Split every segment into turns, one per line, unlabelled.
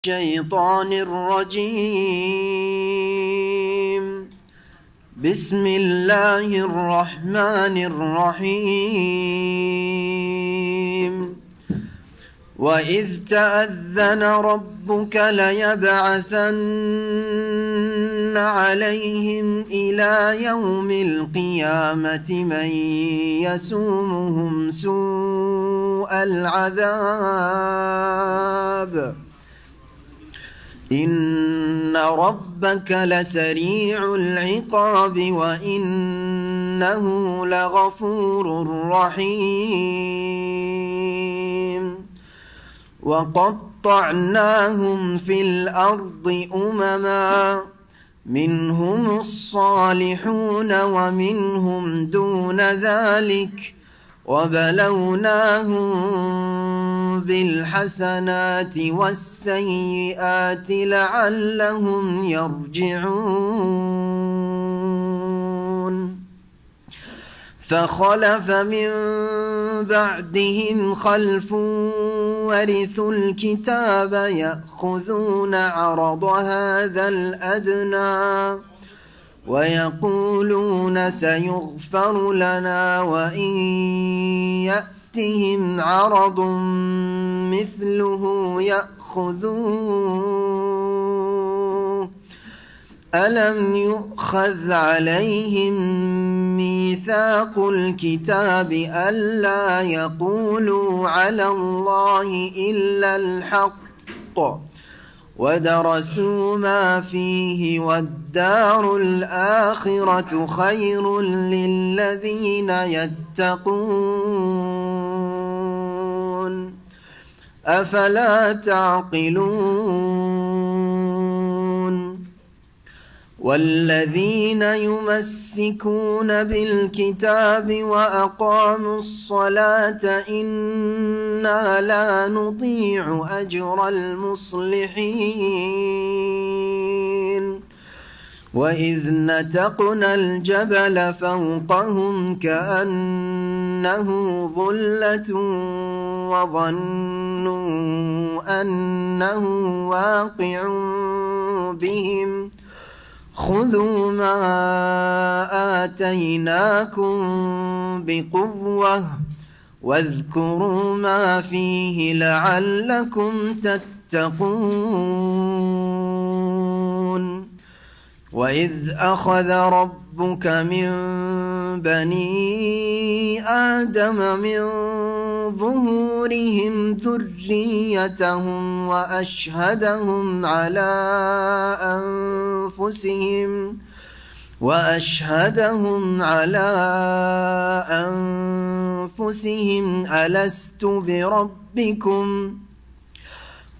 الشيطان الرجيم. بسم الله الرحمن الرحيم. وإذ تأذن ربك ليبعثن عليهم إلى يوم القيامة من يسومهم سوء العذاب إن ربك لسريع العقاب وإنه لغفور رحيم. وقطعناهم في الأرض أمما منهم الصالحون ومنهم دون ذلك وبلوناهم بالحسنات والسيئات لعلهم يرجعون. فخلف من بعدهم خلف ورثوا الكتاب يأخذون عرض هذا الأدنى ويقولون سيغفر لنا وإن يأتهم عرض مثله يأخذوه ألم يؤخذ عليهم ميثاق الكتاب ألا يقولوا على الله إلا الحق ودرسوا ما فيه والدار الآخرة خير للذين يتقون أفلا تعقلون. والذين يمسكون بالكتاب وأقاموا الصلاة إنا لا نضيع أجر المصلحين. وإذ نتقنا الجبل فوقهم كأنه ظلة وظنوا أنه واقع بهم خذوا ما آتيناكم بقوة واذكروا ما فيه لعلكم تتقون. وإذ أخذ ربك من بني آدم من ظهورهم ذريتهم وأشهدهم على أنفسهم ألست بربكم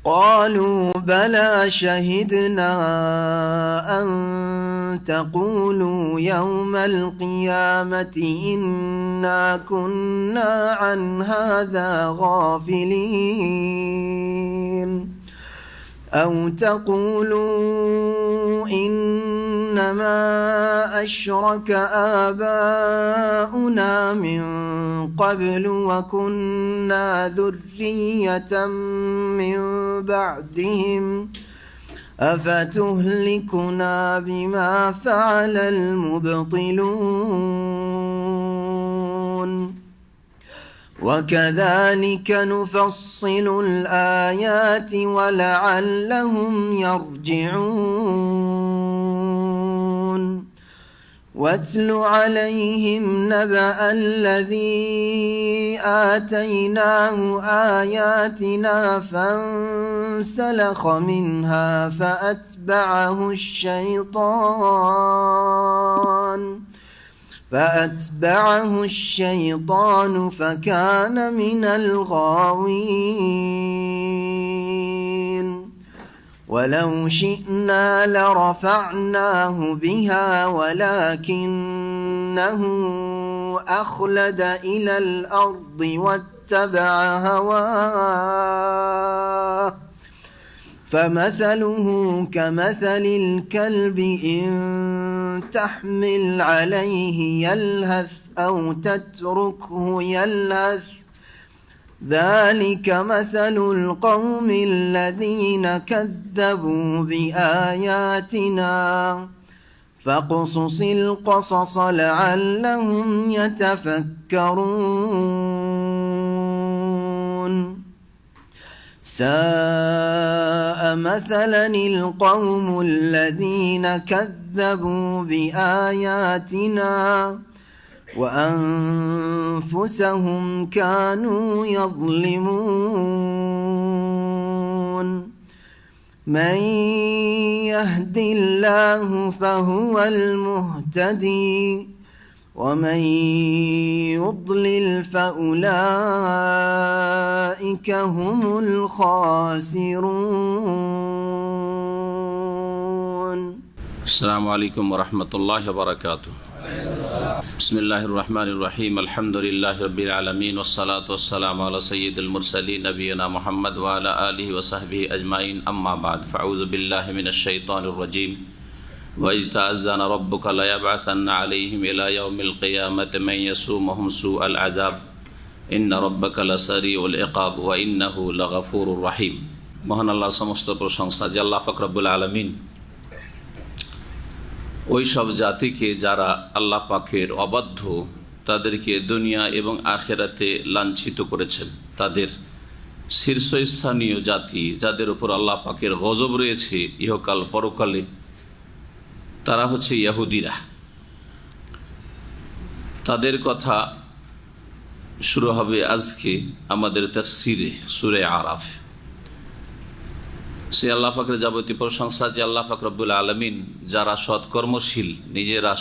قالوا بلى شهدنا أن تقولوا يوم القيامة إنا كنا عن هذا غافلين أو تقولوا إنما أشرك آباؤنا من قبل وكنا ذرية من بعدهم أفتهلكنا بما فعل المبطلون. وكذلك نفصل الآيات ولعلهم يرجعون. واتل عليهم نبأ الذي آتيناه آياتنا فانسلخ منها فأتبعه الشيطان فكان من الغاوين. ولو شئنا لرفعناه بها ولكنه أخلد إلى الأرض واتبع هواه فمثله كمثل الكلب إن تحمل عليه يلهث أو تتركه يلهث ذلك مثل القوم الذين كذبوا بآياتنا فاقصص القصص لعلهم يتفكرون ساء مثلا القوم الذين كذبوا بآياتنا وأنفسهم كانوا يظلمون من يهد الله فهو المهتدي ومن يضلل فأولئك هم الخاسرون.
السلام عليكم ورحمة الله وبركاته. بسم الله الرحمن الرحيم. الحمد لله رب العالمين والصلاة والسلام على سيد المرسلين نبينا محمد وعلى آله وصحبه أجمعين. أما بعد فأعوذ بالله من الشيطان الرجيم. وإذ تأذن ربك ليبعثن عليهم إلى يوم القيامة من يسومهم سوء العذاب إن ربك لسريع العقاب وإنه لغفور رحيم. মহান আল্লাহ সমস্ত প্রশংসা যে আল্লাহ পাক রব্বুল আলামিন ওই সব জাতিকে যারা আল্লাহ পাকের অবাধ্য তাদেরকে দুনিয়া এবং আখেরাতে লাঞ্ছিত করেছেন, তাদের শীর্ষস্থানীয় জাতি যাদের উপর আল্লাহ পাকের গজব রয়েছে ইহকাল পরকালে, তারা হচ্ছে ইহুদিরা। তাদের কথা শুরু হবে আজকে আমাদের তাফসিরে সূরা আরাফ। সে আল্লাহ পাকের যাবতীয় প্রশংসা যে আল্লাহ পাক রব্বুল আলামিন যারা সৎকর্মশীল, নিজেরা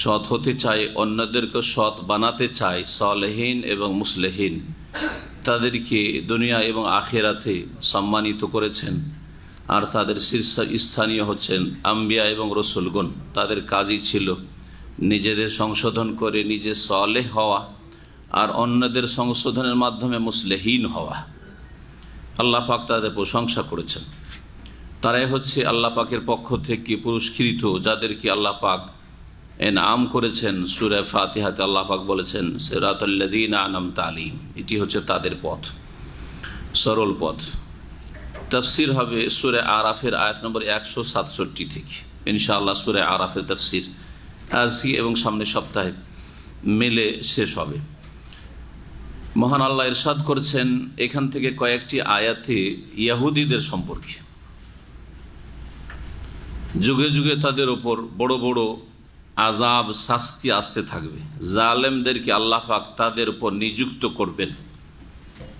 সৎ হতে চায়, অন্যদেরকে সৎ বানাতে চায়, সালেহীন এবং মুসলিহীন, তাদেরকে দুনিয়া এবং আখিরাতে সম্মানিত করেছেন। আর তাদের শীর্ষস্থানীয় হচ্ছেন আম্বিয়া এবং রসুলগণ। তাদের কাজই ছিল নিজেদের সংশোধন করে নিজে সালেহ হওয়া আর অন্যদের সংশোধনের মাধ্যমে মুসলিহীন হওয়া। আল্লাহ পাক তাদের প্রশংসা করেছেন। তারাই হচ্ছে আল্লাহ পাকের পক্ষ থেকে পুরস্কৃত, যাদেরকে আল্লাহ পাক এনাম করেছেন। সূরা ফাতিহাতে আল্লাহ পাক বলেছেন সিরাতাল্লাযীনা আনআমতা আলাইহিম, এটি হচ্ছে তাদের পথ, সরল পথ। তাফসির হবে সূরা আরাফের আয়াত নম্বর 167 থেকে ইনশাআল্লাহ। সূরা আরাফের তাফসির আজকে এবং সামনের সপ্তাহে মিলে শেষ হবে। মহান আল্লাহ ইরশাদ করছেন এখান থেকে কয়েকটি আয়াতে ইহুদিদের সম্পর্কে। যুগে যুগে তাদের ওপর বড় বড় আযাব, শাস্তি আসতে থাকবে। জালেমদেরকে আল্লাহ পাক তাদের উপর নিযুক্ত করবেন।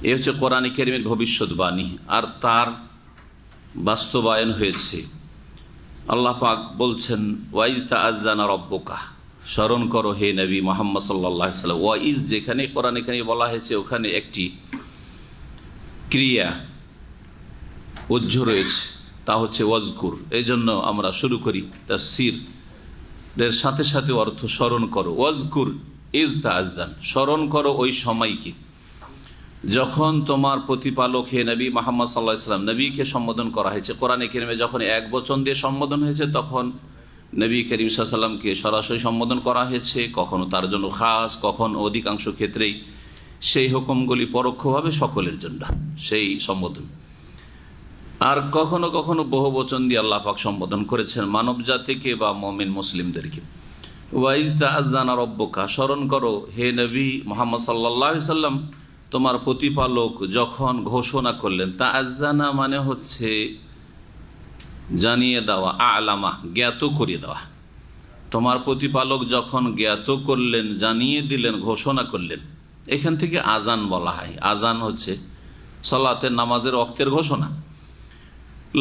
এ হচ্ছে কোরআন কারীমের ভবিষ্যৎবাণী, আর তার বাস্তবায়ন হয়েছে। আল্লাহ পাক বলছেন ওয়াইজ তাআযানা রব্বুকা, স্মরণ করো হে নবী মুহাম্মদ সাল্লাল্লাহু আলাইহি ওয়াসাল্লাম। ওয়াইজ যেখানে কোরআনে কারীমে বলা হয়েছে ওখানে একটি ক্রিয়া উজ্জ রয়েছে, তা হচ্ছে ওয়াজকুর। এই জন্য আমরা শুরু করি তাফসীরের সাথে সাথে অর্থ স্মরণ করো। ওয়াজকুর ইজ তাআযান, স্মরণ করো ওই সময়কে যখন তোমার প্রতিপালক হে নবী মুহাম্মদ সাল্লাল্লাহু আলাইহি ওয়াসাল্লাম, নবীকে সম্বোধন করা হয়েছে। কোরআনে কারীমে যখন এক বচন দিয়ে সম্বোধন হয়েছে তখন নবী করিম সাল্লাল্লাহু আলাইহি ওয়াসাল্লামকে সরাসরি সম্বোধন করা হয়েছে, কখনো তার জন্য খাস, কখনো অধিকাংশ ক্ষেত্রেই সেই হুকুমগুলি পরোক্ষভাবে সকলের জন্য সেই সম্বোধন। আর কখনো কখনো বহু বচন দিয়ে আল্লাহ পাক সম্বোধন করেছেন মানব জাতিকে বা মুমিন মুসলিমদেরকে। ওয়াইজ তাআযানা রব্বুকা, স্মরণ করো হে নবী মুহাম্মদ সাল্লাল্লাহু আলাইহি ওয়াসাল্লাম, তোমার প্রতিপালক যখন ঘোষণা করলেন। তাআযানা মানে হচ্ছে জানিয়ে দেওয়া, আলামা জ্ঞাত করিয়ে দেওয়া। তোমার প্রতিপালক যখন জ্ঞাত করলেন, জানিয়ে দিলেন, ঘোষণা করলেন, এখান থেকে আজান বলা হয়। আজান হচ্ছে সালাতের নামাজের ওয়াক্তের ঘোষণা।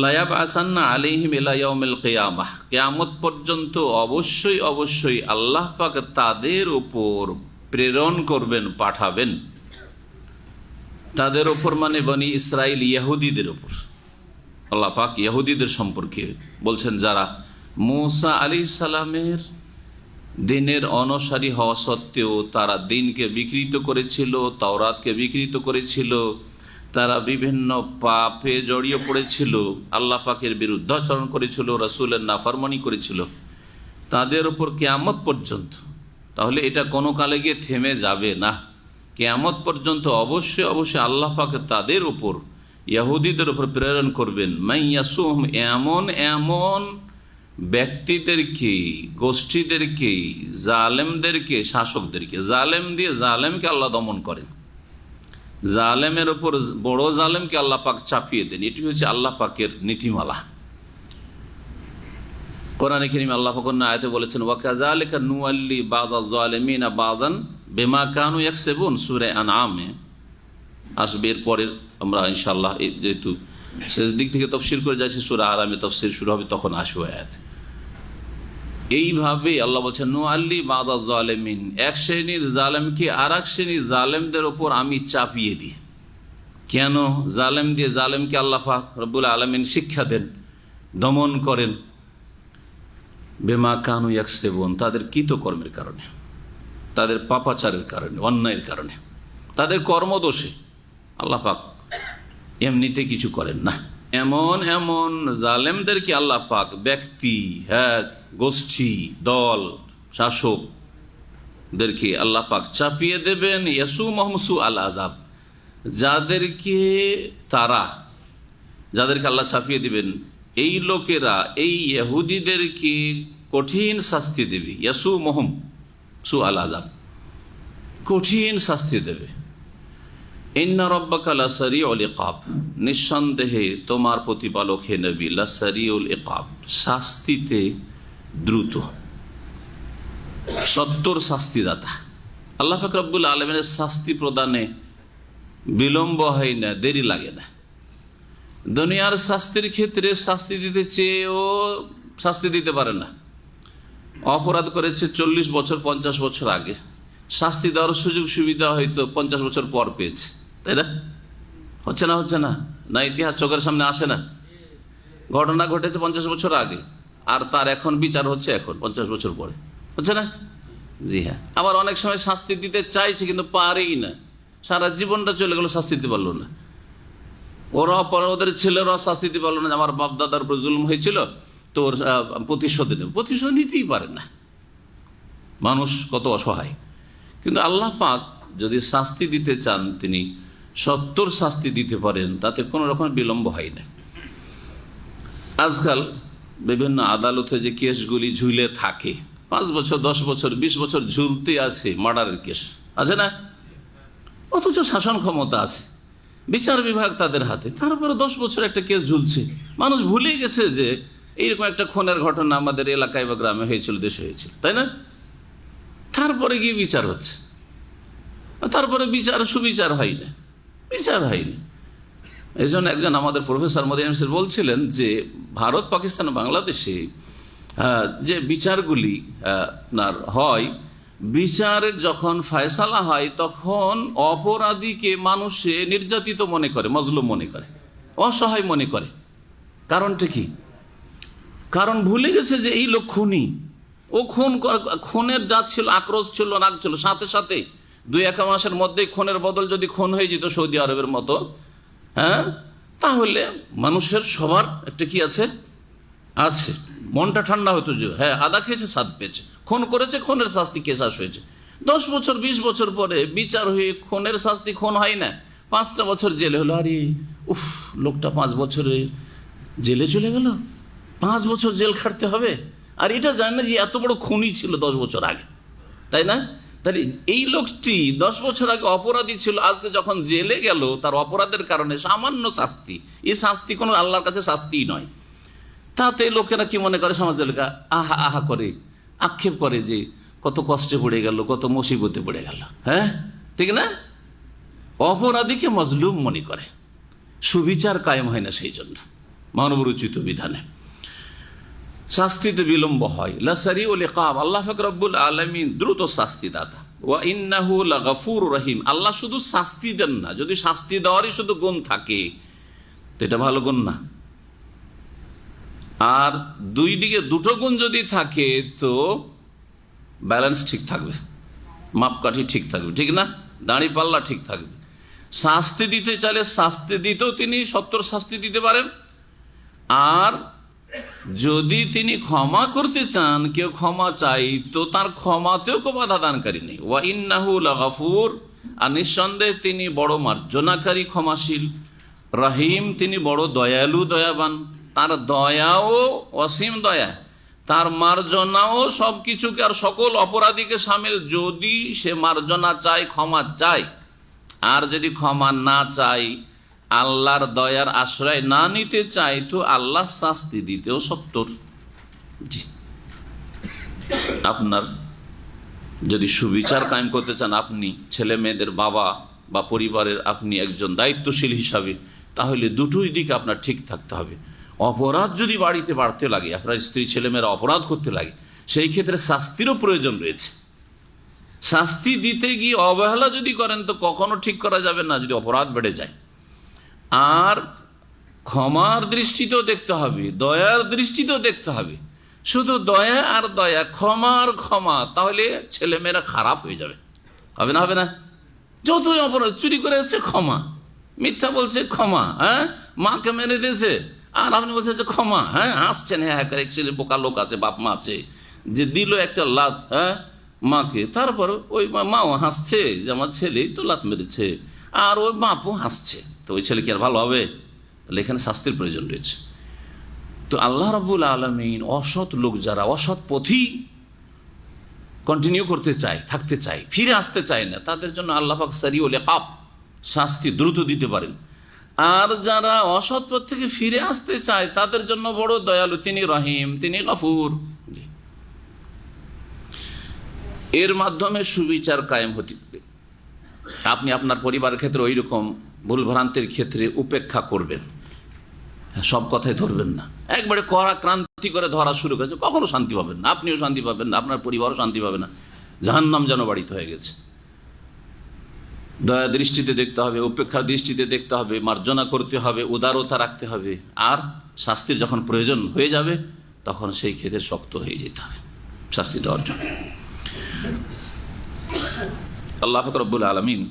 লায়াবআসান্না আলাইহিম ইলা ইয়াউমিল কিয়ামাহ, কিয়ামত পর্যন্ত অবশ্যই অবশ্যই আল্লাহ পাক তাদের উপর প্রেরণ করবেন, পাঠাবেন। তাদের উপর মানে বনি ইসরাইল ইহুদিদের উপর। আল্লাহ পাক ইহুদিদের সম্পর্কে বলছেন যারা মূসা আলাইহিস সালামের দিনের অনুসারী হওয়া সত্ত্বেও তারা দিনকে বিকৃত করেছিল, তাওরাতকে বিকৃত করেছিল, তারা বিভিন্ন পাপে জড়িয়ে পড়েছিল, আল্লাহ পাকের বিরুদ্ধাচরণ করেছিল, রাসূলের নাফরমানি করেছিল, তাদের উপর কিয়ামত পর্যন্ত। তাহলে এটা কোনো কালে গিয়ে থেমে যাবে না, কিয়ামত পর্যন্ত অবশ্যই অবশ্যই আল্লাহ পাক তাদের উপর, ইহুদিদের উপর প্রেরণ করবেন মাইয়াসুম, এমন এমন ব্যক্তিদেরকে, গোষ্ঠীদেরকে, জালেমদেরকে, শাসকদেরকে। জালেম দিয়ে জালেমকে আল্লাহ দমন করেন, জালেমের উপর বড় জালেমকে আল্লাহ পাক চাপিয়ে দেন। এটি হচ্ছে আল্লাহ পাকের নীতিমালা। কোরআনে কারীমে আল্লাহ পাক অন্য আয়াতে বলেছেন ওয়াকাযালিকা নুওয়াল্লি বাযাল যালিমিনা বাযান বিমা কানু ইয়াকসিবুন, সূরা আনআমে আসবে। এরপরে আমরা ইনশাআল্লাহ যেহেতু শেষ দিক থেকে তাফসীর করে যাচ্ছি, সূরা আরামে তাফসীর শুরু হবে, তখন আসবে আয়াত। এইভাবে আল্লাহ বলছেন নুওয়াল্লি বাযাল যালিমিন, এক শ্রেণীর জালেমকে আর এক শ্রেণীর জালেমদের ওপর আমি চাপিয়ে দিই। কেন? জালেম দিয়ে জালেমকে আল্লাহ পাক রব্বুল আলামিন শিক্ষা দেন, দমন করেন। বিমা কানু ইয়াকসিবুন, তাদের কৃতকর্মের কারণে, তাদের পাপাচারের কারণে, অন্যায়ের কারণে, তাদের কর্মদোষে। আল্লাহ পাক এমনিতে কিছু করেন না। এমন এমন জালেমদেরকে আল্লাহ পাক, ব্যক্তি, হ্যাঁ, গোষ্ঠী, দল, শাসকদেরকে আল্লাহ পাক চাপিয়ে দেবেন ইয়াসু মহমসু আল আজাব, যাদেরকে আল্লাহ চাপিয়ে দিবেন, এই লোকেরা এই ইহুদিদেরকে কঠিন শাস্তি দেবে। ইয়াসু মহম সু আল আজাব, কঠিন শাস্তি দেবে। ইন্না রাব্বাকা লাসারিউল ইকাব, নিঃসন্দেহে তোমার প্রতিপালক হে নবী লাসারিউল ইকাব, শাস্তিতে দ্রুত, সত্বর শাস্তিদাতা। আল্লাহ পাক রব্বুল আলামিনের শাস্তি প্রদানে বিলম্ব হয় না, দেরি লাগে না। দুনিয়ার শাস্তির ক্ষেত্রে শাস্তি দিতে চেয়েও শাস্তি দিতে পারে না। অপরাধ করেছে 40 বছর 50 বছর আগে, শাস্তি দেওয়ার সুযোগ সুবিধা হয়তো 50 বছর পর পেয়েছে, তাই না? হচ্ছে না? না ইতিহাস চোখের সামনে আসে না? ঘটনা ঘটেছে 50 বছর আগে, আর তার এখন বিচার হচ্ছে এখন 50 বছর পরে, হচ্ছে না? জি হ্যাঁ। আবার অনেক সময় শাস্তি দিতে চাইছে কিন্তু পারেই না, সারা জীবনটা চলে গেল, শাস্তি দিতে পারলো না। ওদের ছেলেরা শাস্তি দিতে পারলো না, আমার বাপ দাদার উপর জুলুম হয়েছিল, তো ওর প্রতিশোধ নেব, প্রতিশোধ নিতেই পারে না। মানুষ কত অসহায়। কিন্তু আল্লাহ পাক যদি শাস্তি দিতে চান, তিনি সত্তর শাস্তি দিতে পারেন, তাতে কোনো রকম বিলম্ব হয় না। আজকাল বিভিন্ন আদালতে যে কেসগুলি ঝুলে থাকে, 5 বছর 10 বছর 20 বছর ঝুলতে আছে, মার্ডারের কেস আছে না? অথচ শাসন ক্ষমতা আছে, বিচার বিভাগ তাদের হাতে, তারপরে 10 বছর একটা কেস ঝুলছে। মানুষ ভুলে গেছে যে এইরকম একটা খুনের ঘটনা আমাদের এলাকায় বা গ্রামে হয়েছিল, দেশে হয়েছিল, তাই না? তারপরে গিয়ে বিচার হচ্ছে, তারপরে সুবিচার হয় না, বিচার হয়নি। এই জন্য একজন আমাদের প্রফেসর মদিনা বলছিলেন যে ভারত, পাকিস্তান, বাংলাদেশে যে বিচারগুলি হয়, বিচারের যখন ফয়সালা হয় তখন অপরাধীকে মানুষে নির্যাতিত মনে করে, মজলুম মনে করে, অসহায় মনে করে। কারণটা কি? কারণ ভুলে গেছে যে এই লোক খুনি, ও খুনের যা ছিল, আক্রোশ ছিল, রাগ ছিল, সাথে সাথে 2-1 মাসের মধ্যেই খুনের বদল যদি খুন হয়ে যেত সৌদি আরবের মতো, হ্যাঁ, তাহলে মানুষের সবার একটা কি আছে, মনটা ঠান্ডা হতো যে হ্যাঁ, আদা খেয়েছে, স্বাদ পেয়েছে, খুন করেছে, খুনের শাস্তি কেসাস হয়েছে। 10 বছর 20 বছর পরে বিচার হয়ে খুনের শাস্তি, খুন হয় না, 5টা বছর জেলে হলো। আরে উফ, লোকটা 5 বছরে জেলে চলে গেল, 5 বছর জেল খাটতে হবে। আর এটা জানে না যে এত বড় খুনি ছিল 10 বছর আগে, তাই না? তাহলে এই লোকটি 10 বছর আগে অপরাধী ছিল, আজকে যখন জেলে গেল তার অপরাধের কারণে সামান্য শাস্তি, এই শাস্তি কোনো আল্লাহর কাছে শাস্তিই নয়। তাতে লোকেরা কি মনে করে, সমাজের লোকেরা আহা আহা করে, আক্ষেপ করে যে কত কষ্টে পড়ে গেল, কত মুসিবতে পড়ে গেল। হ্যাঁ, ঠিক না? অপরাধীকে মজলুম মনে করে, সুবিচার কায়েম হয় না। সেই জন্য মানবরচিত বিধানে শাস্তিতে বিলম্ব হয়। লাসারিউল ইকাব, আল্লাহ পাক রব্বুল আলামিন দ্রুত শাস্তিদাতা। ওয়া ইন্নাহু লাগাফুরুর রহিম, আল্লাহ শুধু শাস্তি দেন না, যদি শাস্তি দেওয়ারই শুধু গুণ থাকে তো এটা ভালো গুণ না। আর দুই দিকে দুটো গুণ যদি থাকে তো ব্যালেন্স ঠিক থাকবে, মাপকাঠি ঠিক থাকবে, ঠিক না? দাঁড়ি পাল্লা ঠিক থাকবে। শাস্তি দিতে চাইলে শাস্তি দিতেও তিনি 70 শাস্তি দিতে পারেন। আর যদি তিনি ক্ষমা করতে চান, কেউ ক্ষমা চাই, তো তার ক্ষমাতেও কেউ বাধা দানকারী নেই। ওয়া ইন্নাহু লাগাফুর, আর নিঃসন্দেহে তিনি বড় মার্জনাকারী, ক্ষমাশীল। রহিম, তিনি বড় দয়ালু, দয়াবান। তার দয়াও অসীম দয়া, তার মার্জনাও সব কিছুকে আর সকল অপরাধীকে সামিল। যদি সে মার্জনা চায়, ক্ষমা চায়, আর যদি ক্ষমা না চায়, আল্লাহর দয়ার আশ্রয় না নিতে চায়, তো আল্লাহর শাস্তি দিতেও সত্তর। জি, আপনার যদি সুবিচার কায়েম করতে চান, আপনি ছেলে মেয়েদের বাবা বা পরিবারের আপনি একজন দায়িত্বশীল হিসাবে, তাহলে দুটোই দিকে আপনার ঠিক থাকতে হবে। অপরাধ যদি বাড়িতে বাড়তে লাগে, আপনার স্ত্রী ছেলেমেয়েরা অপরাধ করতে লাগে, সেই ক্ষেত্রে শাস্তিরও প্রয়োজন রয়েছে। শাস্তি দিতে গিয়ে অবহেলা যদি করেন, তো কখনো ঠিক করা যাবে না যদি অপরাধ বেড়ে যায়। আর ক্ষমার দৃষ্টিতেও দেখতে হবে, দয়ার দৃষ্টিতেও দেখতে হবে। শুধু দয়া আর দয়া, ক্ষমা আর ক্ষমা, তাহলে ছেলেমেয়েরা খারাপ হয়ে যাবে। হবে না? হবে না? যতই অপরাধ, চুরি করে এসছে ক্ষমা, মিথ্যা বলছে ক্ষমা, হ্যাঁ, মাকে মেরে দিয়েছে আর আপনি বলছেন যে ক্ষমা, হ্যাঁ, হাসছেন, হ্যাঁ, এক ছেলে বোকা লোক আছে, বাপ মা আছে, যে দিল একটা লাত, হ্যাঁ, মাকে, তারপর ওই মাও হাসছে যে আমার ছেলে তো লাত মেরেছে, আর ওই বাপও হাসছে, তো ওই ছেলে কি আর ভালো হবে? তাহলে এখানে শাস্তির প্রয়োজন রয়েছে। তো আল্লাহ রাব্বুল আলামিন অসৎ লোক যারা অসৎ পথই কন্টিনিউ করতে চায়, থাকতে চায়, ফিরে আসতে চায় না, তাদের জন্য আল্লাহ পাক সারিউল ইকাব, শাস্তি দ্রুত দিতে পারেন। আর যারা অসৎ পথ থেকে ফিরে আসতে চায়, তাদের জন্য বড় দয়ালু, তিনি রহিম, তিনি গফুর। এর মাধ্যমে সুবিচার কায়েম হতে পারে। আপনি আপনার পরিবারের ক্ষেত্রে ওই রকম ভুলভ্রান্তির ক্ষেত্রে উপেক্ষা করবেন, সব কথাই ধরবেন না। একবারে কড়া ক্রান্তি করে ধরা শুরু করেছে, কখনো শান্তি পাবেন না, আপনিও শান্তি পাবেন না, আপনার পরিবারও শান্তি পাবে না, জাহান্নাম যেন বাড়িতে হয়ে গেছে। দয়া দৃষ্টিতে দেখতে হবে, উপেক্ষার দৃষ্টিতে দেখতে হবে, মার্জনা করতে হবে, উদারতা রাখতে হবে। আর শাস্তির যখন প্রয়োজন হয়ে যাবে, তখন সেই ক্ষেত্রে শক্ত হয়ে যেতে হবে শাস্তি দেওয়ার জন্য। আল্লাহ পাক রব্বুল আলামিন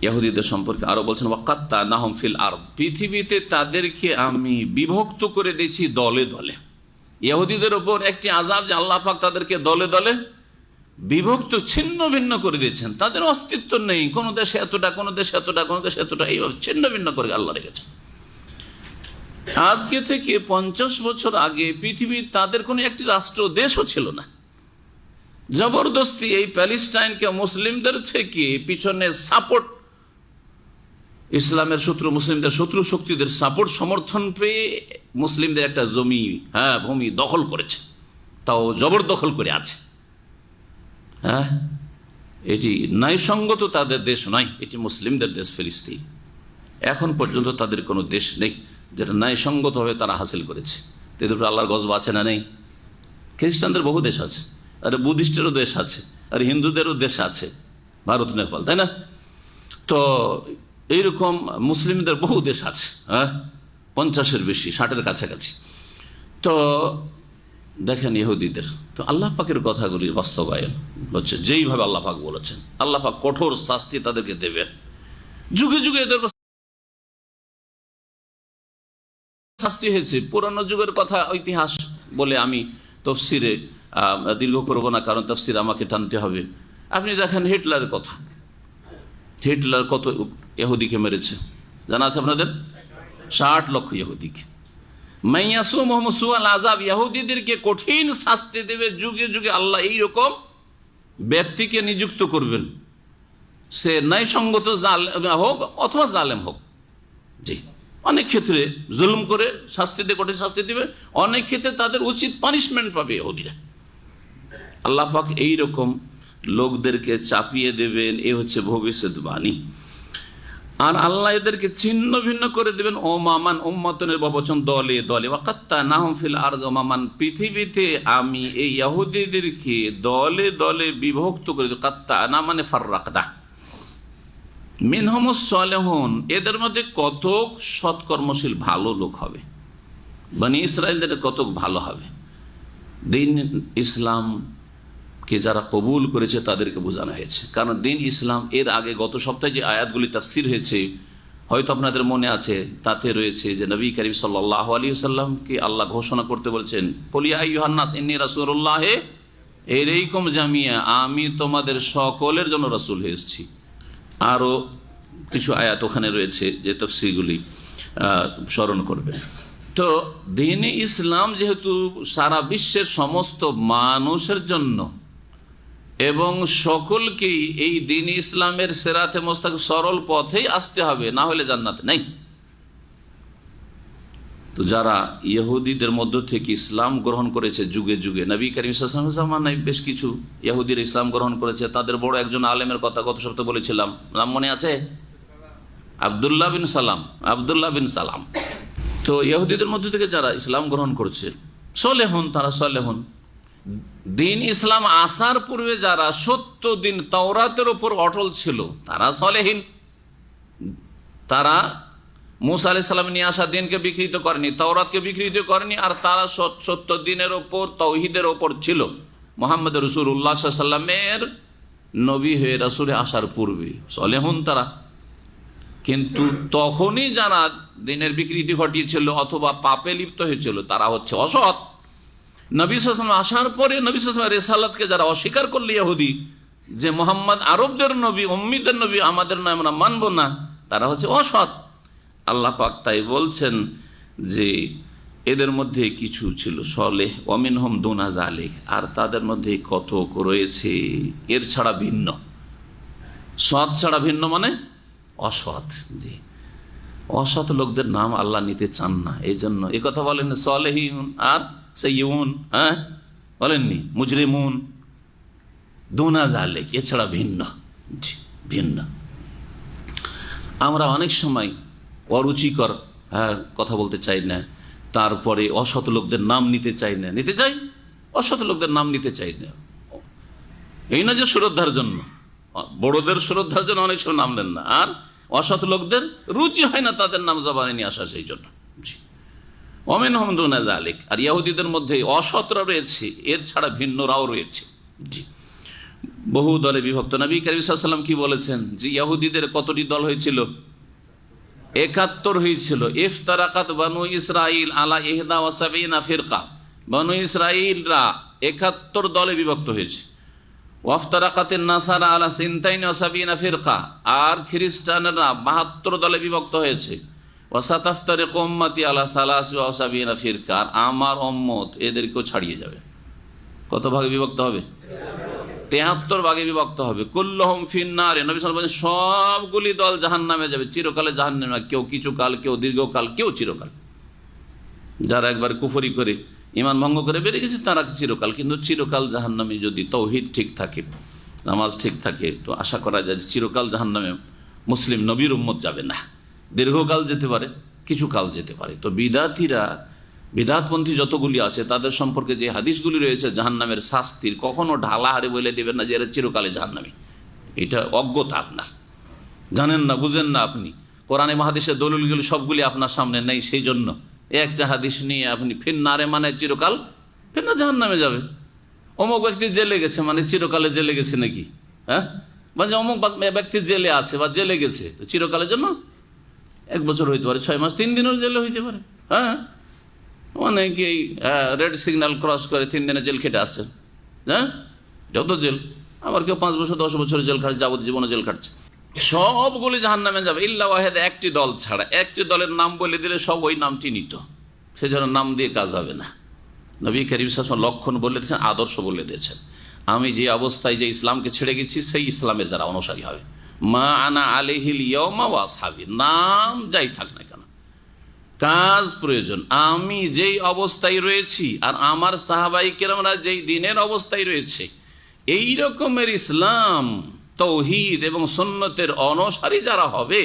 ইহুদিদের সম্পর্কে আরো বলছেন, ওয়াকাত্তানাহুম ফিল আরদ, পৃথিবীতে তাদেরকে আমি বিভক্ত করে দিয়েছি দলে দলে। ইহুদিদের উপর একটি আযাব যে আল্লাহ পাক তাদেরকে দলে দলে বিভক্ত, ছিন্ন ভিন্ন করে দিয়েছেন। তাদের অস্তিত্ব নেই, কোন দেশে এতটা, কোন দেশে এতটা, কোন দেশে এতটা, এইভাবে ছিন্ন ভিন্ন করে আল্লাহ রেখেছেন। আজকে থেকে 50 বছর আগে পৃথিবীর তাদের কোনো একটি রাষ্ট্র, দেশও ছিল না। জবরদস্তি এই প্যালেস্টাইনকে মুসলিমদের থেকে পিছনে সাপোর্ট, ইসলামের শত্রু, মুসলিমদের শত্রু শক্তিদের সাপোর্ট, সমর্থন পেয়ে মুসলিমদের একটা জমি, হ্যাঁ, ভূমি দখল করেছে, তাও জবরদখল করে আছে। হ্যাঁ, এটি ন্যায়সঙ্গত তাদের দেশ নয়, এটি মুসলিমদের দেশ ফিলিস্তিন। এখন পর্যন্ত তাদের কোনো দেশ নেই যেটা ন্যায়সঙ্গতভাবে তারা হাসিল করেছে। এদের উপরে আল্লাহর গজব আছে না? নেই। খ্রিস্টানদের বহু দেশ আছে, আর বুদ্ধিস্টেরও দেশ আছে, আর হিন্দুদেরও দেশ আছে, ভারত, নেপাল, তাই না? তো এইরকম মুসলিমদের বহু দেশ আছে, হ্যাঁ, 50-এর বেশি, 60-এর কাছাকাছি। তো দেখেন ইহুদিদের, তো আল্লাহ পাকের কথাগুলি বাস্তবায়ন হচ্ছে যেইভাবে আল্লাহ পাক বলেছেন। আল্লাহ পাক কঠোর শাস্তি তাদেরকে দেবেন। যুগে যুগে এদের শাস্তি হয়েছে। পুরানো যুগের কথা, ইতিহাস বলে আমি তফসিরে দীর্ঘ করব না, কারণ তফসির আমাকে টানতে হবে। আপনি দেখেন হিটলারের কথা, হিটলার কত ইহুদিকে মেরেছে জানা আছে আপনাদের? 60 লক্ষ ইহুদিকে। মাইয়াসু মুহাম্মদ সুআল আযাব, ইহুদিদেরকে কঠিন শাস্তি দেবে। যুগে যুগে আল্লাহ এইরকম ব্যক্তিকে নিযুক্ত করবেন, সে ন্যায়সঙ্গত হোক অথবা জালেম হোক। জি, অনেক ক্ষেত্রে জুলুম করে শাস্তি দিয়ে কঠিন শাস্তি দিবে, অনেক ক্ষেত্রে তাদের উচিত পানিশমেন্ট পাবে ইহুদিরা। আল্লাহ পাক এইরকম লোকদেরকে চাপিয়ে দেবেন, এ হচ্ছে ভবিষ্যৎবাণী। আর আল্লাহ এদেরকে ছিন্ন ভিন্ন করে দেবেন। ও মামান, উম্মতের বহুবচন, দলে দলে। ওয়াকাত্তানাহুম ফিল আরদ, ও মামান, পৃথিবীতে আমি এই ইহুদিদেরকে দলে দলে বিভক্ত করে দেব। কাত্তানা মানে ফাররাকনা। মিনহুমুস সালেহুন, এদের মধ্যে কতক সৎকর্মশীল ভালো লোক হবে। বনি ইসরায়েলদের কতক ভালো হবে। দিন ইসলামকে যারা কবুল করেছে তাদেরকে বোঝানো হয়েছে। কারণ দিন ইসলাম, এর আগে গত সপ্তাহে যে আয়াতগুলি তাফসির হয়েছে, হয়তো আপনাদের মনে আছে, তাতে রয়েছে যে নবী করিম সাল্লাল্লাহু আলাইহি ওয়াসাল্লামকে আল্লাহ ঘোষণা করতে বলছেন, কুল ইয়া আইয়ুহান নাস ইন্নী রাসূলুল্লাহ ইলাইকুম জামিয়া, আমি তোমাদের সকলের জন্য রাসূল হয়ে এসেছি। আরও কিছু আয়াত ওখানে রয়েছে যে তফসিরগুলি স্মরণ করবেন। তো দ্বীন ইসলাম যেহেতু সারা বিশ্বের সমস্ত মানুষের জন্য এবং সকলকেই এই দ্বীন ইসলামের সেরাতে মোস্তাকিম সরল পথেই আসতে হবে, না হলে জান্নাতে নেই। তো যারা ইহুদিদের মধ্য থেকে ইসলাম গ্রহণ করেছে যুগে যুগে, নবী করিম সাল্লাল্লাহু আলাইহি ওয়াসাল্লামের জামানায় বেশ কিছু ইহুদির ইসলাম গ্রহণ করেছে। তাদের বড় একজন আলেমের কথা গত সপ্তাহে বলেছিলাম, নাম মনে আছে? আবদুল্লাহ বিন সালাম। আবদুল্লাহ বিন সালাম। তো ইহুদিদের মধ্য থেকে যারা ইসলাম গ্রহণ করছে সলেহন, তারা সলেহন। দিন ইসলাম আসার পূর্বে যারা 70 দিন তাওরাতের উপর অটল ছিল তারা সলেহীন। তারা মুসা আলাইহিস সালাম নিয়ে আসা দিনকে বিকৃত করেনি, তাওরাতকে বিকৃত করেনি, আর তারা 70 দিনের ওপর তাওহীদের ওপর ছিল মুহাম্মদ রাসূলুল্লাহ সাল্লাল্লাহু আলাইহি ওয়াসাল্লামের নবী হয়ে রাসূলে আসার পূর্বে সলেহন তারা। কিন্তু তখনই যারা দিনের বিকৃতি ঘটিয়েছিল অথবা পাপে লিপ্ত হয়েছিল তারা হচ্ছে অসৎ। নবী সাল্লাল্লাহু আলাইহি ওয়াসাল্লাম আসার পরে নবী সাল্লাল্লাহু আলাইহি ওয়াসাল্লামের রিসালাতকে যারা অস্বীকার করল ইহুদি, যে মুহাম্মদ আরবদের নবী, উম্মীদের নবী, আমাদের নয়, আমরা মানব না, তারা হচ্ছে অসৎ। আল্লাহ পাক তাই বলছেন যে এদের মধ্যে কিছু ছিল সলেহ, ওয়ামিনহুম দুনা যালিক, আর তাদের মধ্যে কতক রয়েছে এর ছাড়া ভিন্ন। সৎ ছাড়া ভিন্ন মানে অসৎ। জি, অসৎ লোকদের নাম আল্লাহ নিতে চান না, এই জন্য এই কথা বলেন সলেহিন আর সাইয়্যিউন, হ্যাঁ বলেননি, মুজরিমুন, দুনা যালিক, এছাড়া ভিন্ন। জি, ভিন্ন। আমরা অনেক সময় অরুচিকর কথা বলতে চাই না, তারপরে অসৎ লোকদের নাম নিতে চাই না, নিতে চাই অসৎ লোকদের নাম নিতে চাই না। এই না যে শ্রদ্ধার জন্য, বড়দের শ্রদ্ধার জন্য অনেক সময় নাম নেন না, আর অসৎ লোকদের রুচি হয় না তাদের নাম জবানে নিয়ে আসা, সেই জন্য। ওমিনহুম দুনা যালিক, আর ইহুদিদের মধ্যে অসৎরা রয়েছে, এর ছাড়া ভিন্নরাও রয়েছে। জি, বহু দলে বিভক্ত। নবী করিম সাল্লাল্লাহু আলাইহি ওয়াসাল্লাম কি বলেছেন যে ইহুদিদের কতটি দল হয়েছিল? 71 হয়েছিল। ইফতারাকাত বানু ইসরাইল আলা 71 ফিরকা, বানু ইসরাইলরা 71 দলে বিভক্ত হয়েছে। ওয়াফতারাকাতিন নাসারা আলা 72 ফিরকা, আর খ্রিস্টানরা 72 দলে বিভক্ত হয়েছে। ওয়াসাতাফতারিকু উম্মতি আলা 73 ফিরকা, আর আমার উম্মত এদেরকেও ছাড়িয়ে যাবে। কত ভাগে বিভক্ত হবে? 73 ভাগে বিভক্ত হবে। কুল্লুহুম ফিন্নার, নবী সাল্লাল্লাহু আলাইহি ওয়াসাল্লাম বলেন সবগুলি দল জাহান্নামে যাবে, চিরকালে জাহান্নামে, কেউ কিছুকাল, কেউ দীর্ঘকাল, কেউ চিরকাল। যারা একবার কুফরি করে ঈমান ভঙ্গ করে বেরিয়ে গেছে তারা চিরকাল, কিন্তু চিরকাল জাহান্নামে যদি তাওহীদ ঠিক থাকে, নামাজ ঠিক থাকে, তো আশা করা যায় যে চিরকাল জাহান্নামে মুসলিম নবীর উম্মত যাবে না। দীর্ঘকাল যেতে পারে, কিছু কাল যেতে পারে। তো বিদাতীরা, বিদাতপন্থী যতগুলি আছে তাদের সম্পর্কে যে হাদিসগুলি রয়েছে জাহান্নামের শাস্তির, কখনো ঢালাহারে বলে দেবেন না যে এরা চিরকালে জাহান্নামী। এটা অজ্ঞতা, আপনার জানেন না, বুঝেন না আপনি। কোরআনে হাদিসের দলিলগুলি সবগুলি আপনার সামনে নেই, সেই জন্য একটা হাদিস নিয়ে আপনি ফিন্নারে মানে চিরকাল, ফিন্না জাহান্নামে যাবে। অমুক ব্যক্তি জেলে গেছে মানে চিরকালে জেলে গেছে নাকি? হ্যাঁ, বা যে অমুক ব্যক্তি জেলে আছে বা জেলে গেছে, তো চিরকালের জন্য 1 বছর হইতে পারে, 6 মাস, 3 দিনের জেলে হইতে পারে। হ্যাঁ, অনেকেই রেড সিগন্যাল ক্রস করে 3 দিনে জেল খেটে আসছে। হ্যাঁ, যত জেল, আবার কেউ 5 বছর 10 বছর জেল খাটছে, যাবজ্জীবনে জেল খাটছে। সবগুলি জাহান্নামে যাবে ইল্লা ওয়াহিদ, একটি দল ছাড়া। একটি দলের নাম বলে দিলে সব ওই নামটি নিত, সেজন্য নাম দিয়ে কাজ হবে না। নবী করিম সাল্লাল্লাহু আলাইহি ওয়াসাল্লাম লক্ষণ বলে দিয়েছেন, আদর্শ বলে দিয়েছেন। আমি যে অবস্থায় যে ইসলামকে ছেড়ে গেছি সেই ইসলামের যারা অনুসারী হবে, মা আনা আলাইহিল ইয়াউমা ওয়া আসহাবি, নাম যাই থাক না কেন, কাজ প্রয়োজন। আমি যেই অবস্থায় রয়েছি আর আমার সাহাবাই কেরামরা যেই দিনের অবস্থায় রয়েছে, এই রকমের ইসলাম, তাওহীদ এবং সুন্নতের অনুসারী যারা হবে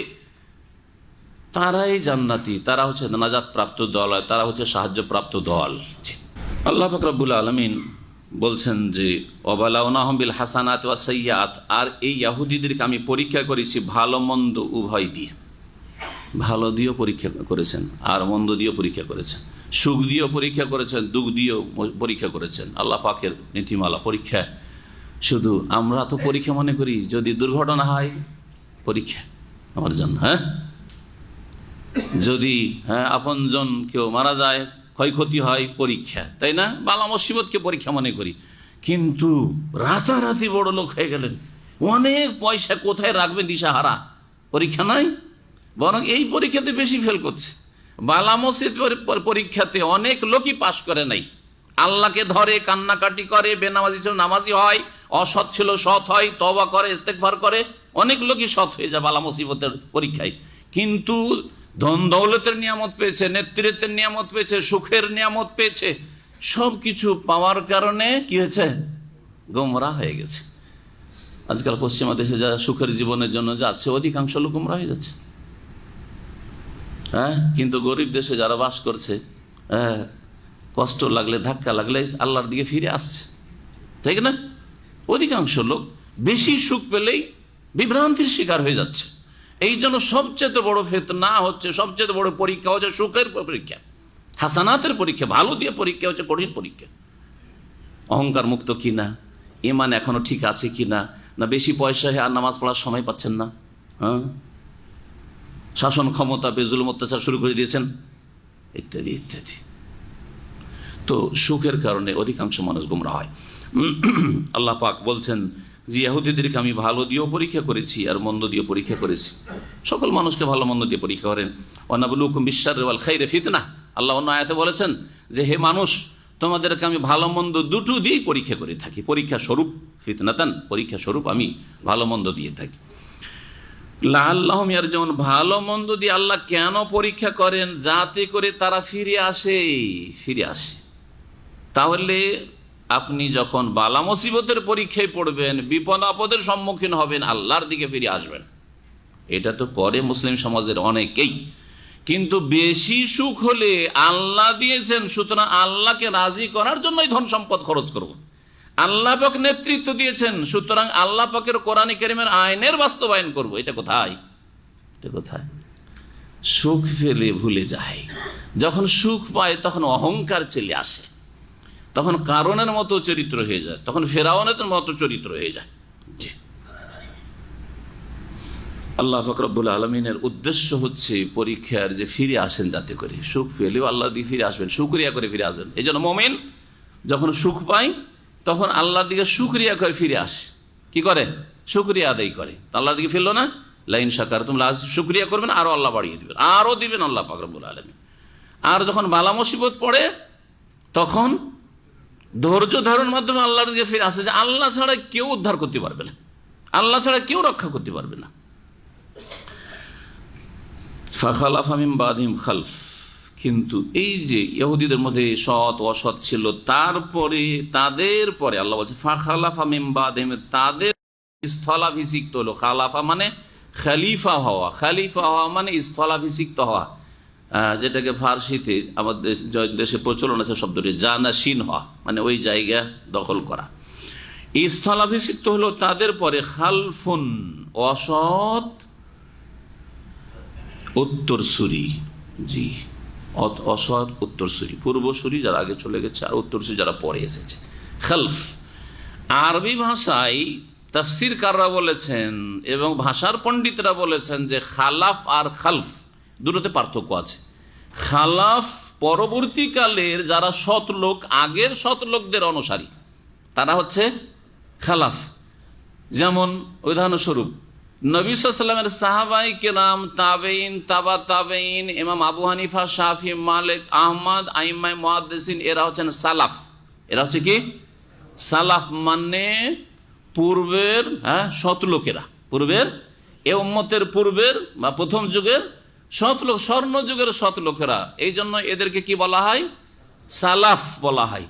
তারাই জান্নাতি, তারা হচ্ছে নাজাত প্রাপ্ত দল, তারা হচ্ছে সাহায্যপ্রাপ্ত দল। আল্লাহ পাক রব্বুল আলামিন বলছেন যে ওয়াবালাউনাহুম বিল হাসানাত ওয়াস সাইয়্যাত, আর এই ইহুদিদেরকে আমি পরীক্ষা করেছি ভালো মন্দ উভয় দিয়ে। ভালো দিয়েও পরীক্ষা করেছেন আর মন্দ দিয়েও পরীক্ষা করেছেন, সুখ দিয়েও পরীক্ষা করেছেন, দুঃখ দিয়েও পরীক্ষা করেছেন। আল্লাহ পাকের নীতিমালা পরীক্ষা। শুধু আমরা তো পরীক্ষা মনে করি যদি দুর্ঘটনা হয় পরীক্ষা আমার জন্য, হ্যাঁ, যদি আপনজন কেউ মারা যায়, ক্ষয়ক্ষতি হয়, পরীক্ষা, তাই না? বালা মুসিবতকে পরীক্ষা মনে করি। কিন্তু রাতারাতি বড় লোক হয়ে গেলেন, অনেক পয়সা কোথায় রাখবে দিশাহারা, পরীক্ষা নাই, বরং এই পরীক্ষাতে বেশি ফেল করছে। বালা মসজিদ পরীক্ষাতে অনেক লোকই পাশ করে নাই, আল্লাহকে ধরে কান্নাকাটি করে, বেনামাজি ছিল নামাজি হয়, অসৎ ছিল সৎ হয়, তওবা করে, ইস্তেগফার করে, অনেক লোকই সৎ হয়ে যায় বালা মুসিবতের পরীক্ষায়। কিন্তু ধন দৌলতের নিয়ামত পেয়েছে, নেতৃত্বের নিয়ামত পেয়েছে, সুখের নিয়ামত পেয়েছে, সব কিছু পাওয়ার কারণে কি হয়েছে, গোমরাহ হয়ে গেছে। আজকাল পশ্চিমা দেশে যারা সুখের জীবনের জন্য যাচ্ছে অধিকাংশ লোক গোমরাহ হয়ে যাচ্ছে। হ্যাঁ, কিন্তু গরিব দেশে যারা বাস করছে, কষ্ট লাগলে, ধাক্কা লাগলে আল্লাহর দিকে ফিরে আসছে, তাই না? অধিকাংশ লোক বেশি সুখ পেলেই বিভ্রান্তির শিকার হয়ে যাচ্ছে। এই জন্য সবচেয়ে বড় ফিতনা হচ্ছে, সবচেয়ে বড় পরীক্ষা হচ্ছে সুখের পরীক্ষা, হাসানাতের পরীক্ষা, ভালো দিয়ে পরীক্ষা হচ্ছে কঠিন পরীক্ষা। অহংকার মুক্ত কিনা, ইমান এখনো ঠিক আছে কিনা, না বেশি পয়সা আর নামাজ পড়ার সময় পাচ্ছেন না, হ্যাঁ, শাসন ক্ষমতা বেজুলুম অত্যাচার শুরু করে দিয়েছেন, ইত্যাদি ইত্যাদি। তো সুখের কারণে অধিকাংশ মানুষ গুমরাহ হয়। আল্লাহ পাক বলছেন যে ইহুদিদেরকে আমি ভালো দিয়েও পরীক্ষা করেছি আর মন্দ দিয়ে পরীক্ষা করেছি। সকল মানুষকে ভালো মন্দ দিয়ে পরীক্ষা করেন। ওয়ানাবলুকুম বিশ-শাররি ওয়াল খাইরি ফিতনা। আল্লাহ অন্য আয়াতে বলেছেন যে হে মানুষ, তোমাদেরকে আমি ভালো মন্দ দুটো দিয়েই পরীক্ষা করে থাকি, পরীক্ষা স্বরূপ, ফিতনাতান, পরীক্ষা স্বরূপ আমি ভালো মন্দ দিয়ে থাকি। লাআল্লাহুম ইয়ারজিউন, ভালো মন্দ দিয়ে আল্লাহ কেন পরীক্ষা করেন? যাতে করে তারা ফিরে আসে। তাহলে আপনি যখন বালা মুসিবতের পরীক্ষায় পড়বেন, বিপদ আপদের সম্মুখীন হবেন, আল্লাহর দিকে ফিরে আসবেন। এটা তো করে মুসলিম সমাজের অনেকেই, কিন্তু বেশি সুখ হলে আল্লাহ দিয়েছেন, সুতরাং আল্লাহকে রাজি করার জন্যই ধন সম্পদ খরচ করব। আল্লাহ পাক নেতৃত্ব দিয়েছেন, সুতরাং আল্লাহ পাকের কোরআন কারীমের আইনের বাস্তবায়ন করব। এটা কোথায়? সুখ পেলে ভুলে যায়, যখন সুখ পায় তখন অহংকার চলে আসে, তখন কারণের মতো চরিত্র হয়ে যায়, তখন ফেরাউনের মতো চরিত্র হয়ে যায়। জি, আল্লাহ পাক রব্বুল আলামিনের উদ্দেশ্য হচ্ছে পরীক্ষার যে ফিরে আসেন, যাতে করে সুখ পেলেও আল্লাহ দিয়ে ফিরে আসবেন, শুকরিয়া করে ফিরে আসবেন। এই জন্য মুমিন যখন সুখ পায় তখন আল্লাহর দিকে শুকরিয়া করে ফিরে আসে। কি করে? শুকরিয়া আদায় করে। আল্লাহর দিকে ফিরলো না, লাইন শাকারতুম শুকরিয়া করবেন, আরো আল্লাহ বাড়িয়ে দিবেন, আরো দিবেন আল্লাহ পাক রব্বুল আলামিন। আর যখন বালা মুসিবত পড়ে তখন ধৈর্য ধারণের মাধ্যমে আল্লাহর দিকে ফিরে আসে, যে আল্লাহ ছাড়া কেউ উদ্ধার করতে পারবে না, আল্লাহ ছাড়া কেউ রক্ষা করতে পারবে না। ফাখালাফা মিন বাদিহিম খালফ, কিন্তু এই যে ইহুদিদের মধ্যে সৎ অসৎ ছিল, তারপরে তাদের পরে আল্লাহ বলছে ফাখালাফা মিন বাদিহিম, তাদের স্থলাভিষিক্ত হলো। খালাফা মানে খলিফা হওয়া, খলিফা হওয়া মানে স্থলাভিষিক্ত হওয়া, যেটাকে ফার্সিতে আমাদের দেশে প্রচলন আছে শব্দটি জানাসীন হওয়া, মানে ওই জায়গা দখল করা। স্থলাভিষিক্ত হলো তাদের পরে খালফুন, অসৎ উত্তরসূরি। জি, অসৎ উত্তরসূরি, পূর্বসূরি যারা আগে চলে গেছে আর উত্তরসূরি যারা পরে এসেছে, খালফ। আরবি ভাষায় তাফসীরকাররা বলেছেন এবং ভাষার পণ্ডিতরা বলেছেন যে খালাফ আর খালফ দুটোতে পার্থক্য আছে। খালাফ পরবর্তীকালের যারা সৎ লোক, আগের সৎ লোকদের অনুসারী, তারা হচ্ছে খালাফ। যেমন উদাহরণস্বরূপ নবী সাল্লাল্লাহু আলাইহি ওয়াসাল্লামের সাহাবায়ে কেরাম, তাবেঈন, তাবা তাবেঈন, ইমাম আবু হানিফা, শাফি, মালিক, আহমদ, আইম্মায়ে মুহাদ্দিসিন, এরা হচ্ছেন সালাফ। এরা হচ্ছে কি? সালাফ মানে পূর্বের সৎ লোকেরা, পূর্বের এ উম্মতের পূর্বের বা প্রথম যুগের সৎ লোক, স্বর্ণ যুগের সৎ লোকেরা। এই জন্য এদেরকে কি বলা হয়? সালাফ বলা হয়।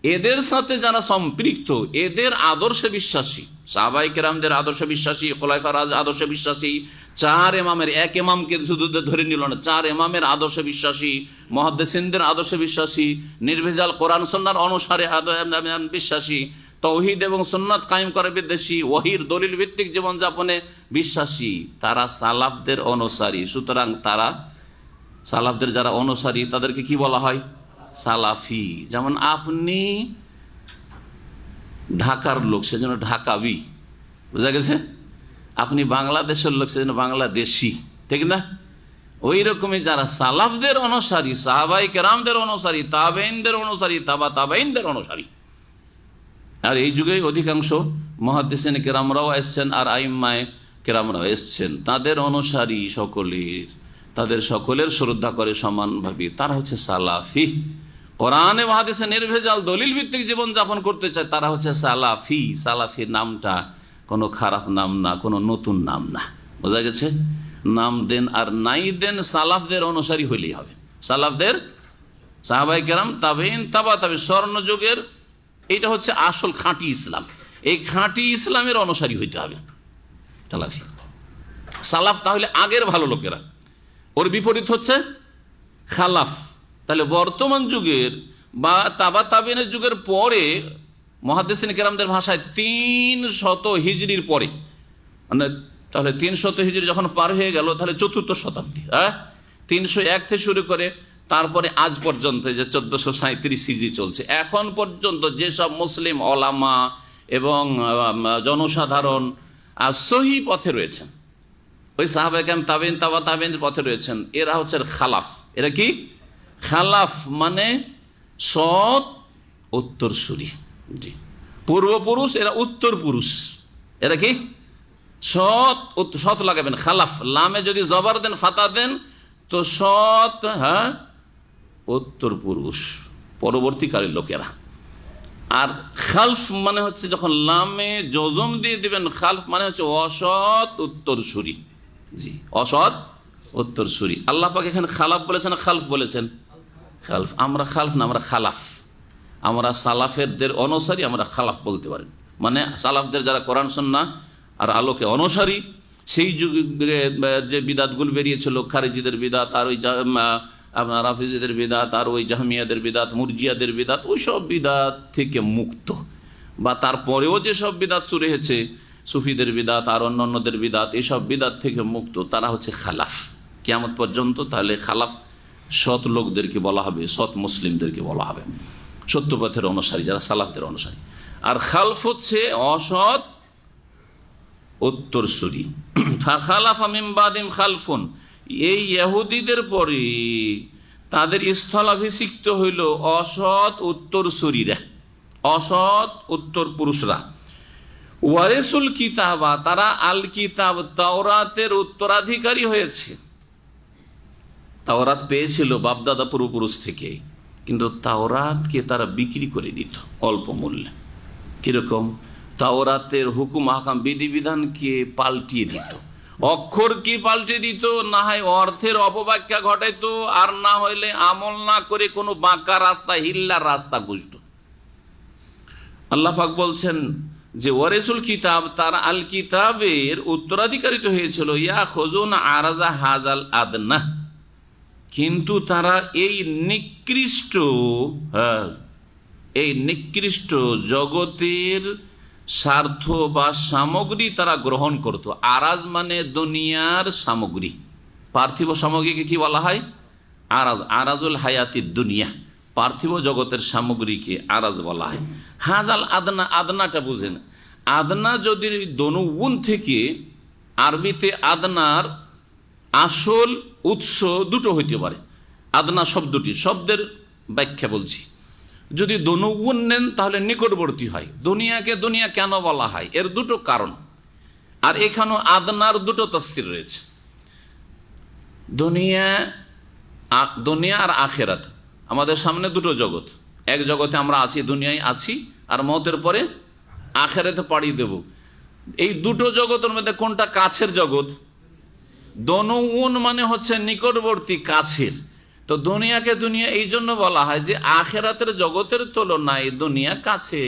এদের সাথে যারা সম্পৃক্ত, এদের আদর্শে বিশ্বাসী, সাহাবায়ে কেরামদের আদর্শে বিশ্বাসী, খোলাফায়ে রাশিদিন আদর্শে বিশ্বাসী, চার ইমামের, এক ইমামকে শুধু ধরে নিল না, চার ইমামের আদর্শে বিশ্বাসী, মুহাদ্দিসিনদের আদর্শে বিশ্বাসী, নির্ভেজাল কোরআন সুন্নাহর অনুসারে বিশ্বাসী, তাওহীদ এবং সুন্নাত কায়েম করার বিদ্বেষী, ওহীর দলিল ভিত্তিক জীবনযাপনে বিশ্বাসী, তারা সালাফদের অনুসারী। সুতরাং তারা সালাফদের যারা অনুসারী তাদেরকে কি বলা হয়? সালাফি। যেমন আপনি ঢাকার লোক, সেজন্য ঢাকাবি, বুঝা গেছে? আপনি বাংলাদেশের লোক, সেজন্য বাংলাদেশি, ঠিক না? ওই রকমই যারা সালাফদের অনুসারী, সাহাবায়ে কেরামদের অনুসারী, তাবেঈনদের অনুসারী, তাবা তাবেঈনদের অনুসারী, আর এই যুগেই অধিকাংশ মুহাদ্দিসিন কেরামরাও এসছেন আর আইম্মায়ে কেরামরাও এসছেন, তাদের অনুসারী সকলের, তাদের সকলের শ্রদ্ধা করে সমানভাবে, তারা হচ্ছে সালাফি। কোরআনে ও হাদিসে নির্ভেজাল দলিল ভিত্তিক জীবন যাপন করতে চায়, তারা হচ্ছে সালাফি। সালাফি নামটা কোনো খারাপ নাম না, কোনো নতুন নাম না, বোঝা গেছে? নাম দেন আর নাই দেন, সালাফদের অনুসারী হইলেই হবে। সালাফদের, সাহাবায়ে কেরাম, তাবেঈন, তাবা তাবেঈন, স্বর্ণ যুগের, এইটা হচ্ছে আসল খাঁটি ইসলাম। এই খাঁটি ইসলামের অনুসারী হইতে হবে সালাফি। সালাফ তাহলে আগের ভালো লোকেরা, ওর বিপরীত হচ্ছে খালাফ। তাহলে বর্তমান যুগের বা তাবা তাবেঈনের যুগের পরে, মুহাদ্দিসিন কেরামদের ভাষায় 300 হিজরির পরে, মানে তাহলে 300 হিজরি যখন পার হয়ে গেল, তাহলে 4র্থ শতাব্দী, 301 থেকে শুরু করে তারপরে আজ পর্যন্ত যে 1437 হিজরি চলছে, এখন পর্যন্ত যেসব মুসলিম ওলামা এবং জনসাধারণ সহি পথে রয়েছেন, ওই সাহাবায়ে কেরাম, তাবেঈন, তাবা তাবেঈনের পথে রয়েছেন, এরা হচ্ছে খালাফ। এরা কি? খালাফ মানে সৎ উত্তরসূরি। জি, পূর্বপুরুষ, এরা উত্তর পুরুষ। এরা কি? সৎ। সৎ লাগাবেন খালাফ, লামে যদি জবর দেন, ফাতা দেন, তো সৎ, উত্তর পুরুষ, পরবর্তীকালের লোকেরা। আর খালফ মানে হচ্ছে যখন লামে জজম দিয়ে দিবেন, খালফ মানে হচ্ছে অসৎ উত্তরসূরি। জি, অসৎ উত্তরসূরি। আল্লাহ পাক এখানে খালাফ বলেছেন, খালফ বলেছেন? খালফ। আমরা খালফ না, আমরা খালাফ। আমরা সালাফেরদের অনুসারী, আমরা খালাফ বলতে পারেন। মানে সালাফদের যারা কোরআন সুন্নাহ আর আলোকে অনুসারী, সেই যুগে যে বিদাতগুলো বেরিয়েছিল, খারিজিদের বিদাত, আর ওই আপনার রাফিজিদের বিদাত, আর ওই জাহমিয়াদের বিদাত, মুরজিয়াদের বিদাত, ওই সব বিদাত থেকে মুক্ত, বা তারপরেও যেসব বিদাত শুরু হয়েছে, সুফিদের বিদাত আর অন্যান্যদের বিদাত, এসব বিদাত থেকে মুক্ত, তারা হচ্ছে খালাফ কিয়ামত পর্যন্ত। তাহলে খালাফ সৎ লোকদেরকে বলা হবে, সৎ মুসলিমদেরকে বলা হবে, সত্য পথের অনুসারী, যারা সালাফদের অনুসারী। আর খালফ হচ্ছে অসৎ উত্তরসূরি। ফাখালাফা মিন বাদিহিম খালফুন, এই ইহুদিদের পরে তাদের স্থলাভিষিক্ত হইল অসৎ উত্তরসূরিরা, অসৎ উত্তর পুরুষরা। ওয়ারিসুল কিতাবা, তারা আল কিতাব, তাওরাতের উত্তরাধিকারী হয়েছে। তাওরাত পেয়েছিল বাপদাদা পূর্বপুরুষ থেকে, কিন্তু তাওরাতকে তারা বিক্রি করে দিত অল্প মূল্যে। কিরকম? তাওরাতের হুকুম আহকাম বিধিবিধানকে পাল্টিয়ে দিত, অক্ষরকে পাল্টিয়ে দিত, না হয় অর্থের অপব্যাখ্যা ঘটাইতো, আর না হইলে আমল না করে কোনো বাঁকা রাস্তা, হিল্লার রাস্তা বুঝতো। আল্লাহ পাক বলছেন যে ওয়ারিসুল কিতাব, তারা আল কিতাবের উত্তরাধিকারী তো হয়েছিল। ইয়াখুযুনা আরাযা হাযাল আদনা, কিন্তু তারা এই নিকৃষ্ট জগতের স্বার্থ বা সামগ্রী তারা গ্রহণ করত। আরাজ মানে দুনিয়ার সামগ্রী, পার্থিব সামগ্রীকে কি বলা হয়? আরাজ। আরাজুল হায়াতিদ দুনিয়া, পার্থিব জগতের সামগ্রীকে আরাজ বলা হয়। হাজাল আদনা, আদনাটা বুঝেন। আদনা যদি দনুগুণ থেকে, আরবিতে আদনার আসল উৎস দুটো হইতে পারে। আদনা শব্দটি, শব্দের ব্যাখ্যা বলছি। যদি দনুগুণ নেন তাহলে নিকটবর্তী হয়। দুনিয়াকে দুনিয়া কেন বলা হয়? এর দুটো কারণ, আর এখানেও আদনার দুটো তাফসীর রয়েছে। দুনিয়া আর আখেরাত, আমাদের সামনে দুটো জগৎ। এক জগতে আমরা আছি, দুনিয়ায় আছি, আর মওতের পরে আখেরাতে পাড়ি দেব। এই দুটো জগতের মধ্যে কোনটা কাছের জগৎ? দনুগুণ মানে হচ্ছে নিকটবর্তী, কাছের। তো দুনিয়াকে দুনিয়া এই জন্য বলা হয় যে আখেরাতের জগতের তুলনায় দুনিয়া কাছে।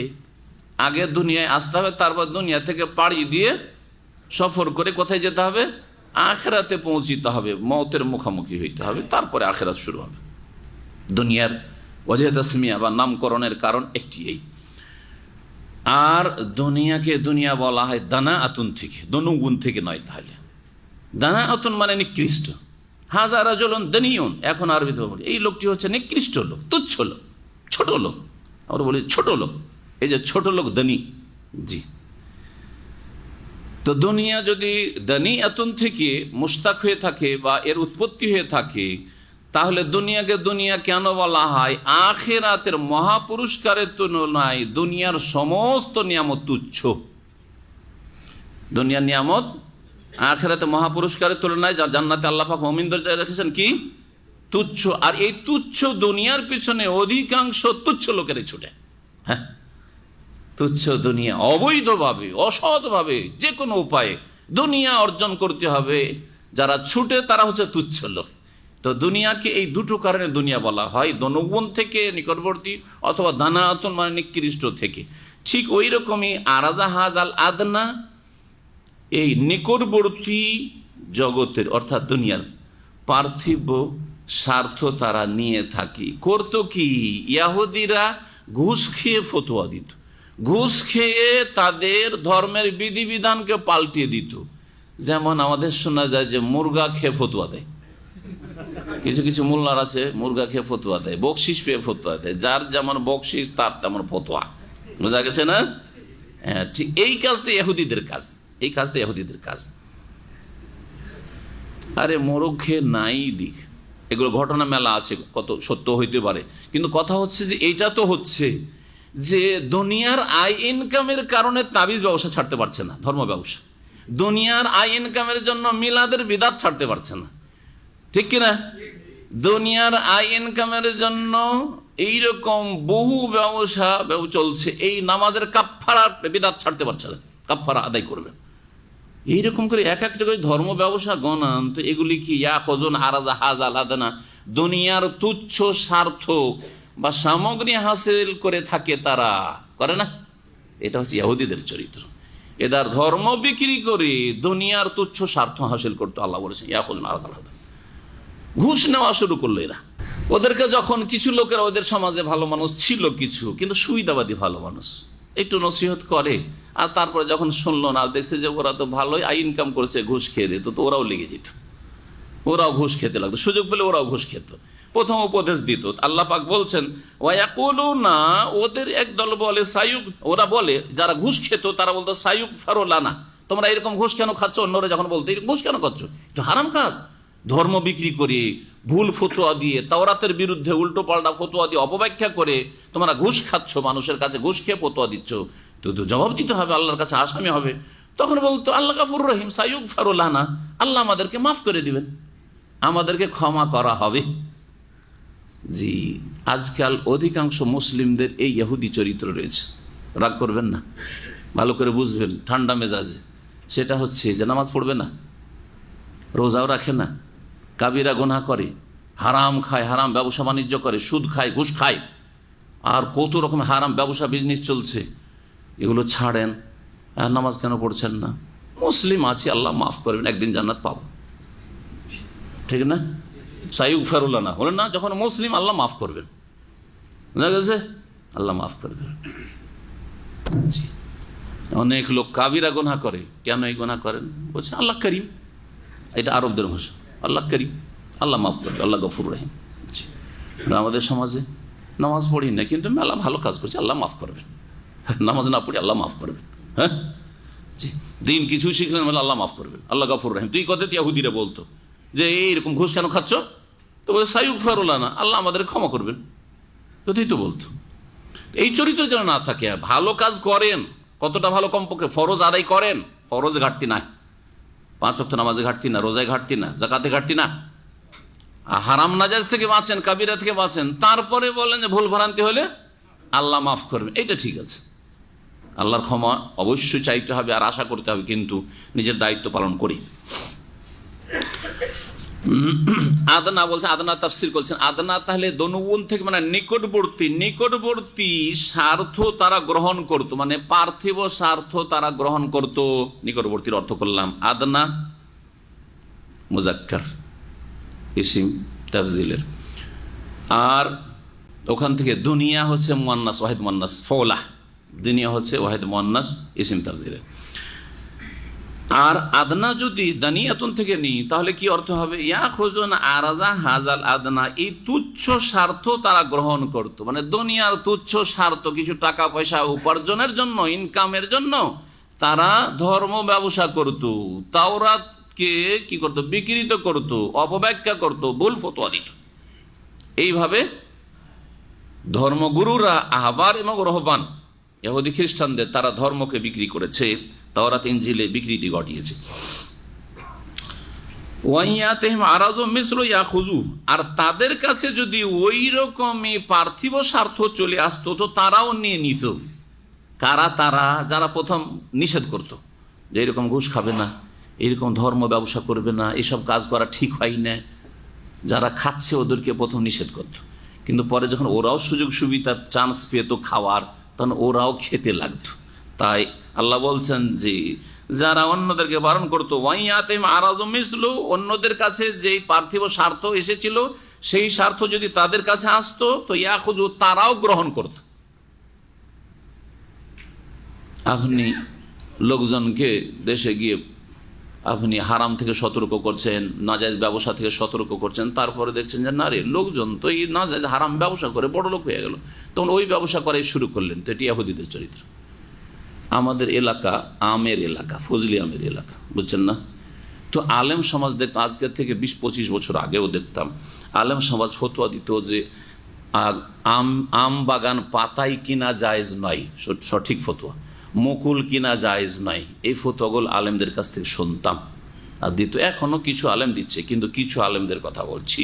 আগে দুনিয়ায় আসতে হবে, তারপর দুনিয়া থেকে পাড়ি দিয়ে সফর করে কোথায় যেতে হবে? আখেরাতে পৌঁছিতে হবে, মওতের মুখোমুখি হইতে হবে, তারপরে আখেরাত শুরু হবে। দুনিয়ার ওয়াজহে তাসমিয়া বা নামকরণের কারণ একটি এই। আর দুনিয়াকে দুনিয়া বলা হয় দানা আতুন থেকে, দনুগুণ থেকে নয়। তাহলে দানা আতুন মানে নিকৃষ্ট। হাজা রাজুলুন দানিয়ুন, এখন আরবিতে বলি এই লোকটি হচ্ছে নিকৃষ্ট লোক, তুচ্ছ লোক, ছোট লোক। আমরা বলি ছোট লোক, এই যে ছোট লোক দানি। জি, তো দুনিয়া যদি দানি আতুন থেকে মুস্তাক হয়ে থাকে বা এর উৎপত্তি হয়ে থাকে, তাহলে দুনিয়াকে দুনিয়া কেন বলা হয়? আখিরাতের মহাপুরস্কারের তুলনায় দুনিয়ার সমস্ত নিয়ামত তুচ্ছ। দুনিয়ার নিয়ামত আখিরাতে মহাপুরস্কারের তুলনায় জান্নাতে আল্লাহ পাক মুমিনদের জায়গা রেখেছেন কি? তুচ্ছ। আর এই তুচ্ছ দুনিয়ার পিছনে অধিকাংশ তুচ্ছ লোকের ছুটে। হ্যাঁ, তুচ্ছ দুনিয়া, অবৈধভাবে অসৎভাবে যে কোনো উপায়ে দুনিয়া অর্জন করতে হবে যারা ছুটে তারা হচ্ছে তুচ্ছ লোক। তো দুনিয়াকে এই দুটো কারণে দুনিয়া বলা হয়, দনগুণ থেকে নিকটবর্তী অথবা দানাতুন মানে নিকৃষ্ট থেকে। ঠিক ওই রকমই আরাজা হাজাল আদনা, এই নিকটবর্তী জগতের অর্থাৎ দুনিয়ার পার্থিব স্বার্থ তারা নিয়ে থাকি। করতো কি? ইয়াহুদিরা ঘুষ খেয়ে ফতোয়া দিত, ঘুষ খেয়ে তাদের ধর্মের বিধিবিধানকে পাল্টিয়ে দিত। যেমন আমাদের শোনা যায় যে মুরগা খেয়ে ফতোয়া দেয়, কিছু কিছু মোল্লার আছে মুরগা খেয়ে ফতোয়া দেয়, বকশিস পেয়ে ফতোয়া দেয়, যার যেমন বকশিস তার তেমন ফতোয়া। বোঝা গেছে না? হ্যাঁ, ঠিক এই কাজটা ইহুদিদের কাজ, এই কাজটা ইহুদিদের কাজ। আরে মোরগ খেয়ে নাই দিক, এগুলো ঘটনা মেলা আছে, কত সত্য হইতে পারে, কিন্তু কথা হচ্ছে যে এইটা তো হচ্ছে যে দুনিয়ার আয় ইনকামের কারণে তাবিজ ব্যবসা ছাড়তে পারছে না, ধর্ম ব্যবসা। দুনিয়ার আয় ইনকামের জন্য মিলাদের বিদাত ছাড়তে পারছে না, ঠিক কিনা? দুনিয়ার আয় ইনকামের জন্য এইরকম বহু ব্যবসা চলছে, এই নামাজের কাফফারা বিদাত ছাড়তে পারছে না, কাফফারা আদায় করবে। এইরকম করে এক একটা করে ধর্ম ব্যবসা গণান, তো এগুলি কি ইয়াখুজুন আরাজা হাজাল আদনা, দুনিয়ার তুচ্ছ স্বার্থ বা সামগ্রী হাসিল করে থাকে, তারা করে না? এটা হচ্ছে ইহুদিদের চরিত্র। এদের ধর্ম বিক্রি করে দুনিয়ার তুচ্ছ স্বার্থ হাসিল করতে আল্লাহ বলেছেন ইয়াখুজুন আরাজা আদনা। ঘুষ নেওয়া শুরু করলো এরা। ওদেরকে যখন কিছু লোকেরা, ওদের সমাজে ভালো মানুষ ছিল কিছু, কিন্তু সুবিধাবাদী ভালো মানুষ, একটু নসিহত করে, আর তারপরে যখন শুনলো না, দেখছে যে ওরা তো ভালোই আয় ইনকাম করছে ঘুষ খেয়ে দিত, তো ওরাও লেগে যেত, ওরাও ঘুষ খেতে লাগতো, সুযোগ পেলে ওরাও ঘুষ খেত। প্রথম উপদেশ দিত, আল্লাহ পাক বলছেন ওয়ায়াকুলুনা, ওদের একদল বলে সায়ুক, ওরা বলে যারা ঘুষ খেত তারা বলতো সায়ুক ফারোলানা, তোমরা এরকম ঘুষ কেন খাচ্ছ? অন্যরা যখন বলতো এরকম ঘুষ কেন খাচ্ছ, এটা হারাম কাজ। ধর্ম বিক্রি করে, ভুল ফতোয়া দিয়ে, তাওরাতের বিরুদ্ধে উল্টো পাল্টা ফতোয়া দিয়ে অপব্যাখ্যা করে তোমরা ঘুষ খাচ্ছ, মানুষের কাছে ঘুষ খেয়ে ফতোয়া দিচ্ছ, তো জবাব দিতে হবে, আল্লাহর কাছে আসামি হবে। তখন বলতো আল্লাহ গাফুর রহিম সাইয়ুগ ফারুলানা, আল্লাহ আমাদেরকে মাফ করে দিবেন, আমাদেরকে ক্ষমা করা হবে। জি, আজকাল অধিকাংশ মুসলিমদের এই ইহুদি চরিত্র রয়েছে। রাগ করবেন না, ভালো করে বুঝবেন, ঠান্ডা মেজাজে। সেটা হচ্ছে যে নামাজ পড়বে না, রোজাও রাখে না, কাবিরা গুনাহ করে, হারাম খায়, হারাম ব্যবসা বাণিজ্য করে, সুদ খায়, ঘুষ খায়, আর কত রকম হারাম ব্যবসা বিজনেস চলছে, এগুলো ছাড়েন, আর নামাজ কেন পড়ছেন না? মুসলিম আছি, আল্লাহ মাফ করবেন, একদিন জান্নাত পাবো, ঠিক না? সাইয়ুগ ফারুল্লাহ না বলেন না, যখন মুসলিম আল্লাহ মাফ করবেন, বুঝা গেছে? আল্লাহ মাফ করবেন। জি, অনেক লোক কাবিরা গুনাহ করে, কেন এই গুনাহ করেন? বলছে আল্লাহ করিম, এটা আরবদের ভাষা, আল্লাহ করিম, আল্লাহ মাফ করবে, আল্লাহ গফুর রহিম। আমাদের সমাজে নামাজ পড়ি না, কিন্তু মেলা ভালো কাজ করছে, আল্লাহ মাফ করবেন। নামাজ না পড়ি আল্লাহ মাফ করবেন। হ্যাঁ, জি, দিন কিছু শিখলেন বলে আল্লাহ মাফ করবেন, আল্লাহ গফুর রহিম। তুই কথা ইহুদিরা বলতো যে এইরকম ঘুষ কেন খাচ্ছ, তো বলে সাইয়ুগ ফারুলানা, আল্লাহ আমাদের ক্ষমা করবেন, কথাই তো বলতো। এই চরিত্র যেন না থাকে, ভালো কাজ করেন, কতটা ভালো, কমপক্ষে ফরজ আদায় করেন, ফরজ ঘাটতি নাই, 5 ওয়াক্ত নামাজে ঘাটতি না, রোজায় ঘাটতি না, যাকাতে ঘাটতি না, হারাম নাজায়েজ থেকে বাঁচেন, কাবিরা থেকে বাঁচেন, তারপরে বলেন যে ভুল ভ্রান্তি হলে আল্লাহ মাফ করবেন, এইটা ঠিক আছে। আল্লাহর ক্ষমা অবশ্যই চাইতে হবে আর আশা করতে হবে, কিন্তু নিজের দায়িত্ব পালন করি। আদনা বলছেন, আদনা তাফসীর করছেন, আদনা তাহলে দনুগুণ থেকে মানে নিকটবর্তী, নিকটবর্তী স্বার্থ তারা গ্রহণ করত, মানে পার্থিব স্বার্থ তারা গ্রহণ করত, নিকটবর্তীর অর্থ করলাম। আদনা মুজাক্কার ইসিম তাফজিলের, আর ওখান থেকে দুনিয়া হচ্ছে মুয়ান্নাস, ওয়াহিদ মুয়ান্নাস, ফওলা, দুনিয়া হচ্ছে ওয়াহিদ মুয়ান্নাস ইসিম তাফজিলের। আর আদনা যদি দানিয়াতুন থেকে নিই তাহলে কি অর্থ হবে? ইয়াখুজুন আরাজা হাজাল আদনা, এই তুচ্ছ স্বার্থ তারা গ্রহণ করত, মানে দুনিয়ার তুচ্ছ স্বার্থ, কিছু টাকা পয়সা উপার্জনের জন্য, ইনকামের জন্য তারা ধর্ম ব্যবসা করত, তাওরাতকে কি করত? বিকৃত করত, অপব্যাখ্যা করত, ভুল ফতোয়া দিত। এইভাবে ধর্মগুরুরা আহবার এবং রহবান ইহুদি খ্রিস্টানদের তারা ধর্মকে বিক্রি করেছে, তাওরাত ইনজিলে বিকৃতি ঘটিয়েছে। আর তাদের কাছে যদি ওই রকমই পার্থিব স্বার্থ চলে আসতো তো তারাও নিয়ে নিত। কারা? তারা যারা প্রথম নিষেধ করত যে এরকম ঘুষ খাবে না, এরকম ধর্ম ব্যবসা করবে না, এসব কাজ করা ঠিক হয় না, যারা খাচ্ছে ওদেরকে প্রথম নিষেধ করত। কিন্তু পরে যখন ওরাও সুযোগ সুবিধা চান্স পেত খাওয়ার, তখন ওরাও খেতে লাগতো। তাই আল্লাহ বলছেন যে যারা অন্যদেরকে বারণ করতো, অন্যদের কাছে যেই পার্থিব স্বার্থ এসেছিল সেই স্বার্থ যদি তাদের কাছে আসতো তো ইয়াখুযু, তারাও গ্রহণ করত। আপনি লোকজনকে দেশে গিয়ে আপনি হারাম থেকে সতর্ক করছেন, নাজায়েজ ব্যবসা থেকে সতর্ক করছেন, তারপরে দেখছেন যে না রে, লোকজন তো এই নাজায়েজ হারাম ব্যবসা করে বড় লোক হয়ে গেল, তখন ওই ব্যবসা করাই শুরু করলেন। তো এটি ইহুদিদের চরিত্র। আমাদের এলাকা আমের এলাকা, ফজলি আমের এলাকা, বুঝছেন না? তো আলেম সমাজ দেখতাম, আজকের থেকে 20-25 বছর আগেও দেখতাম আলেম সমাজ ফতোয়া দিত যে আম বাগান পাতাই কিনা জায়েজ নয়, সঠিক ফতোয়া। মুকুল কিনা জায়েজ নয়, এই ফতোয়াগুলো আলেমদের কাছ থেকে শুনতাম আর দিত। এখনো কিছু আলেম দিচ্ছে, কিন্তু কিছু আলেমদের কথা বলছি,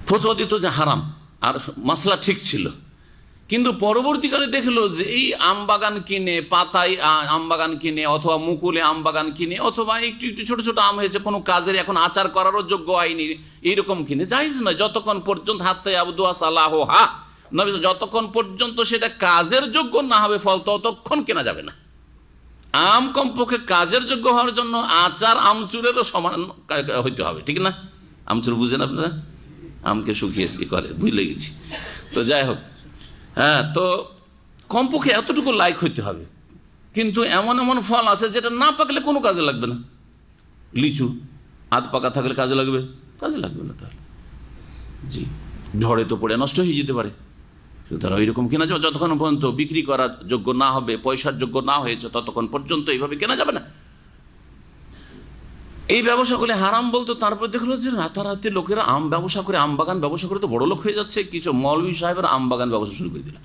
ফতোয়া দিত যে হারাম, আর মাসলা ঠিক ছিল। কিন্তু পরবর্তীকালে দেখলো যে এই আম বাগান কিনে, পাতায় আম বাগান কিনে, অথবা মুকুলে আম বাগান কিনে, অথবা একটু একটু ছোট ছোট আম হয়েছে কোনো কাজের, এখন আচার করারও যোগ্য হয়নি, এইরকম কিনে জায়েজ নয় যতক্ষণ পর্যন্ত হাত্তা আবদু সালাহ হা নবী, যতক্ষণ পর্যন্ত সেটা কাজের যোগ্য না হবে ফল, ততক্ষণ কেনা যাবে না। আম কমপক্ষে কাজের যোগ্য হওয়ার জন্য আচার আমচুরেরও সমান হইতে হবে, ঠিক না? আমচুর বুঝেন আপনারা? আমকে শুকিয়ে করে, বুঝলে গেছি। তো যাই হোক, হ্যাঁ, তো কমপক্ষে এতটুকু লাইক হইতে হবে। কিন্তু এমন এমন ফল আছে যেটা না পাকলে কোনো কাজে লাগবে না। লিচু আধ পাকা থাকলে কাজে লাগবে? কাজে লাগবে না। তাহলে জি, ঝড়ে তো পড়ে নষ্ট হয়ে যেতে পারে। সুতরাং ওইরকম কেনা যাবে, যতক্ষণ পর্যন্ত বিক্রি করার যোগ্য না হবে, পয়সার যোগ্য না হয়েছে, ততক্ষণ পর্যন্ত এইভাবে কেনা যাবে না। এই ব্যবসাগুলি হারাম বলতো। তারপর দেখলো যে রাতারাতি লোকেরা আম ব্যবসা করে, আম বাগান ব্যবসা করে তো বড় লোক হয়ে যাচ্ছে। কিছু মৌলভী সাহেবের আম বাগান ব্যবসা শুরু করে দিলাম।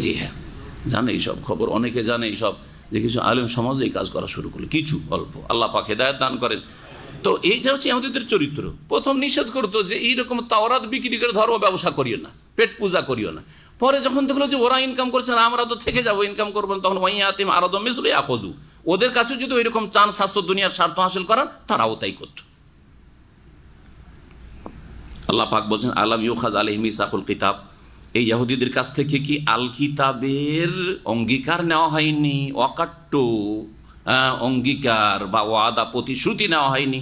জি হ্যাঁ, জানে এইসব খবর, অনেকে জানে এইসব, যে কিছু আলেম সমাজে এই কাজ করা শুরু করলো, কিছু অল্প, আল্লাহ পাক হেদায়েত দান করেন। তো এইটা হচ্ছে আমাদের চরিত্র। প্রথম নিষেধ করতো যে এইরকম তাওরাত বিক্রি করে ধর্ম ব্যবসা করিও না, পেট পূজা করিও না। পরে যখন দেখলো যে ওরা ইনকাম করছে আর আমরা তো থেকে যাবো, ইনকাম করবো না, তখন ওয়াইয়াতিম আরাদু মিসলু ইয়াখুযু, ওদের কাছে যদি ওইরকম চান স্বাস্থ্য দুনিয়ার স্বার্থ হাসিল করার, তারাও তাই করত। আল্লাহ পাক বলছেন আলাম ইউখায আলাইহিম মিসাকুল কিতাব, এই ইহুদিদের কাছ থেকে কি আল কিতাবের অঙ্গীকার নেওয়া হয়নি? অকাট্য অঙ্গীকার বা ওয়াদা, প্রতিশ্রুতি নেওয়া হয়নি?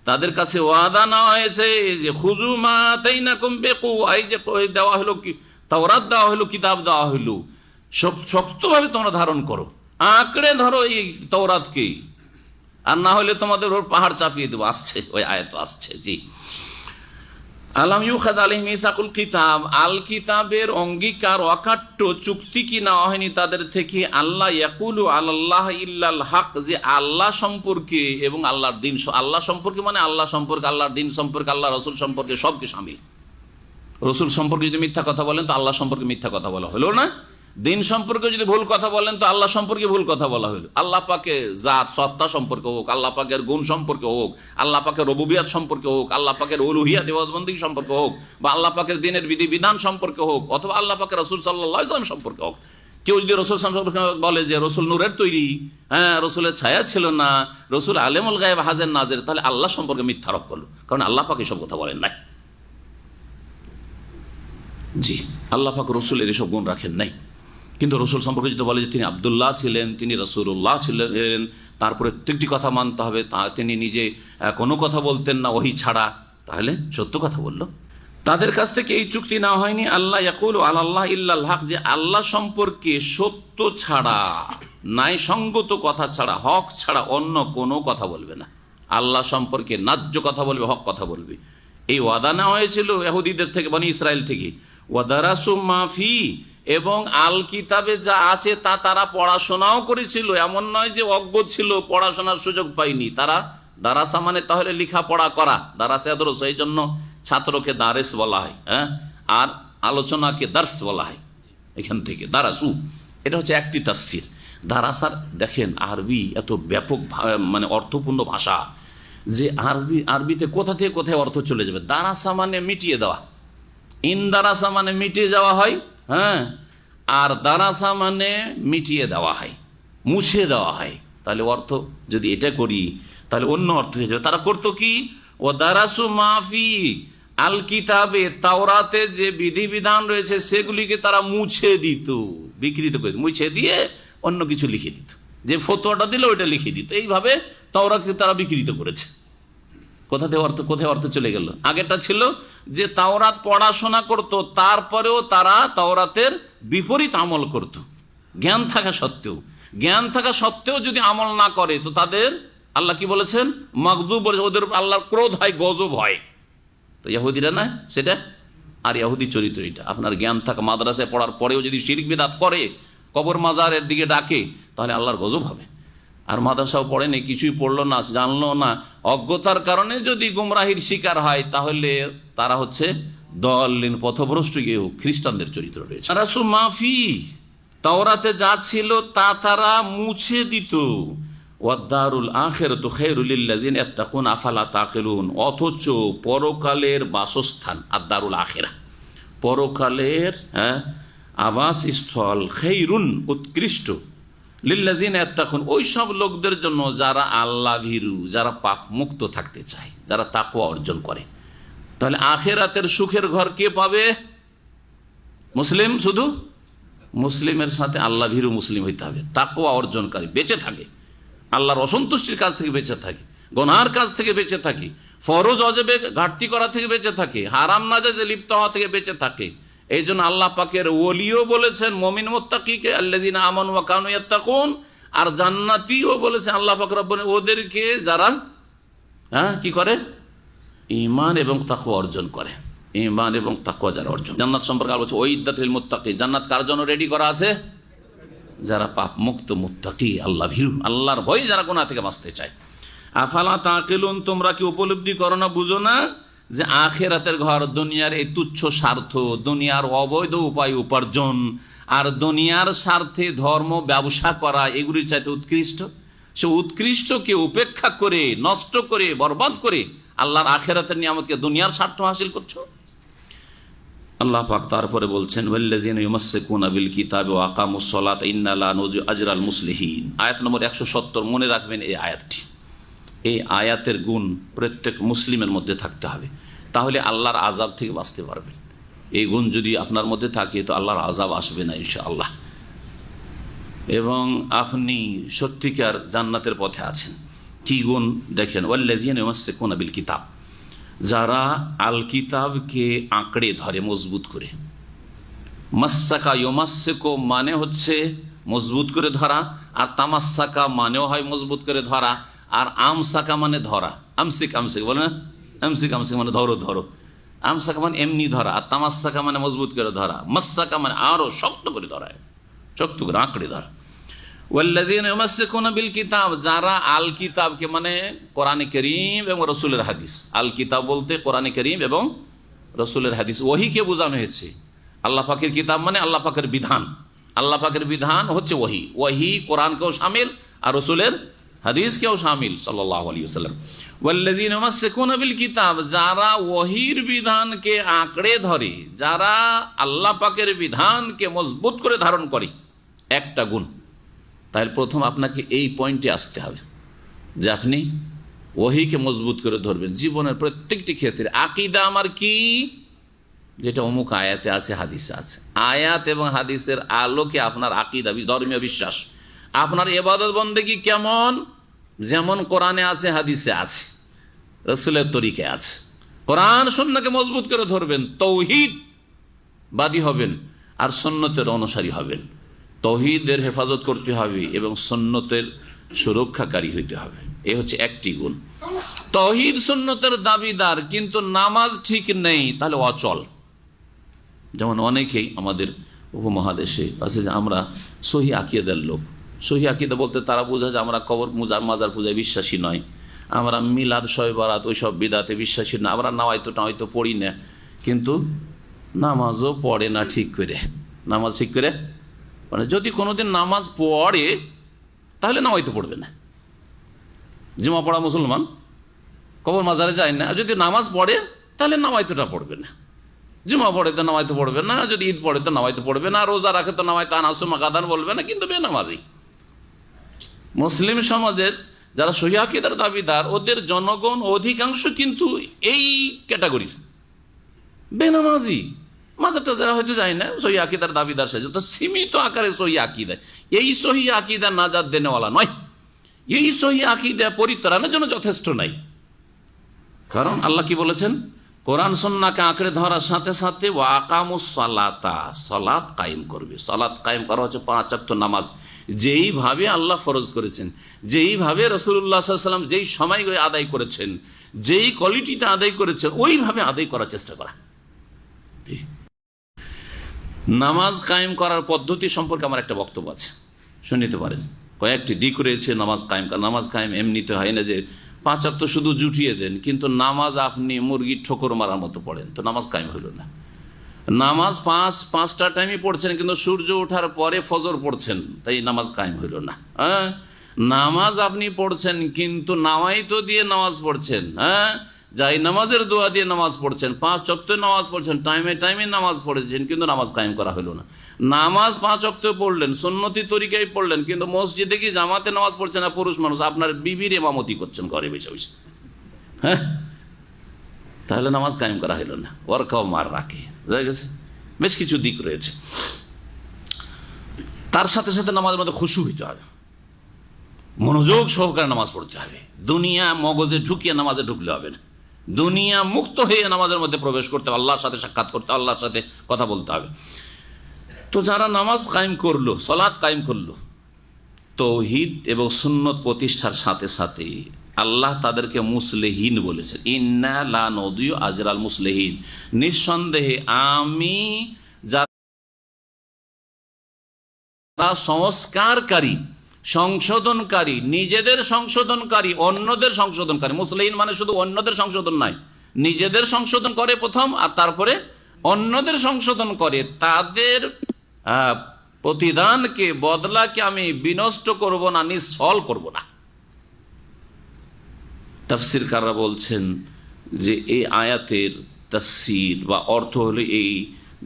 তাদের কাছে ওয়াদা নেওয়া হয়েছে যে খুযু মা আতাইনাকুম বিকুওয়া, এই যে দেওয়া হলো, কি তাওরাত দেওয়া হলো, কিতাব দেওয়া হলো, শক্তভাবে তোমরা ধারণ করো, আঁকড়ে ধরো এই তাওরাতকে, আর না হলে তোমাদের ওপর পাহাড় চাপিয়ে দেবো। আসছে ওই আয়াত আসছে। জি, আলাম ইউখায আলাইহিম মিসাকুল কিতাব, আল কিতাবের অঙ্গীকার, অকাট্য চুক্তি কি নেওয়া হয়নি তাদের থেকে? আল্লাহ ইয়াকুলু আলাল্লাহ ইল্লাল হক, যে আল্লাহ সম্পর্কে এবং আল্লাহর দিন, আল্লাহ সম্পর্কে মানে আল্লাহ সম্পর্কে, আল্লাহর দিন সম্পর্কে, আল্লাহ রসুল সম্পর্কে সবকে শামিল। রসুল সম্পর্কে যদি মিথ্যা কথা বলেন তো আল্লাহ সম্পর্কে মিথ্যা কথা বলা হলো না? দিন সম্পর্কে যদি ভুল কথা বলেন তো আল্লাহ সম্পর্কে ভুল কথা বলা হলো। আল্লাহ পাকের জাত সত্তা সম্পর্কে হোক, আল্লাহ পাকের গুণ সম্পর্কে হোক, আল্লাহ পাকের রুবুবিয়াত সম্পর্কে হোক, আল্লাহ পাকের উলুহিয়াত ইবাদতবন্দেগী সম্পর্কে হোক, বা আল্লাহ পাকের দিনের বিধি বিধান সম্পর্কে হোক, অথবা আল্লাহ পাকের রাসূল সাল্লাল্লাহু আলাইহি ওয়াসাল্লাম সম্পর্কে হোক। কেউ যদি রসুল সম্পর্কে বলে যে রসুল নূরের তৈরি, হ্যাঁ, রসুলের ছায়া ছিল না, রসুল আলেমুল গায়ব হাজের নাজের, তাহলে আল্লাহ সম্পর্কে মিথ্যারোপ করলো, কারণ আল্লাহ পাক এসব কথা বলেন নাই। জি, আল্লাহ পাক রসুলের এসব গুণ রাখেন নাই। কিন্তু রসুল সম্পর্কে যদি বলে যে তিনি আব্দুল্লাহ ছিলেন, তিনি রাসূলুল্লাহ ছিলেন, তারপরে প্রত্যেকটি কথা মানতে হবে, তিনি নিজে কোনো কথা বলতেন না ওহী ছাড়া, তাহলে সত্য কথা বলল। তাদের কাছ থেকে এই চুক্তি নেওয়া হয়নি আল্লাহ ইয়াকুলু আলাল্লাহ ইল্লাল হক, যে আল্লাহ সম্পর্কে সত্য ছাড়া, ন্যায়সঙ্গত কথা ছাড়া, হক ছাড়া অন্য কোনো কথা বলবে না। আল্লাহ সম্পর্কে ন্যায্য কথা বলবে, হক কথা বলবে। এই ওয়াদা নেওয়া হয়েছিল ইহুদিদের থেকে, বনি ইসরাইল থেকে। ওয়াদারাসু মাফি, এবং আল কিতাবে যা আছে তা তারা পড়াশোনাও করেছিল। এমন নয় যে অজ্ঞ ছিল, পড়াশোনার সুযোগ পায়নি। তারা দারাসা মানে তাহলে লেখাপড়া করা, দারাসা দরস, এই জন্য ছাত্রকে দারেস বলা হয়, হ্যাঁ, আর আলোচনাকে দার্স বলা হয়, এখান থেকে দারাসু। এটা হচ্ছে একটি তাফসীর। দারাসার দেখেন আরবি এত ব্যাপক মানে অর্থপূর্ণ ভাষা যে আরবিতে কোথা থেকে কোথায় অর্থ চলে যাবে। দারাসা মানে মিটিয়ে দেওয়া, ইনদারাসা মানে মিটিয়ে যাওয়া হয়, হ্যাঁ, আর দারাসা মানে মিটিয়ে দেওয়া হয়, মুছে দেওয়া হয়। তাহলে অর্থ যদি এটা করি তাহলে অন্য অর্থ হয়ে যাবে। তারা করতো কি, ও দারাসু মাফি আল কিতাবে, তাওরাতে যে বিধিবিধান রয়েছে সেগুলিকে তারা মুছে দিত, বিকৃত করে মুছে দিয়ে অন্য কিছু লিখে দিত, যে ফতোয়াটা দিল ওইটা লিখে দিত। এইভাবে তাওরাতকে তারা বিকৃত করেছে। কোথায় অর্থ চলে গেল? আগেরটা ছিল যে তাওরাত পড়াশোনা করত, তারপরেও তারা তাওরাতের বিপরীত আমল করত, জ্ঞান থাকা সত্ত্বেও যদি আমল না করে তো তাদের আল্লাহ কি বলেছেন, মাগযুব, ওদের আল্লাহর ক্রোধ হয়, গজব হয়। তো ইহুদিরা না সেটা, আর ইহুদি চরিত্র এটা। আপনার জ্ঞান থাকা, মাদ্রাসায় পড়ার পরেও যদি শিরক বিদআত করে, কবর মাজারের দিকে ডাকে, তাহলে আল্লাহর গজব হবে। আর মাদ্রাসাও পড়েনি, কিছুই পড়লো না, জানলো না, অজ্ঞতার কারণে যদি গুমরাহির শিকার হয় তাহলে তারা হচ্ছে দলিন, পথভ্রষ্ট খ্রিস্টানদের চরিত্র রয়েছে। রাসূল মাফি, তাওরাতে যা ছিল তা তারা মুছে দিত। ওয়াদ-দারুল আখিরাতু খায়রুল লিল্লাযিনা ইয়াত্তাকুন আফালা তাকিলুন, অথচ পরকালের বাসস্থান আদ-দারুল আখিরা, পরকালের আবাসস্থল, খায়রুন উৎকৃষ্ট, লিল্লাযিনা ইয়াত্তাকুন ওই সব লোকদের জন্য যারা আল্লাহ ভীরু, যারা পাপ মুক্ত থাকতে চায়, যারা তাকওয়া অর্জন করে। তাহলে আখিরাতের সুখের ঘর কে পাবে? মুসলিম, শুধু মুসলিমের সাথে আল্লাহ ভীরু মুসলিম হইতে হবে, তাকওয়া অর্জনকারী, বেঁচে থাকে, আল্লাহর অসন্তুষ্টির কাজ থেকে বেঁচে থাকে, গুনাহের কাজ থেকে বেঁচে থাকে, ফরজ অজেবে ঘাটতি করা থেকে বেঁচে থাকে, হারাম নাজায়েজে লিপ্ত হওয়া থেকে বেঁচে থাকে। এই জন্য আল্লাহ পাকের ওলিও বলেছেন মুমিন মুত্তাকিকে আল্লাযিনা আমানু ওয়া কানু ইয়াত্তাকুন, আর জান্নাতীও বলেছেন আল্লাহ পাক রব্বুল ওদেরকে যারা কি করে, ঈমান এবং তাকওয়া অর্জন করে, ঈমান এবং তাকওয়া যারা অর্জন। জান্নাত সম্পর্কে আলোচনা, ওয়াইদাতুল মুত্তাকিন, জান্নাত কার জন্য রেডি করা আছে? যারা পাপ মুক্ত মুত্তাকি, আল্লাহ ভীরু, আল্লাহর ভয় যারা গুনাহ থেকে বাঁচতে চায়। আফালা তাকিলুন, তোমরা কি উপলব্ধি করো না, বুঝো না যে আখিরাতের ঘর দুনিয়ার এই তুচ্ছ স্বার্থ, দুনিয়ার অবৈধ উপায় উপার্জন আর দুনিয়ার স্বার্থে ধর্ম ব্যবসা করা এগুলির চাইতে উৎকৃষ্ট। সে উৎকৃষ্টকে উপেক্ষা করে, নষ্ট করে, বরবাদ করে আল্লাহর আখিরাতের নিয়ামতকে দুনিয়ার স্বার্থ হাসিল করছো। আল্লাহ পাক তারপরে বলছেন ওয়াল্লাযিনা ইউমাসসিকুনা বিল কিতাবি ওয়া আকামুস সালাতা ইন্না লা নুযিউ আজরাল মুসলিহিন, আয়াত নম্বর 170। মনে রাখবেন এই আয়াতটি, এই আয়াতের গুণ প্রত্যেক মুসলিমের মধ্যে থাকতে হবে, তাহলে আল্লাহর আযাব থেকে বাঁচতে পারবেন। এই গুণ যদি আপনার মধ্যে থাকে তো আল্লাহর আযাব আসবে না ইনশাআল্লাহ, এবং আপনি সত্যিকার জান্নাতের পথে আছেন। কি গুণ দেখেন, ওয়াল্লাযিনা ইউমাসসিকুনা বিল কিতাব, যারা আল কিতাবকে আঁকড়ে ধরে, মজবুত করে। মাসসাকা ইউমাসসিকু মানে হচ্ছে মজবুত করে ধরা, আর তামাসসাকা মানেও হয় মজবুত করে ধরা, আর আমসাকা মানে ধরা। আমসিক আমসিক বলে না, আমসিক আমসিক মানে ধরো ধরো, আমসাকা মানে এমনি ধরা, আর তামাসসাকা মানে মজবুত করে ধরা, মাসসাকা মানে আরো শক্ত করে ধরা, শক্ত করে আঁকড়ে ধরা। ওয়াল্লাযিনা ইউমাসসিকুনা বিল কিতাব, যারা আল কিতাবকে মানে কোরআনে কারীম এবং রাসূলের হাদিস, আল কিতাব বলতে কোরআনে কারীম এবং রাসূলের হাদিস, ওহীকে বোঝানো হয়েছে। আল্লাহ পাকের কিতাব মানে আল্লাহ পাকের বিধান, আল্লাহ পাকের বিধান হচ্ছে ওহী, ওহী কোরআনকেও শামিল আর রাসূলের হাদিসকেও শামিল সাল্লাল্লাহু আলাইহি ওয়াসাল্লাম। ওয়াল্লাযিনা ইউমাসসিকুনা বিল কিতাব, যারা ওহীর বিধানকে আঁকড়ে ধরে, যারা আল্লাহ পাকের বিধানকে মজবুত করে ধারণ করে। একটা গুণ, তাই প্রথম আপনাকে এই পয়েন্টে আসতে হবে যে আপনি ওহীকে মজবুত করে ধরবেন জীবনের প্রত্যেকটি ক্ষেত্রে। আকীদা আমার কি, যেটা অমুক আয়াতে আছে, হাদিসে আছে, আয়াত এবং হাদিসের আলোকে আপনার আকীদা, ধর্মীয় বিশ্বাস, আপনার ইবাদত বন্দেগী কেমন, যেমন কোরআনে আছে, হাদিসে আছে, রাসূলের তরিকায় আছে। কোরআন সুন্নাহকে মজবুত করে ধরবেন, তাওহীদবাদী হবেন আর সুন্নতের অনুসারী হবেন। তাওহীদের হেফাজত করতে হবে এবং সুন্নতের সুরক্ষাকারী হইতে হবে, এই হচ্ছে একটি গুণ। তাওহীদ সুন্নতের দাবিদার কিন্তু নামাজ ঠিক নেই, তাহলে অচল। যেমন অনেকেই আমাদের উপমহাদেশে আছে যে আমরা সহি আকীদার লোক। সহি আকীদা বলতে তারা বোঝা যে আমরা কবর মাজার পূজায় বিশ্বাসী নয়, আমরা মিলাদ, শবে বরাত ওইসব বিদাতে বিশ্বাসী না, আমরা নাওয়াইতো পড়ি না, কিন্তু নামাজও পড়ে না ঠিক করে। নামাজ ঠিক করে মানে যদি কোনোদিন নামাজ পড়ে তাহলে নাওয়াইতো পড়বে না। জুমা পড়া মুসলমান, কবর মাজারে যায় না, যদি নামাজ পড়ে তাহলে নাওয়াইতোটা পড়বে না। জুমা পড়ে তো নামাইতে পড়বে না, যদি ঈদ পড়ে তো নামাইতে পড়বে না, রোজা রাখে তো নামাইতে আনাসুমা গাদান বলবে না, কিন্তু বেনামাজি। মুসলিম সমাজের যারা সহিহ আকীদার দাবিদার, ওদের জনগণ অধিকাংশ কিন্তু এই ক্যাটাগরির বেনামাজি। মাজার টাজারা হয়তো যায় না, সহিহ আকীদার দাবিদার সেজে তো সীমিত আকারে সহিহ আকীদা। এই সহিহ আকীদা নাজাত দেনেওয়ালা নয়, এই সহিহ আকীদা পরিত্রাণের জন্য যথেষ্ট নাই। কারণ আল্লাহ কি বলেছেন, কোরআন সুন্নাহকে আঁকড়ে ধরার সাথে সাথে ওয়া আকামুস সালাতা, সালাত কায়েম করবে। সালাত কায়েম করা হচ্ছে 5 ওয়াক্ত নামাজ, যেইভাবে আল্লাহ ফরজ করেছেন, যেইভাবে রাসূলুল্লাহ সাল্লাল্লাহু আলাইহি ওয়াসাল্লাম যেই সময় আদায় করেছেন, যেই কোয়ালিটিতে আদায় করেছেন, ওইভাবে আদায় করার চেষ্টা করা। নামাজ কায়েম করার পদ্ধতি সম্পর্কে আমার একটা বক্তব্য আছে, শুনে নিতে পারেন। কয়েকটি দিক রয়েছে নামাজ কায়েম করা। নামাজ কায়েম এমনিতে হয় না যে 5 ওয়াক্ত শুধু জুটিয়ে দেন, কিন্তু নামাজ আপনি মুরগির ঠোকর মারার মতো পড়েন, তো নামাজ কায়েম হইল না। নামাজ পাঁচটা টাইমে পড়ছেন, কিন্তু সূর্য ওঠার পরে ফজর পড়ছেন, তাই নামাজ কায়েম হইল না। হ্যাঁ, নামাজ আপনি পড়ছেন কিন্তু নাওয়াইতো দিয়ে নামাজ পড়ছেন, হ্যাঁ, যাই নামাজের দোয়া দিয়ে নামাজ পড়ছেন, 5 ওয়াক্ত নামাজ পড়ছেন, টাইমে টাইমে নামাজ পড়েছেন, কিন্তু নামাজ কায়েম করা হলো না। নামাজ 5 ওয়াক্ত পড়লেন, সুন্নতি তরিকায় পড়লেন, কিন্তু মসজিদে কি জামাতে নামাজ পড়ছেন না পুরুষ মানুষ, আপনার বিবির ইমামতি করছেন ঘরে বসে বসে, হ্যাঁ, তাহলে নামাজ কায়েম করা হলো না। ওর খাও মার রাখে বুঝা গেছে। বেশ কিছু দিক রয়েছে। তার সাথে সাথে নামাজের মধ্যে খুশু হইতে হবে, মনোযোগ সহকারে নামাজ পড়তে হবে। দুনিয়া মগজে ঢুকিয়ে নামাজে ঢুকলে হবে না, দুনিয়া মুক্ত হয়ে নামাজের মধ্যে প্রবেশ করতে হবে, আল্লাহর সাথে সাক্ষাৎ করতে, আল্লাহর সাথে কথা বলতে হবে। তো যারা নামাজ কায়েম করলো, সালাত কায়েম করলো, তাওহীদ এবং সুন্নত প্রতিষ্ঠার সাথে সাথে আল্লাহ তাদেরকে মুসলিহিন বলেছেন। ইন্না লা নুদিউ আজরাল মুসলিহিন, নিঃসন্দেহে আমি যারা সংস্কারকারী, সংশোধনকারী, নিজেদের সংশোধনকারী, অন্যদের সংশোধনকারী। মুসলিহিন মানে শুধু অন্যদের সংশোধন নয়, নিজেদের সংশোধন করে প্রথম, আর তারপরে অন্যদের সংশোধন করে। তাদের প্রতিদানকে, বদলাকে আমি বিনষ্ট করব না, নিষ্ফল করব না। তাফসীরকাররা বলছেন যে এই আয়াতের তাফসীর বা অর্থ হলো এই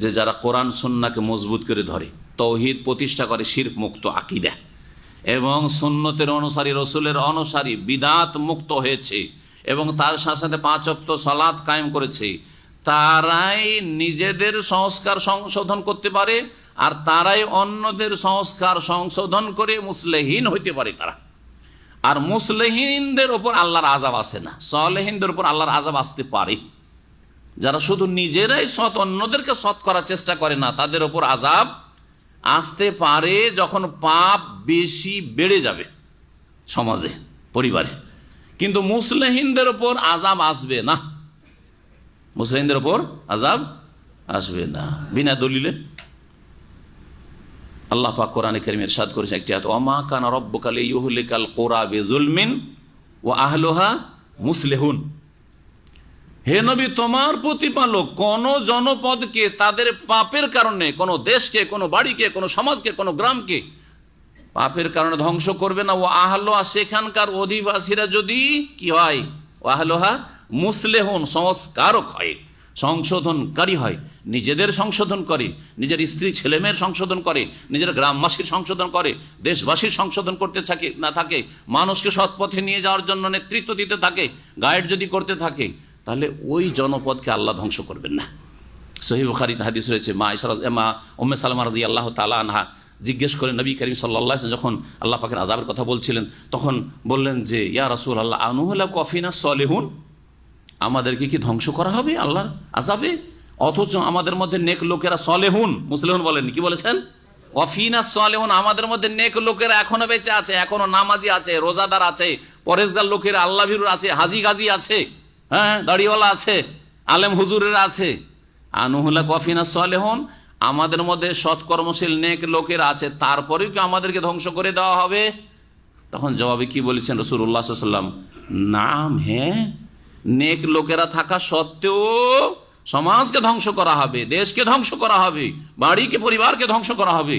যে যারা কোরআন সুন্নাহকে মজবুত করে ধরে, তাওহীদ প্রতিষ্ঠা করে, শিরক মুক্ত আকীদা এবং সুন্নতের অনুসারী, রসুলের অনুসারী, বিদাত মুক্ত হয়েছে এবং তার সাথে সাথে 5 ওয়াক্ত সালাত কায়েম করেছে, তারাই নিজেদের সংস্কার সংশোধন করতে পারে, আর তারাই অন্যদের সংস্কার সংশোধন করে মুসলিহিন হইতে পারে তারা। আর মুসলিহিনদের ওপর আল্লাহর আযাব আসে না, সালেহিনদের উপর আল্লাহর আযাব আসতে পারে। যারা শুধু নিজেরাই সৎ, অন্যদেরকে সৎ করার চেষ্টা করে না, তাদের ওপর আযাব আসতে পারে যখন পাপ বেশি বেড়ে যাবে সমাজে, পরিবারে। কিন্তু মুসলিহিনদের ওপর আযাব আসবে না, মুসলিমদের ওপর আযাব আসবে না বিনা দলিলে। আল্লাহ পাক কোরআনে কারীমে ইরশাদ করেছেন একটি আয়াত, ওয়া মা কানা রাব্বুকা লিইহলিকাল কুরা বিযুলমিন ওয়া আহলুহা মুসলিহুন। হে নবী, তোমার প্রতিপালক কোন জনপদকে তাদের পাপের কারণে, কোন দেশকে, কোন বাড়িকে, কোন সমাজকে, কোন গ্রামকে পাপের কারণে ধ্বংস করবে না। ও আহলুহা, সেখানকার অধিবাসীরা যদি কি হয়, ও আহলুহা মুসলিহুন, সংস্কারক হয়, সংশোধনকারী হয়, নিজেদের সংশোধন করে, নিজের স্ত্রী ছেলেমেয়ের সংশোধন করে, নিজের গ্রামবাসীর সংশোধন করে, দেশবাসীর সংশোধন করতে থাকে, মানুষকে সৎপথে নিয়ে যাওয়ার জন্য নেতৃত্ব দিতে থাকে, গাইড যদি করতে থাকে, তাহলে ওই জনপদকে আল্লাহ ধ্বংস করবেন না। সহিহ বুখারীতে হাদিস রয়েছে, মা উম্মে সালামা রাদিয়াল্লাহু তাআলা আনহা জিজ্ঞেস করেন নবী করিম সাল্লাল্লাহু আলাইহি ওয়াসাল্লাম যখন আল্লাহ পাকের আযাবের কথা বলছিলেন, তখন বললেন যে ইয়া রাসূলুল্লাহ, আনুহলাকু ফিনা সলিহুন, আমাদেরকে কি ধ্বংস করা হবে আল্লাহর আযাবে? অথচ আমাদের মধ্যে নেক লোকেরা, সলেহুন, মুসলিহুন বলেন, কি বলেছেন? ওয়াফিনা সলেহুন, আমাদের মধ্যে নেক লোকেরা এখনো বেঁচে আছে, এখনো নামাজি আছে, রোজাদার আছে, পরেজগার লোকেরা, আল্লাহ ভীরু আছে, হাজি গাজী আছে, হ্যাঁ, দাড়িওয়ালা আছে, আলেম হুজুরেরা আছে। আনুহুলাক ওয়াফিনা সলেহুন, আমাদের মধ্যে সৎকর্মশীল নেক লোকেরা আছে, তারপরেও কি আমাদেরকে ধ্বংস করে দেওয়া হবে? তখন জবাবে কি বলেছেন রাসূলুল্লাহ সাল্লাল্লাহু আলাইহি ওয়াসাল্লাম, নাম, হ্যাঁ, নেক লোকেরা থাকা সত্ত্বেও সমাজকে ধ্বংস করা হবে, দেশকে ধ্বংস করা হবে, বাড়িকে পরিবারকে ধ্বংস করা হবে।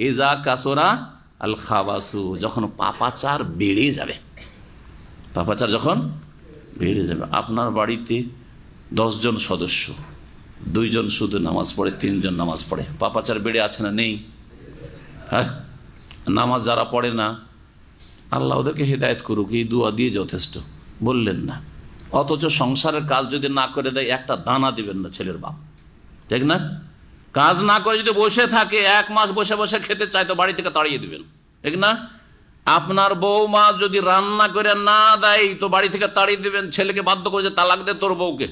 ইজা কাসরা আল খাবাসু, যখন পাপাচার বেড়ে যাবে, পাপাচার যখন বেড়ে যাবে। আপনার বাড়িতে 10 জন সদস্য, 2 জন শুধু নামাজ পড়ে, 3 জন নামাজ পড়ে, পাপাচার বেড়ে আছে না নেই? হ্যাঁ, নামাজ যারা পড়ে না, আল্লাহ ওদেরকে হেদায়েত করুক, এই দুয়া দিয়ে যথেষ্ট, বললেন না। অথচ সংসারের কাজ যদি না করে দেয়, একটা দানা দিবেন না ছেলের বাপ, ঠিক না? কাজ না করে যদি বসে থাকে, 1 মাস বসে বসে খেতে চায়, তো বাড়ি থেকে তাড়িয়ে দিবেন, ঠিক না? আপনার বৌমা যদি রান্না করে না দেয়, তো বাড়ি থেকে তাড়িয়ে দিবেন, ছেলেকে বাধ্য করে যে তালাক দে তোর বউকে,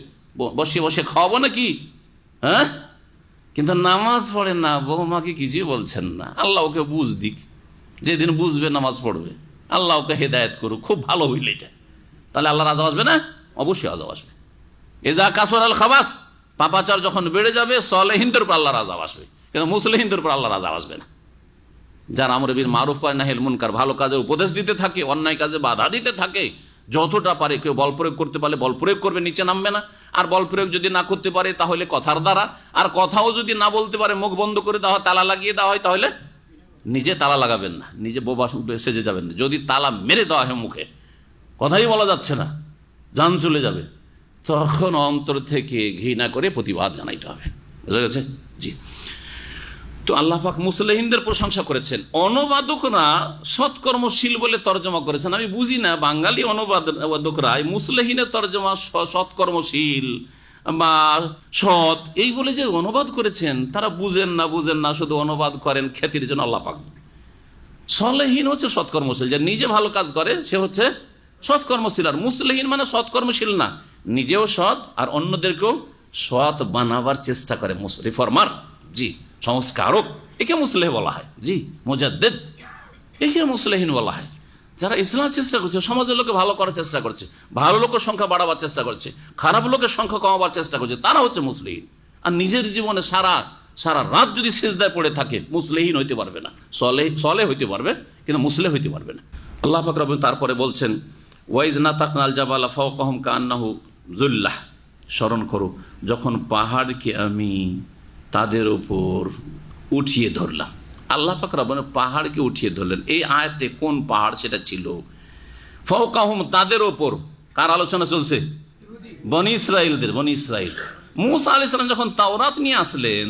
বসে বসে খাওয়াবো নাকি? হ্যাঁ, কিন্তু নামাজ পড়ে না, বৌমাকে কিছুই বলছেন না। আল্লাহ ওকে বুঝ দিক, যেদিন বুঝবে নামাজ পড়বে, আল্লাহ ওকে হেদায়েত করুক, খুব ভালো হইলে এটা, তাহলে আল্লাহর আযাব আসবে না? অবশ্যই আযাব আসবে। ইজা কাসরা আল খাবাস, পাপাচার যখন বেড়ে যাবে, সালেহিনদের উপর আল্লাহর আযাব আসবে, কিন্তু মুসলিহিনদের উপর আল্লাহর আযাব আসবে না। যারা আমর বিল মারুফ করে নাহিল মুনকার, ভালো কাজে উপদেশ দিতে থাকে, অন্যায় কাজে বাধা দিতে থাকে, যতটা পারে, কেউ বল প্রয়োগ করতে পারলে বল প্রয়োগ করবে, নিচে নামবে না। আর বল প্রয়োগ যদি না করতে পারে, তাহলে কথার দ্বারা, আর কথাও যদি না বলতে পারে, মুখ বন্ধ করে দেওয়া হয়, তালা লাগিয়ে দেওয়া হয়, তাহলে নিজে তালা লাগাবেন না, নিজে বোবা সেজে যাবেন না। যদি তালা মেরে দেওয়া হয় মুখে, কথাই বলা যাচ্ছে না, জান চলে যাবে, তখন অন্তর থেকে ঘৃণা করে প্রতিবাদ জানাইতে হবে। বুঝা গেছে? জি। তো আল্লাহ পাক মুসলিহিনদের প্রশংসা করেছেন। অনুবাদকরা সৎকর্মশীল বলে তর্জমা করেছেন। আমি বুঝি না বাঙালি অনুবাদকরা মুসলিহিনের তর্জমা সৎকর্মশীল বা সৎ এই বলে যে অনুবাদ করেছেন, তারা বুঝেন না, শুধু অনুবাদ করেন খ্যাতির জন্য। আল্লাহ পাক সলেহীন হচ্ছে সৎকর্মশীল, যে নিজে ভালো কাজ করে সে হচ্ছে সৎকর্মশীল। আর মুসলিহিন মানে সৎকর্মশীল না, নিজেও সৎ আর অন্যদেরকেও সৎ বানাবার চেষ্টা করে, রিফর্মার, জি, সংস্কারক, একে মুসলিহ বলা হয়। জি, মুজাদ্দিদ, একে মুসলিহিন বলা হয়। যারা ইসলামের চেষ্টা করছে, সমাজের লোকে ভালো করার চেষ্টা করছে, ভালো লোকের সংখ্যা বাড়াবার চেষ্টা করছে, খারাপ লোকের সংখ্যা কমাবার চেষ্টা করছে, তারা হচ্ছে মুসলিহিন। আর নিজের জীবনে সারা রাত যদি সিজদায় পড়ে থাকে, মুসলিহিন হইতে পারবে না। সলে হইতে পারবে, কিন্তু মুসলিহ হইতে পারবে না। আল্লাহ পাক রব্বুল তারপরে বলছেন, ওয়াইজ নাতাকনাল জাবালা ফাওকাহুম কান্নাহু যুল্লাহ, স্মরণ করো যখন পাহাড়কে আমি তাদের উপর উঠিয়ে ধরলাম। আল্লাহ পাক রব্বুল পাহাড়কে উঠিয়ে ধরলেন। এই আয়াতে কোন পাহাড় সেটা ছিল? ফাওকাহুম, তাদের ওপর। কার আলোচনা চলছে? বনি ইসরাইলদের। বনি ইসরাইল, মূসা আলাইহিস সালাম যখন তাওরাত নিয়ে আসলেন,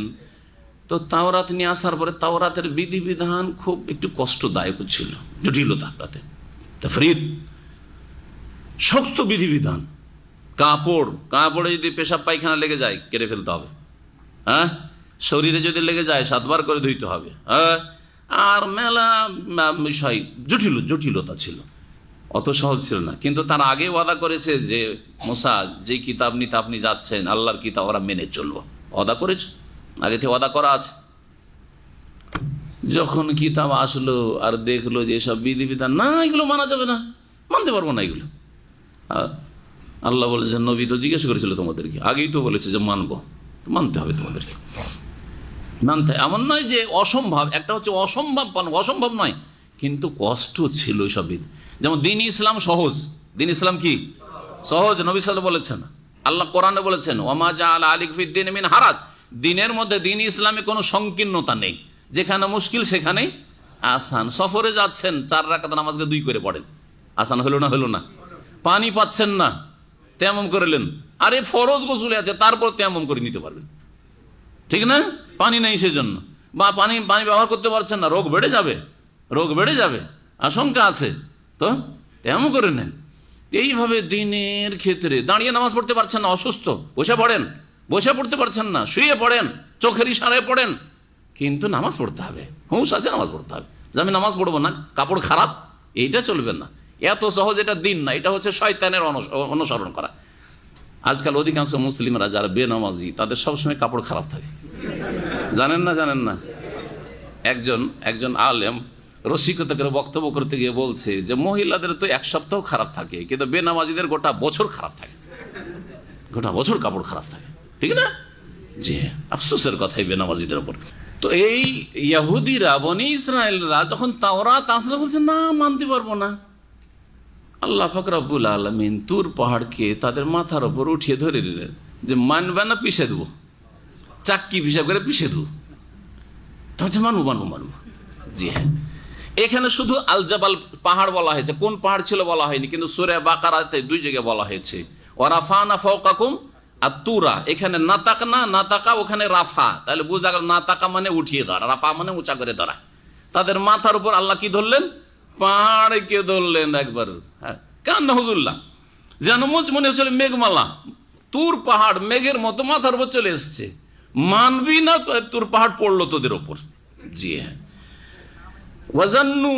তো তাওরাত নিয়ে আসার পরে তাওরাতের বিধিবিধান খুব একটু কষ্টদায়ক ছিল, জটিলতা, তাতে তাফরীদ, শক্ত বিধিবিধান। কাপড়ে যদি পেশাব পায়খানা লেগে যায়, কেটে ফেলতে হবে। হ্যাঁ, শরীরে যদি লেগে যায় 7 বার করে ধুইতে হবে। হ্যাঁ, আর মেলা বিষয়, জটিলতা ছিল, অত সহজ ছিল না। কিন্তু তার আগে ওয়াদা করেছে যে মূসা, যে কিতাব নিতে আপনি যাচ্ছেন, আল্লাহর কিতাব, ওরা মেনে চলবো। ওয়াদা করেছে, আগে থেকে ওয়াদা করা আছে। যখন কিতাব আসলো আর দেখলো যে এসব বিধিবিধান না, এগুলো মানা যাবে না, মানতে পারবো না এগুলো। আল্লাহ বলেছেন, নবী তো জিজ্ঞেস করেছিল তোমাদেরকে, আগেই তো বলেছে যে মানবো, মানতে হবে তোমাদেরকে, মানতে। এমন নয় যে অসম্ভব, একটা হচ্ছে অসম্ভব নয়, কিন্তু কষ্ট ছিল সব বিধি। যেমন দিন ইসলাম সহজ, দিন ইসলাম কি সহজ, নবী সাল্লাল্লাহু আলাইহি ওয়াসাল্লাম বলেছেন, আল্লাহ কোরআনে বলেছেন, ওয়ামা জাআলা আলাইকুম ফিদ-দীন মিন হারাজ, দিনের মধ্যে, দিন ইসলামে কোনো সংকীর্ণতা নেই, যেখানে মুশকিল সেখানেই আসান। সফরে যাচ্ছেন, 4 রাকাত নামাজকে 2 করে পড়েন, আসান হলো না? পানি পাচ্ছেন না, তেমন করলেন, আরে ফরজ গোসলে আছে, তারপর তেমন করে নিতে পারবেন, ঠিক না? পানি নেই সেজন্য, বা পানি ব্যবহার করতে পারছেন না, রোগ বেড়ে যাবে, আশঙ্কা আছে, তো তেমন করে নেন। এইভাবে দিনের ক্ষেত্রে দাঁড়িয়ে নামাজ পড়তে পারছেন না, অসুস্থ, বসে পড়তে পারছেন না, শুয়ে পড়েন, চোখের ইশারায় পড়েন, কিন্তু নামাজ পড়তে হবে, হুঁশ আছে, নামাজ পড়তে হবে। যে আমি নামাজ পড়বো না, কাপড় খারাপ, এইটা চলবে না। এত সহজ এটা দিন না, এটা হচ্ছে শয়তানের অনুসরণ করা। আজকাল অধিকাংশ মুসলিমরা যারা বেনামাজি, তাদের সবসময় কাপড় খারাপ থাকে, জানেন না? একজন আলেম রসিকতা করে বক্তব্য করতে গিয়ে বলছে যে মহিলাদের তো 1 সপ্তাহ খারাপ থাকে, কিন্তু বেনামাজিদের গোটা বছর খারাপ থাকে, গোটা বছর কাপড় খারাপ থাকে, ঠিক না? জি, আফসোসের কথাই বেনামাজিদের উপর। তো এই ইহুদিরা বনি ইসরায়েলরা যখন তাওরাত আসলে বলছে না মানতে পারবো না, আল্লাহ পাক রব্বুল আলামিন তুর পাহাড়কে তাদের মাথার উপর উঠিয়ে ধরে দিলেন যে মানবে না, পিষে দেবো, চাক্কি হিসাব করে পিষে দেবো। তাহলে মানবো মানবো মানবো। জি হ্যাঁ, এখানে শুধু আল জাবাল পাহাড় বলা হয়েছে, কোন পাহাড় ছিল বলা হয়নি, কিন্তু সূরা বাকারাতে 2 জায়গায় বলা হয়েছে ওয়ারাফানা ফাওকাকুম আত-তুরা। এখানে নাতাক না নাতাকা, ওখানে রাফা, তাহলে বোঝা গেল নাতাকা মানে উঠিয়ে ধরা, রাফা মানে উঁচা করে ধরা। তাদের মাথার উপর আল্লাহ কি ধরলেন? পাহাড়কে ধরলেন একবার। হ্যাঁ, কান্না হুজুল্লাহ, যেন মনে হচ্ছিল মেঘমালা, তুর পাহাড় মেঘের মতো মাথার উপর চলে এসছে, মানবি না তুর পাহাড় পড়লো তোদের ওপর। জি হ্যাঁ, ওয়াজান্নু,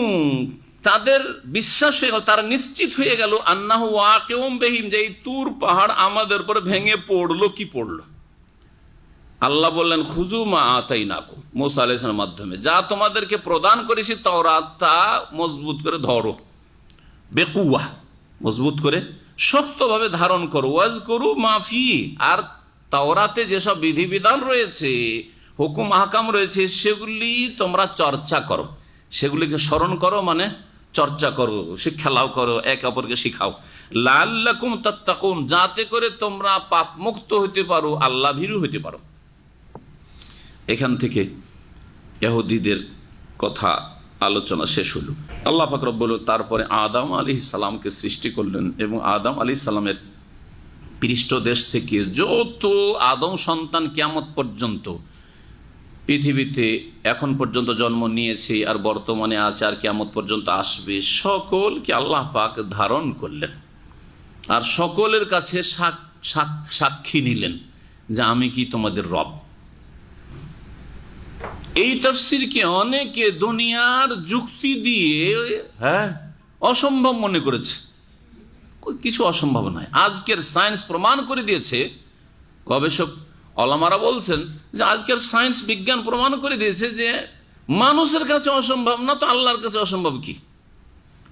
তাদের বিশ্বাস হয়ে গেল, তারা নিশ্চিত হয়ে গেল, আন্নাহু ওয়াকিউম বিহিম, যে এই তুর পাহাড় আমাদের উপর ভেঙে পড়লো। কি পড়লো? আল্লাহ বললেন খুযু মা আতাইনাকুম, মূসা আলাইহিস সালামের মাধ্যমে, যা তোমাদেরকে প্রদান করেছি তাওরাত, তা মজবুত করে ধরো, বেকুয়া, মজবুত করে শক্তভাবে ধারণ করো। ওয়াজকুরু মা ফি, আর তাওরাতে যেসব বিধিবিধান রয়েছে, হুকুম আহকাম রয়েছে, সেগুলি তোমরা চর্চা করো, সেগুলিকে স্মরণ করো, মানে চর্চা করো, শিক্ষা লাভ করো, একে অপরকে শিখাও। লাআল্লাকুম তাত্তাকুন, যাতে করে তোমরা পাপ মুক্ত হইতে পারো, আল্লাহ ভীরু হইতে পারো। এখান থেকে ইহুদিদের কথা আলোচনা শেষ হলো। আল্লাহ পাক রব্বুল তারপরে আদম আলাইহিস সালামকে সৃষ্টি করলেন, এবং আদম আলাইহিস সালামের পৃষ্ঠদেশ থেকে যত আদম সন্তান কিয়ামত পর্যন্ত পৃথিবীতে এখন পর্যন্ত জন্ম নিয়েছে আর বর্তমানে আছে আর কিয়ামত পর্যন্ত আসবে, সকলকে আল্লাহ পাক ধারণ করলেন, আর সকলের কাছে সাক্ষী নিলেন যে আমি কি তোমাদের রব। এই তাফসীরকে অনেকে দুনিয়ার যুক্তি দিয়ে অসম্ভব মনে করেছে। কিছু অসম্ভব নয়, আজকের সায়েন্স প্রমাণ করে দিয়েছে। গবেষক ওলামারা বলছেন যে আজকের সায়েন্স বিজ্ঞান প্রমাণ করে দিয়েছে যে মানুষের কাছে অসম্ভব না তো আল্লাহর কাছে অসম্ভব কি?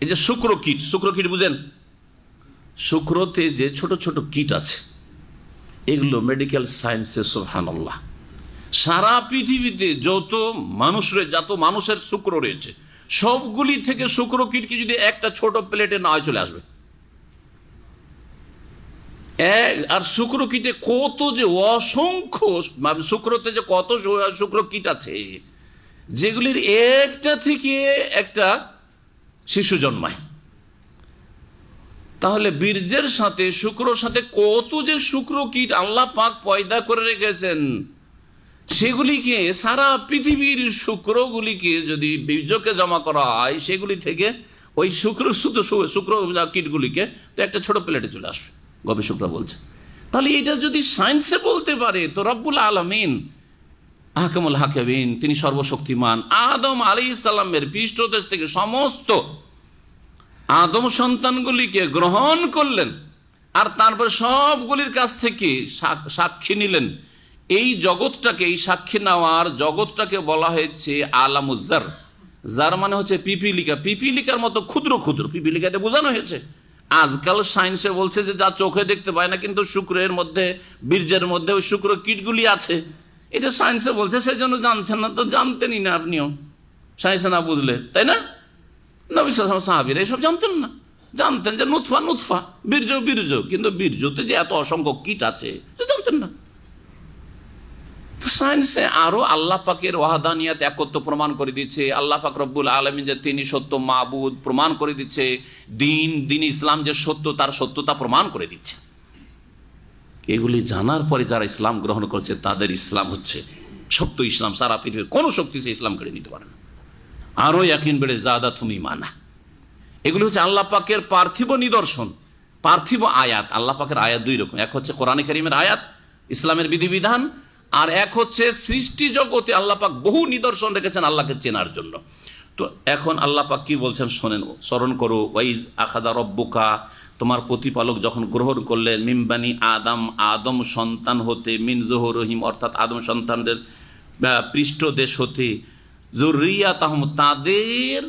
এই যে শুক্র কীট বুঝেন, শুক্রতে যে ছোট ছোট কীট আছে, এগুলো মেডিকেল সায়েন্সে সুবহানাল্লাহ সারা পৃথিবীতে যত মানুষের শুক্র রয়েছে, সবগুলি থেকে শুক্র কীটকে যদি একটা ছোট প্লেটে না হয় চলে আসবে। আর শুক্র কীটে কত যে অসংখ্য, শুক্রতে যে কত শুক্র কীট আছে, যেগুলির একটা থেকে একটা শিশু জন্মায়। তাহলে বীর্যের সাথে শুক্রর সাথে কত যে শুক্র কীট আল্লাহ পাক পয়দা করে রেখেছেন, সেগুলিকে সারা পৃথিবীর শুক্রগুলিকে যদি বীর্যকে জমা করা হয়, সেগুলি থেকে ওই শুক্র কীটগুলিকে তো একটা ছোট প্লেটে চলে আসবে, গবেষকরা বলছে। তাহলে এটা যদি সায়েন্সে বলতে পারে, তো রব্বুল আলামিন আহকামুল হাকিমিন, তিনি সর্বশক্তিমান, আদম আলাইহিস সালামের পৃষ্ঠদেশ থেকে সমস্ত আদম সন্তানগুলিকে গ্রহণ করলেন, আর তারপর সবগুলির কাছ থেকে সাক্ষী নিলেন। এই জগৎটাকে, এই সাক্ষী নেওয়ার জগৎটাকে বলা হয়েছে আলামুজ্জার। যার মানে হচ্ছে পিপিলিকা, পিপিলিকার মতো ক্ষুদ্র ক্ষুদ্র, পিপিলিকাতে বোঝানো হয়েছে। আজকাল সায়েন্সে বলছে যে যা চোখে দেখতে পায় না, কিন্তু শুক্রের মধ্যে, বীর্যের মধ্যে ওই শুক্র কীটগুলি আছে। এটা সায়েন্সে বলছে, সেই জন্য জানছেন না, তো জানতেনই না আপনিও, সায়েন্সে না বুঝলে, তাই না? নবী সাল্লাল্লাহু আলাইহি ওয়াসাল্লাম সাহাবীরা এসব জানতেন না, জানতেন যে নুতফা, বীর্য, কিন্তু বীর্যতে যে এত অসংখ্য কীট আছে জানতেন না। সায়েন্সে আরো আল্লাহ পাকের ওয়াহদানিয়াত, একত্ব প্রমাণ করে দিচ্ছে। আল্লাহ পাক রব্বুল আলামিন যে তিনি সত্য মাবুদ প্রমাণ করে দিচ্ছে। দিন ইসলাম যে সত্য, তার সত্যতা প্রমাণ করে দিচ্ছে। এগুলি জানার পরে যারা ইসলাম গ্রহণ করছে, তাদের ইসলাম হচ্ছে সত্য ইসলাম। সারা পৃথিবীর কোনো শক্তি সে ইসলাম কেড়ে নিতে পারে না। আরো ইয়াকিন বেড়ে জাদা তুমি মানা। এগুলি হচ্ছে আল্লাহ পাকের পার্থিব নিদর্শন, পার্থিব আয়াত। আল্লাহ পাকের আয়াত দুই রকম, এক হচ্ছে কোরআনে কারীমের আয়াত, ইসলামের বিধিবিধান, আর এক হচ্ছে সৃষ্টি জগতে আল্লাহ পাক বহু নিদর্শন রেখেছেন আল্লাহকে চেনার জন্য। তো এখন আল্লাহ পাক কি বলছেন শোনেন, স্মরণ করো। ওয়াইজ আখাযা রব্বুকা, তোমার প্রতিপালক যখন গ্রহণ করলেন, মিমবানি আদম সন্তান হতে, মিন যুহুরিহিম, অর্থাৎ আদম সন্তানদের পৃষ্ঠদেশ হতে, যুররিয়াতাহুম, তাদের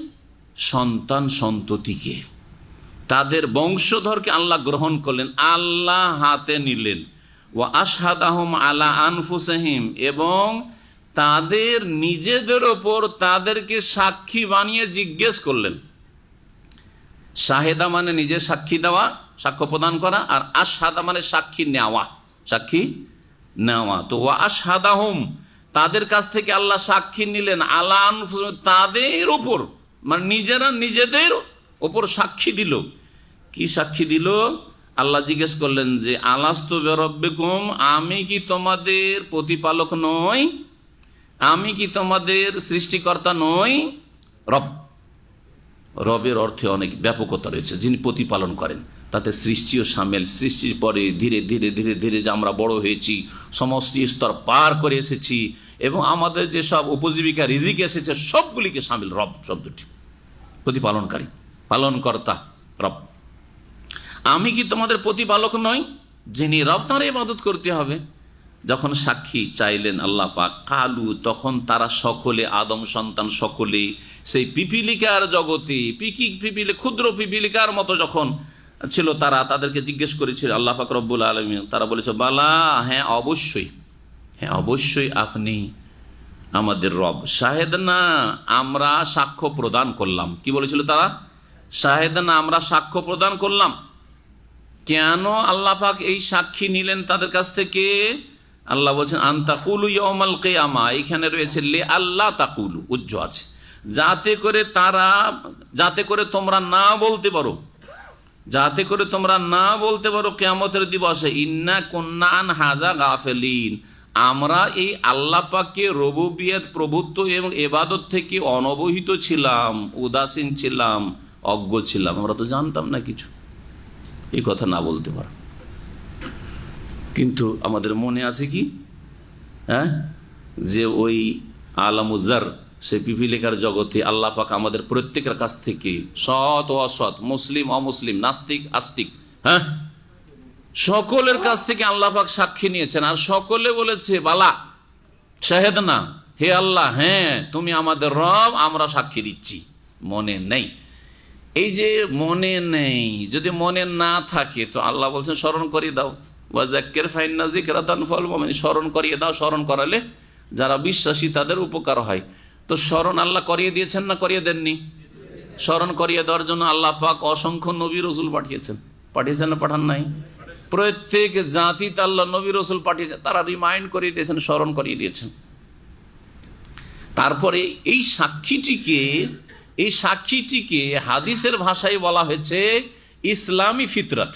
সন্তান সন্ততিকে, তাদের বংশধরকে আল্লাহ গ্রহণ করলেন, আল্লাহ হাতে নিলেন। ওয়া আশহাদাহুম আলা আনফুসিহিম, এবং তাদের নিজেদের ওপর তাদেরকে সাক্ষী বানিয়ে জিজ্ঞেস করলেন। শাহেদা মানে নিজে সাক্ষী দেওয়া, সাক্ষ্য প্রদান করা, আর আশহাদা মানে সাক্ষী নেওয়া, সাক্ষী নেওয়া। তো ওয়া আশহাদাহুম, তাদের কাছ থেকে আল্লাহ সাক্ষী নিলেন, আলা আনফুসিহিম, তাদের উপর, মানে নিজেরা নিজেদের ওপর সাক্ষী দিল। কি সাক্ষী দিল? আল্লাহ জিজ্ঞেস করলেন যে আলাস্তু বিরাব্বিকুম, আমি কি তোমাদের প্রতিপালক নই? আমি কি তোমাদের সৃষ্টিকর্তা নই? রব, রবের অর্থে অনেক ব্যাপকতা রয়েছে, যিনি প্রতিপালন করেন, তাতে সৃষ্টিও সামিল। সৃষ্টির পরে ধীরে ধীরে ধীরে ধীরে যে আমরা বড় হয়েছি, সমস্ত স্তর পার করে এসেছি, এবং আমাদের যে সব উপজীবিকা রিজিক এসেছে, সবগুলিকে সামিল রব শব্দটি, প্রতিপালনকারী, পালনকর্তা রব। আমি কি তোমাদের প্রতিপালক নই? যিনি রব, তাঁর ইবাদত করতে হবে। যখন সাক্ষী চাইলেন আল্লাহ পাক, কালু, তখন তারা সকলে, আদম সন্তান সকলে সেই পিপিলিকার জগতে, পিপিলি, ক্ষুদ্র পিপিলিকার মতো যখন ছিল, তারা তাদেরকে জিজ্ঞেস করেছিল আল্লাহ পাক রব্বুল আলামিন। তারা বলেছে বালা, হ্যাঁ অবশ্যই, হ্যাঁ অবশ্যই আপনি আমাদের রব। শাহেদ না, আমরা সাক্ষ্য প্রদান করলাম। কি বলেছিল তারা? শাহেদ না, আমরা সাক্ষ্য প্রদান করলাম। কেন আল্লাহ পাক এই সাক্ষী নিলেন তাদের কাছ থেকে? আল্লাহ বলছেন আনতাকুলু ইয়াউমাল কিয়ামা, এখানে রয়েছে লে আল্লাহ তাকুলু, উজ্জ আছে, যাতে করে তোমরা না বলতে পারো, যাতে করে তোমরা না বলতে পারো কিয়ামতের দিবসে, ইন্না কুন্না আন হাযা গাফিলিন, আমরা এই আল্লাহ পাককে রুবুবিয়ত, প্রভুত্ব এবং ইবাদত থেকে অনবহিত ছিলাম, উদাসীন ছিলাম, অজ্ঞ ছিলাম, আমরা তো জানতাম না কিছু। এই কথা না বলতে পারো, কিন্তু আমাদের মনে আছে কি, হ্যাঁ, যে ওই আলামুজার, সে পিপিলিকার জগতে আল্লাহ পাক আমাদের প্রত্যেকের কাছ থেকে, সৎ ও অসৎ, মুসলিম অমুসলিম, নাস্তিক আস্তিক, হ্যাঁ, সকলের কাছ থেকে আল্লাহ পাক সাক্ষী নিয়েছেন। আর সকলে বলেছে বালা, শাহেদ না, হে আল্লাহ, হ্যাঁ তুমি আমাদের রব, আমরা সাক্ষী দিচ্ছি। মনে নেই। এই যে মনে নেই, যদি মনে না থাকে তো আল্লাহ বলছেন স্মরণ করিয়ে দাও, ওয়াযাক্কির ফাইন্না যিকরা তানফাউল মুমিনিন, স্মরণ করিয়ে দাও, স্মরণ করালে যারা বিশ্বাসী তাদের উপকার হয়। তো স্মরণ আল্লাহ করিয়ে দিয়েছেন না করিয়ে দেননি? স্মরণ করিয়ে দেওয়ার জন্য আল্লাহ পাক অসংখ্য নবী রসুল পাঠিয়েছেন, পাঠিয়েছেন না পাঠান নাই? প্রত্যেক জাতিতে আল্লাহ নবী রসুল পাঠিয়েছেন, তারা রিমাইন্ড করিয়ে দিয়েছেন, স্মরণ করিয়ে দিয়েছেন। তারপরে এই সাক্ষীটিকে হাদিসের ভাষায় বলা হয়েছে ইসলামী ফিতরত।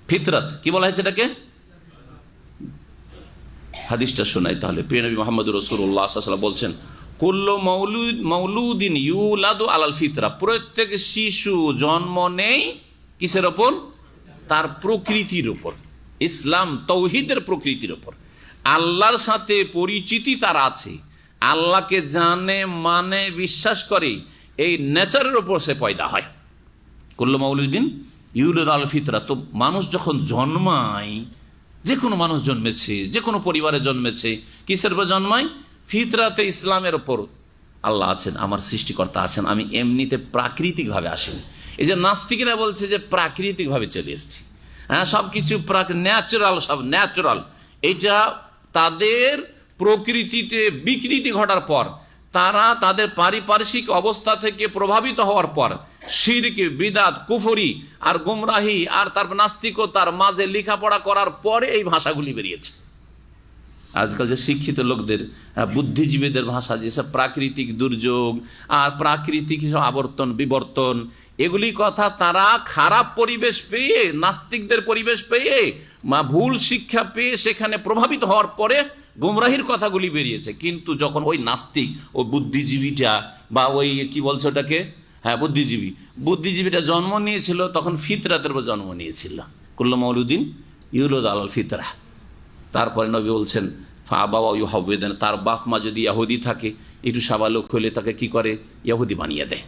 ফিতরত কি বলা হয়েছে এটাকে? হাদিসটা শোনাই তাহলে। প্রিয় নবী মুহাম্মদ রাসূলুল্লাহ সাল্লাল্লাহু আলাইহি ওয়াসাল্লাম বলছেন, কুল্লু মাউলুদিন ইউলাদু আলাল ফিতরা, প্রত্যেক শিশু জন্ম নেই কিসের ওপর? তার প্রকৃতির ওপর, ইসলাম তৌহিদের প্রকৃতির ওপর। আল্লাহর সাথে পরিচিতি তার আছে, আল্লাহকে জানে, মানে, বিশ্বাস করে, এই নেচারের ওপর সে পয়দা হয়। কুল্লু মাউলুদিন ইউলাদু আলাল ফিতরা। তো মানুষ যখন জন্মায়, যে কোনো মানুষ জন্মেছে, যে কোনো পরিবারে জন্মেছে, কিসের উপর জন্মায়? ফিতরাতে, ইসলামের ওপর। আল্লাহ আছেন, আমার সৃষ্টিকর্তা আছেন, আমি এমনিতে প্রাকৃতিকভাবে আসিনি। এই যে নাস্তিকরা বলছে যে প্রাকৃতিকভাবে চলে এসেছি, হ্যাঁ, সব কিছু ন্যাচারাল, সব ন্যাচারাল, এটা তাদের প্রকৃতিতে বিকৃতি ঘটার পর, তারা তাদের পারিপার্শ্বিক অবস্থা থেকে প্রভাবিত হওয়ার পর শিরক, বিদআত, কুফরি আর গুমরাহি আর তার নাস্তিকতার মাঝে লেখাপড়া করার পরে এই ভাষাগুলি বেরিয়েছে। আজকাল যে শিক্ষিত লোকদের, বুদ্ধিজীবীদের ভাষা, যেসব প্রাকৃতিক দুর্যোগ আর প্রাকৃতিক আবর্তন বিবর্তন, এগুলি কথা তারা খারাপ পরিবেশ পেয়ে, নাস্তিকদের পরিবেশ পেয়ে, ভুল শিক্ষা পেয়ে সেখানে প্রভাবিত হওয়ার পরে গুমরাহির কথাগুলি বেরিয়েছে। কিন্তু যখন ওই নাস্তিক, ও বুদ্ধিজীবীটা, বা ওই কি বলছে ওটাকে, হ্যাঁ বুদ্ধিজীবীটা জন্ম নিয়েছিল, তখন ফিতরাতের উপর জন্ম নিয়েছিল। কুল্লু মাউলুদিন ইউলাদু আলাল ফিতরা। তারপরে নবী বলছেন ফাআবাওয়া ইউহাউবিদান, তার বাপ মা যদি ইহুদি থাকে, একটু সাবালক হলে তাকে কি করে? ইহুদি বানিয়ে দেয়।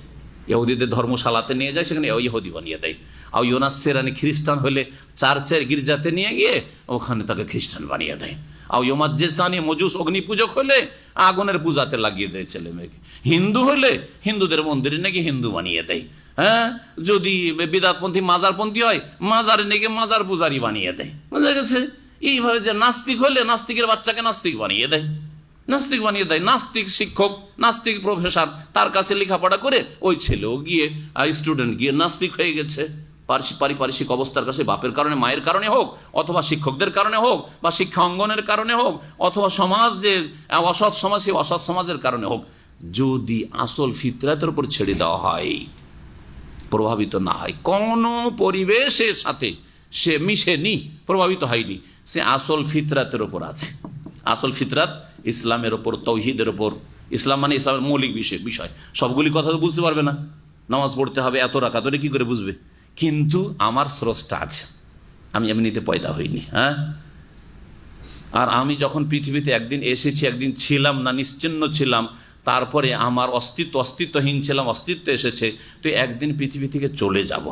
ইহুদিদের ধর্মশালাতে নিয়ে যায়, সেখানে ইহুদি বানিয়ে দেয়। আর ইউনাসসিরানি, খ্রিস্টান হলে চার্চের গির্জাতে নিয়ে গিয়ে ওখানে তাকে খ্রিস্টান বানিয়ে দেয়। আর ইউমাজ্জিসানি, মজুস, অগ্নিপূজক হলে আগুনের পূজাতে লাগিয়ে দেয় ছেলে মেয়েকে। হিন্দু হলে হিন্দুদের মন্দিরে নাকি হিন্দু বানিয়ে দেয়। হ্যাঁ, যদি বিদআতপন্থী, মাজারপন্থী হয়, মাজারে নাকি মাজার পূজারি বানিয়ে দেয়। বুঝা গেছে? এইভাবে যে নাস্তিক হলে নাস্তিকের বাচ্চাকে নাস্তিক বানিয়ে দেয়। নাস্তিক বানিয়ে দেয়। নাস্তিক শিক্ষক, নাস্তিক প্রফেসর, তার কাছে লেখাপড়া করে ওই ছেলেও গিয়ে স্টুডেন্ট গিয়ে নাস্তিক হয়ে গেছে। পারিপার্শ্বিক অবস্থার কাছে, বাপের কারণে, মায়ের কারণে হোক, অথবা শিক্ষকদের কারণে হোক, বা শিক্ষা অঙ্গনের কারণে হোক, অথবা সমাজ যে অসৎ সমাজ, সেই অসৎ সমাজের কারণে হোক, যদি আসল ফিতরাতের উপর ছেড়ে দেওয়া হয়, প্রভাবিত না হয়, কোনো পরিবেশের সাথে সে মিশেনি, প্রভাবিত হয়নি, সে আসল ফিতরাতের ওপর আছে। আসল ফিতরাত ইসলামের ওপর, তৌহিদের ওপর। ইসলাম মানে ইসলামের মৌলিক বিষয়। সবগুলি কথা তো বুঝতে পারবে না। নামাজ পড়তে হবে এত রাকাত, ওটা কি করে বুঝবে? কিন্তু আমার স্রষ্টা আছে, আমি এমনিতে পয়দা হইনি। হ্যাঁ, আর আমি যখন পৃথিবীতে একদিন এসেছি, একদিন ছিলাম না, নিশ্চিহ্ন ছিলাম, তারপরে আমার অস্তিত্বহীন ছিলাম, অস্তিত্ব এসেছে, তো একদিন পৃথিবী থেকে চলে যাব।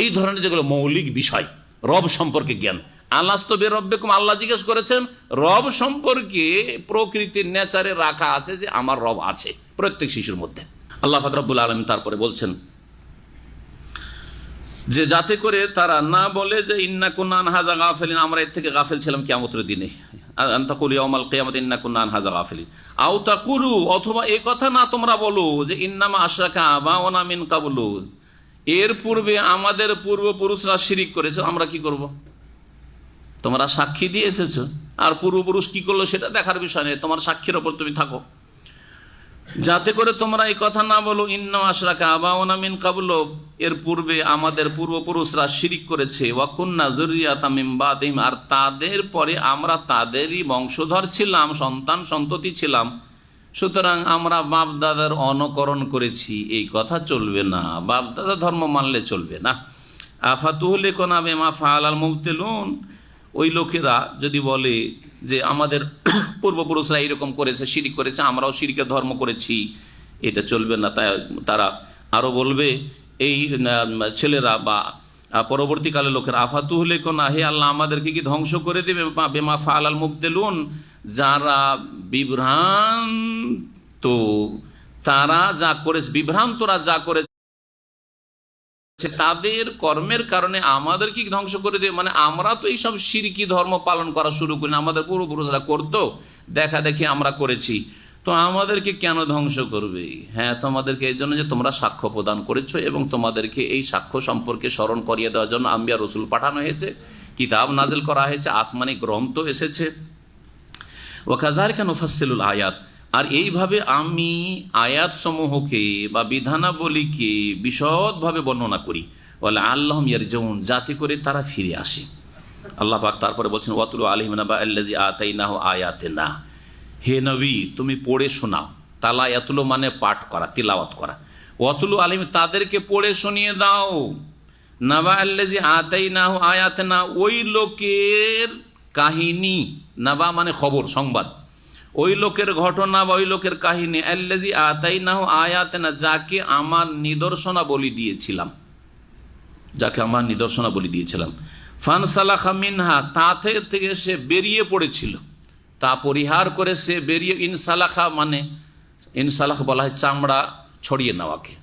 এই ধরনের যেগুলো মৌলিক বিষয়, রব সম্পর্কে জ্ঞান। আল্লাহু বিরব্বিকুম, আল্লাহ জিজ্ঞেস করেছেন রব সম্পর্কে, প্রকৃতির নেচারে রাখা আছে যে আমার রব আছে প্রত্যেক শিশুর মধ্যে। আল্লাহ পাক রব্বুল আলামিন তারপরে বলছেন যে যাতে করে তারা না বলে যে ইন্না কুন্না আন হাযা গাফিলিন, আমরা এর থেকে গাফিল ছিলাম কিয়ামতের দিনে। আনতাকুলু ইয়াউমাল কিয়ামাতি ইন্না কুন্না আন হাযা গাফিলিন, আও তাকুলু, অথবা এই কথা না তোমরা বলো যে ইন্নামা আশরাকা আবাউনা মিন ক্বাবলু, এর পূর্বে আমাদের পূর্বপুরুষরা শিরিক করেছে, আমরা কি করব? তোমরা সাক্ষী দিয়ে এসেছো, আর পূর্বপুরুষ কি করলো সেটা দেখার বিষয় নেই, তোমার সাক্ষীর ওপর তুমি থাকো। যাতে করে তোমরা এই কথা না বলো ইন্নামা আশরাকা আবাউনা মিন ক্বাবলু, এর পূর্বে আমাদের পূর্বপুরুষরা শিরিক করেছে, ওয়া কুন্না যুররিয়াতাম মিন বাদিহিম, আর তাদের পরে আমরা তাদেরই বংশধর ছিলাম, সন্তান সন্ততি ছিলাম, সুতরাং আমরা বাপ দাদার অনুকরণ করেছি, এই কথা চলবে না, বাপ দাদা ধর্ম মানলে চলবে না। আফাতুহলিকুনা বিমা ফাআলাল মুবতিলুন, ওই লোকেরা যদি বলে যে আমাদের পূর্বপুরুষরা এইরকম করেছে, শিরিক করেছে, আমরাও শিরিকের ধর্ম করেছি, এটা চলবে না। তাই তারা আরও বলবে, এই ছেলেরা বা পরবর্তীকালে লোকেরা, আফাতুহলিকুনা, হে আল্লাহ আমাদেরকে কি ধ্বংস করে দেবে, বিমা ফাআলাল মুবতিলুন, যারা বিভ্রান্ত, তারা যা করেছে, বিভ্রান্তরা যা করেছে তাদের কর্মের কারণে আমাদের কি ধ্বংস করে দেবে? মানে আমরা তো এইসব শিরকি ধর্ম পালন করা শুরু করি না, আমাদের পূর্বপুরুষরা করতো, দেখা দেখি আমরা করেছি, তো আমাদেরকে কেন ধ্বংস করবে? হ্যাঁ, তোমাদেরকে এই জন্য যে তোমরা সাক্ষ্য প্রদান করেছো, এবং তোমাদেরকে এই সাক্ষ্য সম্পর্কে স্মরণ করিয়ে দেওয়ার জন্য আম্বিয়া রসুল পাঠানো হয়েছে, কিতাব নাজিল করা হয়েছে, আসমানি গ্রন্থ এসেছে। ওয়াকাযালিকা নুফাসসিলুল আয়াত, আর এইভাবে আমি আয়াত সমূহকে বা বিধানাবলীকে বিশদভাবে বর্ণনা করি, ওয়ালা আল্লাহুম ইয়ারজিউন, যাতে করে তারা ফিরে আসে। আল্লাহ পাক তারপরে বলছেন ওয়াতুলু আলাইহিম নাবা আল্লাযী আতাইনাহু আয়াতিনা, হে নবী তুমি পড়ে শোনাও। তালা ইয়াতুলু মানে পাঠ করা, তিলাওয়াত করা। ওয়াতুলু আলাইহিম তাদেরকে পড়ে শুনিয়ে দাও, নাবা আল্লাযী আতাইনাহু আয়াতিনা, ওই লোকের কাহিনী, নাবা মানে খবর, সংবাদ, ওই লোকের ঘটনা বা ওই লোকের কাহিনী, আল্লাযী আতাইনাহু আয়াতিনা, যাকে আমার নিদর্শনাবলী দিয়েছিলাম, যাকে আমার নিদর্শনাবলী দিয়েছিলাম। ফানসালাখা মিনহা, তা থেকে সে বেরিয়ে পড়েছিল, তা পরিহার করে সে বেরিয়ে, ইনসালাখা মানে, ইনসালাখ বলা হয় চামড়া ছড়িয়ে নেওয়াকে,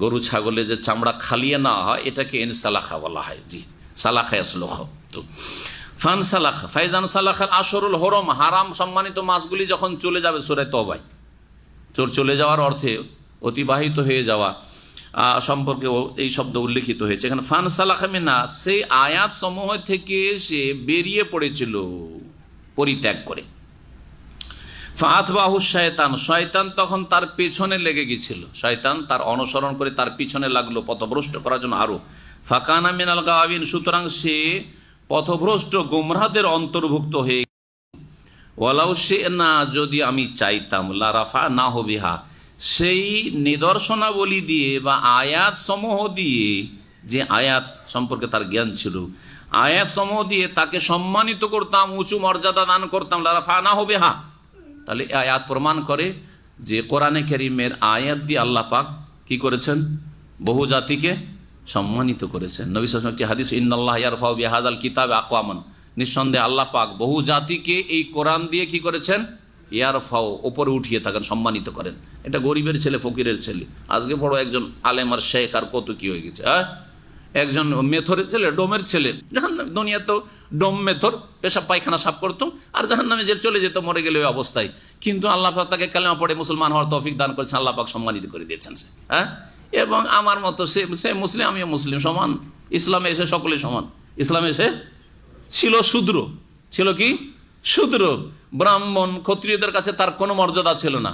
গরু ছাগলে যে চামড়া খালিয়ে নেওয়া হয় এটাকে ইনসালাখা বলা হয়। জি, সালাখা আসলখ। তো ফানসালাখা, ফাইজান সালাখাল আশরুল হরম, হারাম সম্মানিত মাসগুলি যখন চলে যাবে, সূরা তওবায় তোর চলে যাওয়ার অর্থে অতিবাহিত হয়ে যাওয়া সম্পর্কে এই শব্দ উল্লেখিত হয়েছে এখানে। ফানসালাখা মিনহা, সেই আয়াত সমূহ থেকে সে বেরিয়ে পড়েছিল পরিত্যাগ করে। ফাআতবাহু শায়তান, শয়তান তখন তার পেছনে লেগে গেছিল, শয়তান তার অনুসরণ করে তার পিছনে লাগলো পথভ্রষ্ট করার জন্য আরো। ফাকানা মিনাল গাওয়িন, সুতরাং সে পথভ্রষ্ট গুমরাহদের অন্তর্ভুক্ত হয়ে। ওয়ালাউ শি'না, যদি আমি চাইতাম, লা রাফা'নাহু বিহা, সেই নিদর্শনাবলী দিয়ে বা আয়াত সমূহ দিয়ে, যে আয়াত সম্পর্কে তার জ্ঞান ছিল, আয়াত সমূহ দিয়ে তাকে সম্মানিত করতাম, উঁচু মর্যাদা দান করতাম, লা রাফা'নাহু বিহা। তাহলে আয়াত প্রমাণ করে যে কোরআনে কারীমের আয়াত দিয়ে আল্লাহ পাক কি করেছেন? বহু জাতিকে সম্মানিত করেছেন। নবী সাল্লাল্লাহু আলাইহি ওয়াসাল্লাম একটি হাদিস, ইন্নাল্লাহা ইয়ারফাউ বিহাযাল কিতাবে আকওয়ামান, নিঃসন্দেহে আল্লাহ পাক বহু জাতিকে এই কোরআন দিয়ে কি করেছেন? ইয়ারফাউ, উপরে উঠিয়ে থাকেন, সম্মানিত করেন। এটা গরিবের ছেলে, ফকিরের ছেলে, আজকে বড় একজন আলেম আর শেখ আর কত কি হয়ে গেছে, হ্যাঁ, একজন মেথরের ছেলে, ডোমের ছেলে, জাহান্নামে। দুনিয়া তো ডোম মেথর পেশাব পায়খানা সাফ করতো, আর জাহান্নামে যে চলে যেত মরে গেলে ওই অবস্থায়। কিন্তু আল্লাহ পাক তাকে কালেমা পড়ে মুসলমান হওয়ার তৌফিক দান করেছেন, আল্লাহ পাক সম্মানিত করে দিয়েছেন সে। হ্যাঁ, এবং আমার মতো সে মুসলিম, আমিও মুসলিম, সমান। ইসলামে এসে সকলে সমান। ইসলামে এসে ছিল শূদ্র, ছিল কি শূদ্র, ব্রাহ্মণ ক্ষত্রিয়দের কাছে তার কোনো মর্যাদা ছিল না,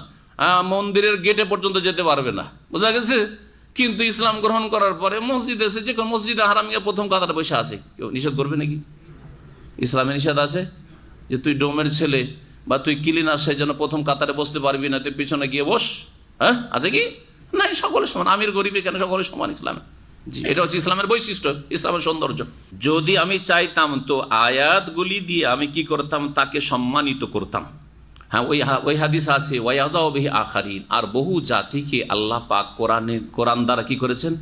মন্দিরের গেটে পর্যন্ত যেতে পারবে না, বোঝা গেছে। কিন্তু ইসলাম গ্রহণ করার পরে মসজিদে এসে, যে মসজিদে হারামিয়া প্রথম কাতারে বসে আছে, কেউ নিষেধ করবে নাকি? ইসলামে নিষেধ আছে যে তুই ডোমের ছেলে বা তুই ক্লিনার, সেই জন্য প্রথম কাতারে বসতে পারবি না, তুই পিছনে গিয়ে বস। হ্যাঁ, আছে কি? নাই, সকলে সমান। আমির গরিব এখানে সকলে সমান ইসলামে। জি, এটা হচ্ছে ইসলামের বৈশিষ্ট্য, ইসলামের সৌন্দর্য। যদি আমি চাইতাম তো আয়াতগুলি দিয়ে আমি কি করতাম, তাকে সম্মানিত করতাম। হ্যাঁ, ওই হাদিস আছে ওয়ায়াদাউ বিহি আখারিন, আর বহু জাতিকে আল্লাহ পাক কোরআন দ্বারা কি করেছেন,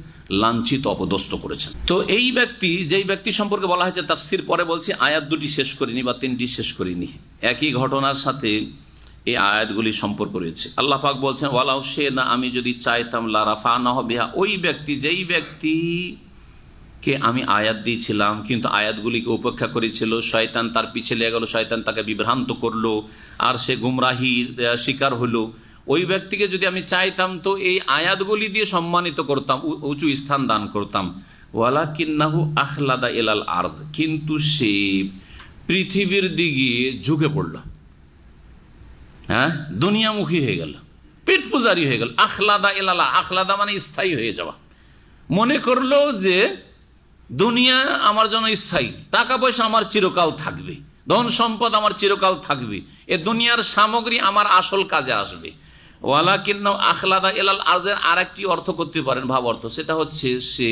লাঞ্ছিত অপদস্থ করেছেন। তো এই ব্যক্তি, যেই ব্যক্তি সম্পর্কে বলা হয়েছে তাফসীর পরে বলছি, আয়াত দুটি শেষ করিনি বা তিনটি শেষ করিনি, একই ঘটনার সাথে এই আয়াতগুলি সম্পর্ক রয়েছে। আল্লাহ পাক বলছেন ওয়ালাউ শি'না, আমি যদি চাইতাম, লারাফা'নাহু বিহা, ওই ব্যক্তি, যেই ব্যক্তিকে আমি আয়াত দিয়েছিলাম কিন্তু আয়াতগুলিকে উপেক্ষা করেছিল, শয়তান তার পিছে লেগে গেল, শয়তান তাকে বিভ্রান্ত করলো আর সে গুমরাহির শিকার হলো, ওই ব্যক্তিকে যদি আমি চাইতাম তো এই আয়াতগুলি দিয়ে সম্মানিত করতাম, উঁচু স্থান দান করতাম। ওয়ালাকিন্নাহু আখলাদা ইলাল আরদ, কিন্তু সে পৃথিবীর দিকে ঝুঁকে পড়ল। হ্যাঁ, দুনিয়ামুখী হয়ে গেল, পেট পূজারি হয়ে গেল। আখলাদা ইলাল, আখলাদা মানে স্থায়ী হয়ে যাওয়া। মনে করলো যে দুনিয়া আমার জন্য স্থায়ী, টাকা পয়সা আমার চিরকাল থাকবে, ধন সম্পদ আমার চিরকাল থাকবে, এ দুনিয়ার সামগ্রী আমার আসল কাজে আসবে। ওয়ালাকিন্নাহু আখলাদা ইলাল আরদের আর একটি অর্থ করতে পারেন, ভাব অর্থ, সেটা হচ্ছে সে